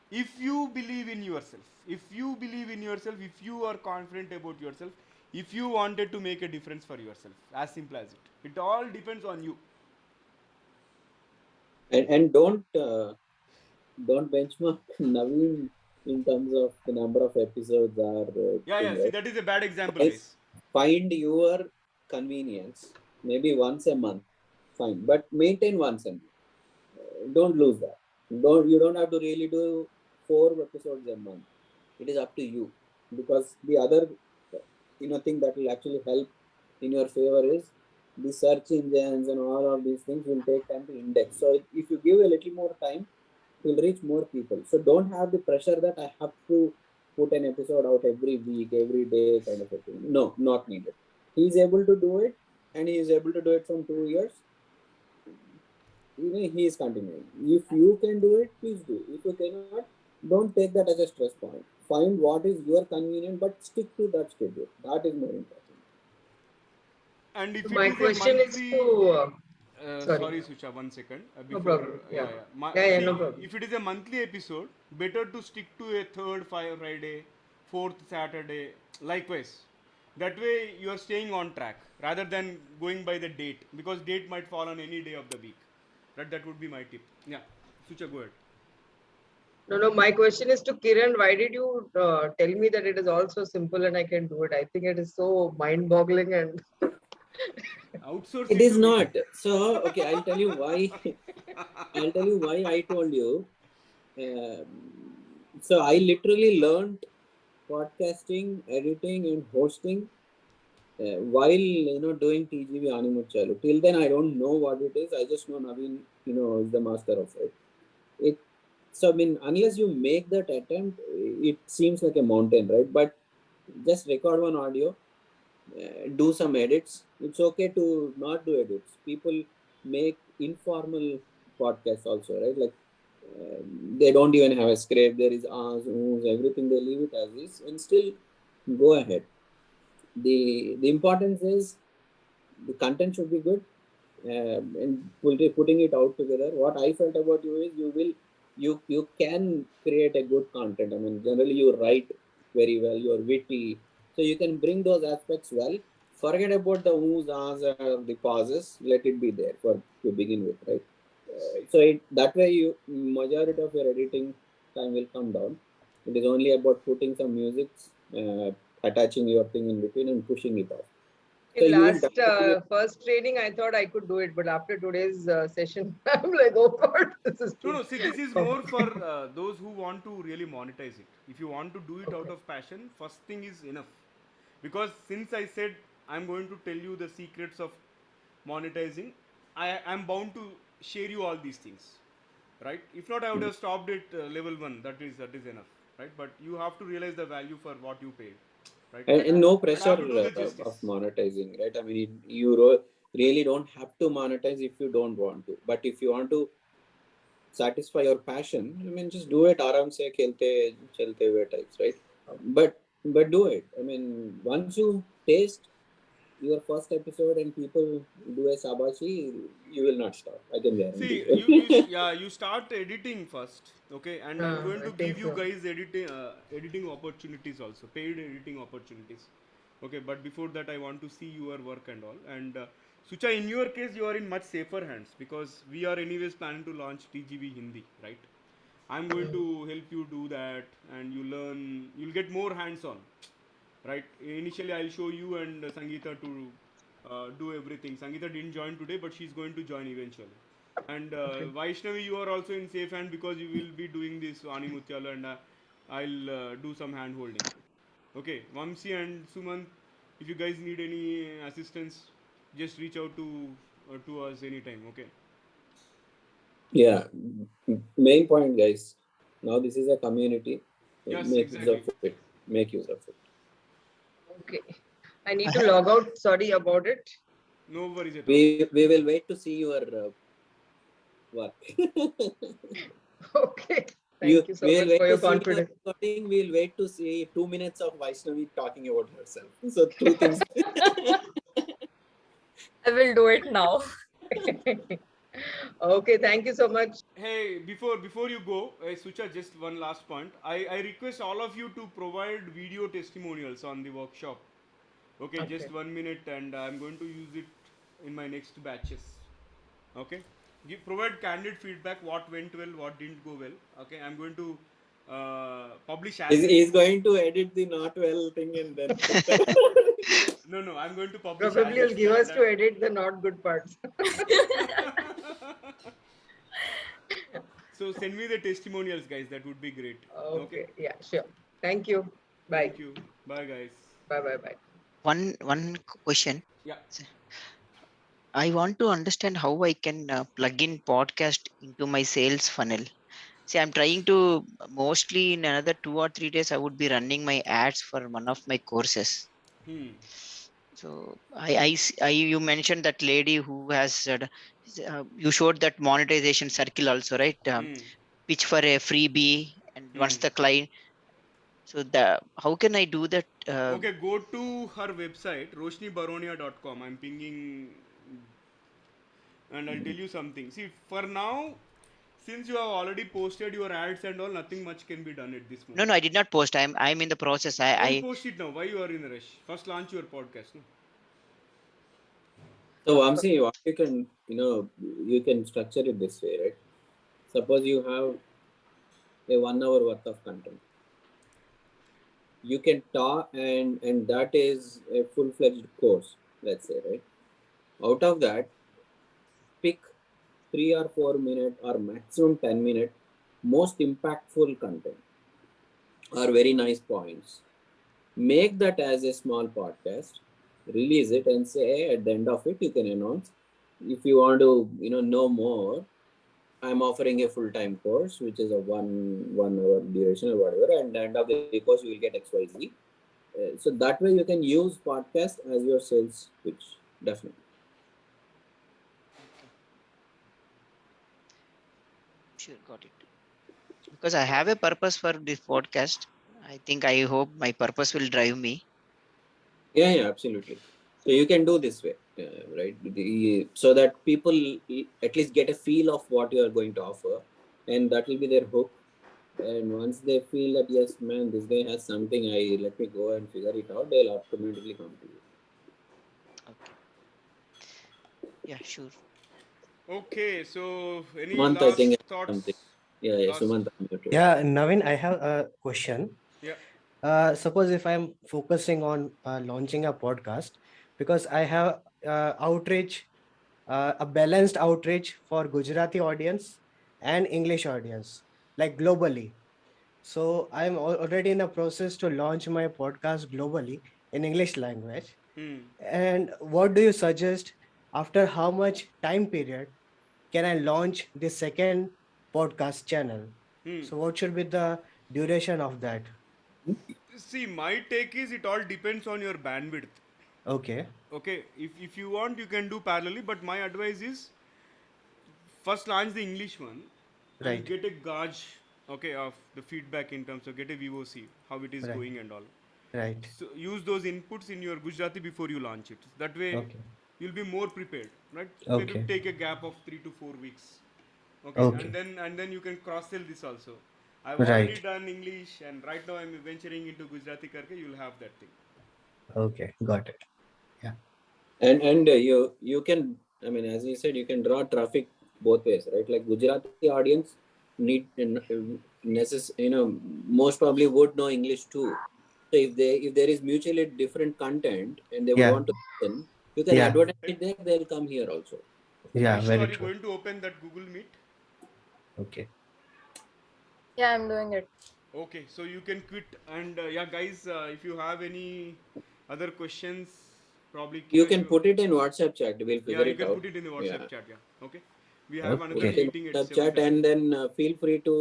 Speaker 1: If you believe in yourself, if you are confident about yourself, if you wanted to make a difference for yourself, as simple as it all depends on you.
Speaker 3: And don't don't benchmark Naveen in terms of the number of episodes or
Speaker 1: Yeah,
Speaker 3: thing,
Speaker 1: yeah. See,
Speaker 3: right?
Speaker 1: that is a bad example,
Speaker 3: Find,
Speaker 1: guys.
Speaker 3: find your convenience, maybe once a month, fine, but maintain once a month. Don't lose that. You don't have to really do 4 episodes a month. It is up to you, because the other thing that will actually help in your favor is the search engines and all of these things will take time to index. So if you give a little more time, it will reach more people. So don't have the pressure that I have to put an episode out every week, every day, kind of a thing. No, not needed. He is able to do it, and he is able to do it from 2 years. He is continuing. If you can do it, please do. If you cannot, don't take that as a stress point. Find what is your convenient, but stick to that schedule. That is more important.
Speaker 1: And
Speaker 5: So
Speaker 1: if it
Speaker 5: my
Speaker 1: is a
Speaker 5: question is to,
Speaker 1: monthly,
Speaker 5: sorry,
Speaker 1: sorry, Sucha, 1 second.
Speaker 5: no
Speaker 1: Before,
Speaker 5: problem.
Speaker 1: yeah,
Speaker 5: Yeah,
Speaker 1: yeah.
Speaker 5: yeah, no
Speaker 1: See,
Speaker 5: problem.
Speaker 1: if it is a monthly episode, better to stick to a third Friday, fourth Saturday, likewise. That way, you are staying on track rather than going by the date, because date might fall on any day of the week. Right? That would be my tip. Yeah, Sucha, go ahead.
Speaker 5: No, no. My question is to Kiran. Why did you tell me that it is also simple and I can do it? I think it is so mind-boggling and
Speaker 1: Outsource
Speaker 3: It
Speaker 1: it
Speaker 3: is
Speaker 1: to me.
Speaker 3: not. So, okay, I'll tell you why. I'll tell you why I told you. So, I literally learned podcasting, editing, and hosting while doing TGV Animuchalu. Till then, I don't know what it is. I just know Naveen, is the master of it. It so I mean, unless you make that attempt, it seems like a mountain, right? But just record one audio, do some edits. It's okay to not do edits. People make informal podcasts also, right? Like they don't even have a script. There is ahs, oohs, everything. They leave it as is and still go ahead. The importance is the content should be good, and putting it out together. What I felt about you is you can create a good content. I mean, generally you write very well, you're witty, so you can bring those aspects well. Forget about the who's, ahs, or the pauses. Let it be there for to begin with, right? So that way, you majority of your editing time will come down. It is only about putting some music, uh, attaching your thing in between, and pushing it off. So
Speaker 5: in
Speaker 3: you will
Speaker 5: last
Speaker 3: definitely.
Speaker 5: first training, I thought I could do it, but after today's session, I'm like, oh God, this is
Speaker 1: No,
Speaker 5: too
Speaker 1: no. See, this is more for
Speaker 5: complicated.
Speaker 1: those who want to really monetize it. If you want to do it out
Speaker 5: Okay.
Speaker 1: of passion, first thing is enough. Because since I said I'm going to tell you the secrets of monetizing, I am bound to share you all these things, right? If not, I would have stopped it level one. That is enough, right? But you have to realize the value for what you paid, right?
Speaker 3: And no
Speaker 1: And I
Speaker 3: pressure
Speaker 1: have to do the
Speaker 3: of
Speaker 1: justice.
Speaker 3: monetizing, right? I mean, you really don't have to monetize if you don't want to, but if you want to satisfy your passion, I mean, just do it. Aram se khelte chalte hue types, right? But do it. I mean, once you taste your first episode and people do a sabashi, you will not stop, I can guarantee
Speaker 1: See,
Speaker 3: you.
Speaker 1: yeah, you start editing first, okay? And I'm going
Speaker 5: I
Speaker 1: to
Speaker 5: think
Speaker 1: give you
Speaker 5: so.
Speaker 1: guys editing opportunities also, paid editing opportunities, okay? But before that, I want to see your work and all. And Sucha, in your case, you are in much safer hands because we are anyways planning to launch TGV Hindi, right? I'm going
Speaker 5: Mm.
Speaker 1: to help you do that, and you'll get more hands-on, right? Initially, I'll show you and Sangeeta to do everything. Sangeeta didn't join today, but she's going to join eventually. And
Speaker 5: Okay.
Speaker 1: Vaishnavi, you are also in safe hand because you will be doing this Ani Mutyala, and I'll do some hand holding. Okay, Vamsi and Suman, if you guys need any assistance, just reach out to us anytime. Okay.
Speaker 3: Yeah, main point, guys. Now this is a community.
Speaker 1: Yes,
Speaker 3: Make use
Speaker 1: exactly.
Speaker 3: of it. Make use of it.
Speaker 5: Okay. I need
Speaker 2: I
Speaker 5: to
Speaker 2: have
Speaker 5: log out. Sorry about it.
Speaker 1: No worries at all.
Speaker 3: We will wait to see your work.
Speaker 5: Okay.
Speaker 3: You
Speaker 5: Thank you so
Speaker 3: we will
Speaker 5: much
Speaker 3: wait
Speaker 5: for
Speaker 3: to
Speaker 5: your
Speaker 3: see your
Speaker 5: confidence.
Speaker 3: recording. We'll wait to see 2 minutes of Vaishnavi talking about herself. So two things.
Speaker 6: I will do it now.
Speaker 5: Okay. Thank you so much.
Speaker 1: Hey, before you go, hey, Sucha, just one last point. I request all of you to provide video testimonials on the workshop. Okay,
Speaker 5: Okay.
Speaker 1: just 1 minute, and I'm going to use it in my next batches. Okay. provide candid feedback. What went well, what didn't go well. Okay, I'm going to publish as
Speaker 3: He's going to edit the not well thing and then put that.
Speaker 1: no, I'm going to publish
Speaker 5: Probably
Speaker 1: as
Speaker 5: you'll give us to
Speaker 1: that.
Speaker 5: edit the not good parts.
Speaker 1: So send me the testimonials, guys. That would be great.
Speaker 5: Okay. Yeah, sure. Thank you. Bye.
Speaker 1: Thank you. Bye, guys.
Speaker 5: Bye.
Speaker 2: One question.
Speaker 1: Yeah.
Speaker 2: I want to understand how I can plug in podcast into my sales funnel. See, I'm trying to mostly in another 2 or 3 days, I would be running my ads for one of my courses. So you mentioned that lady who has said, you showed that monetization circle also, right? Pitch for a freebie and once the client. So how can I do that?
Speaker 1: Okay, go to her website, roshnibaronia.com. I'm pinging, and I'll tell you something. See, for now, since you have already posted your ads and all, nothing much can be done at this moment.
Speaker 2: No, I did not post. I'm in the process.
Speaker 1: Don't post it now. Why you are in a rush? First launch your podcast. No?
Speaker 3: So Vamsi, what you can structure it this way, right? Suppose you have a 1 hour worth of content. You can talk and that is a full-fledged course, let's say, right? Out of that, pick 3 or 4 minute or maximum 10-minute most impactful content or very nice points. Make that as a small podcast, release it, and say at the end of it you can announce if you want to know more. I'm offering a full-time course which is a one hour duration or whatever, and at the end of the course you will get XYZ. So that way you can use podcast as your sales pitch, definitely.
Speaker 2: Sure, got it. Because I have a purpose for this podcast. I hope my purpose will drive me.
Speaker 3: Yeah, absolutely. So you can do this way, right? So that people at least get a feel of what you are going to offer, and that will be their hook. And once they feel that yes, man, this guy has something, let me go and figure it out, they'll automatically come to you.
Speaker 2: Okay. Yeah, sure.
Speaker 1: Okay, so any
Speaker 3: Sumant, I
Speaker 1: last
Speaker 3: think
Speaker 1: thoughts?
Speaker 3: something. Yeah, Sumant.
Speaker 4: Yeah, Naveen, I have a question.
Speaker 1: Yeah.
Speaker 4: Suppose if I'm focusing on launching a podcast, because I have a balanced outreach for Gujarati audience and English audience, like globally. So I'm already in the process to launch my podcast globally in English language. And what do you suggest? After how much time period can I launch the second podcast channel? So what should be the duration of that?
Speaker 1: See, my take is it all depends on your bandwidth.
Speaker 4: Okay.
Speaker 1: Okay, if you want, you can do parallelly, but my advice is first launch the English one and
Speaker 4: Right.
Speaker 1: get a gauge, okay, of the feedback in terms of get a VOC, how it is
Speaker 4: Right.
Speaker 1: going and all.
Speaker 4: Right.
Speaker 1: So use those inputs in your Gujarati before you launch it. That way,
Speaker 4: Okay.
Speaker 1: you'll be more prepared, right? Maybe
Speaker 4: Okay.
Speaker 1: take a gap of 3 to 4 weeks. Okay,
Speaker 4: Okay.
Speaker 1: and then you can cross sell this also. I've already
Speaker 4: Right.
Speaker 1: done English, and right now I'm venturing into Gujarati karke. You'll have that thing.
Speaker 4: Okay. Got it. Yeah.
Speaker 3: And you can, I mean, as you said, you can draw traffic both ways, right? Like Gujarati audience need most probably would know English too. So if there is mutually different content and they would
Speaker 4: Yeah.
Speaker 3: want to listen, you can
Speaker 4: Yeah.
Speaker 3: advertise it there. They'll come here also.
Speaker 4: Yeah.
Speaker 1: Vishnu,
Speaker 4: Very
Speaker 1: are you
Speaker 4: true.
Speaker 1: going to open that Google Meet?
Speaker 4: Okay.
Speaker 6: Yeah, I'm doing it.
Speaker 1: Okay, so you can quit. And yeah, guys, if you have any other questions, probably
Speaker 3: You can put it in WhatsApp chat. We'll figure
Speaker 1: you
Speaker 3: it
Speaker 1: can
Speaker 3: out.
Speaker 1: put it in the
Speaker 3: Yeah.
Speaker 1: WhatsApp chat. Yeah. Okay. We have
Speaker 3: Put
Speaker 1: another
Speaker 3: it
Speaker 4: Okay.
Speaker 3: in
Speaker 1: meeting at
Speaker 3: WhatsApp chat,
Speaker 1: 7:30.
Speaker 3: and then feel free to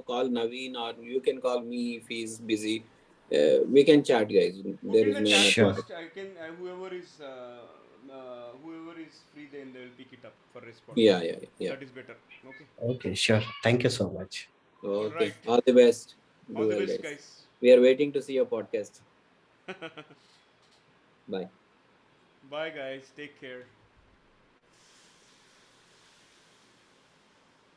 Speaker 3: call Naveen, or you can call me if he's busy. We can chat, guys.
Speaker 1: Put
Speaker 3: There
Speaker 1: in
Speaker 3: is
Speaker 1: the
Speaker 3: no
Speaker 1: chat
Speaker 4: Sure.
Speaker 1: first. I can whoever is free, then they will pick it up for response.
Speaker 3: Yeah.
Speaker 1: That is better. Okay.
Speaker 4: Okay. Sure. Thank you so much.
Speaker 1: All
Speaker 3: Okay.
Speaker 1: right.
Speaker 3: All the best.
Speaker 1: All
Speaker 3: Do
Speaker 1: the
Speaker 3: well,
Speaker 1: best,
Speaker 3: guys.
Speaker 1: guys.
Speaker 3: We are waiting to see your podcast. Bye.
Speaker 1: Bye, guys. Take care.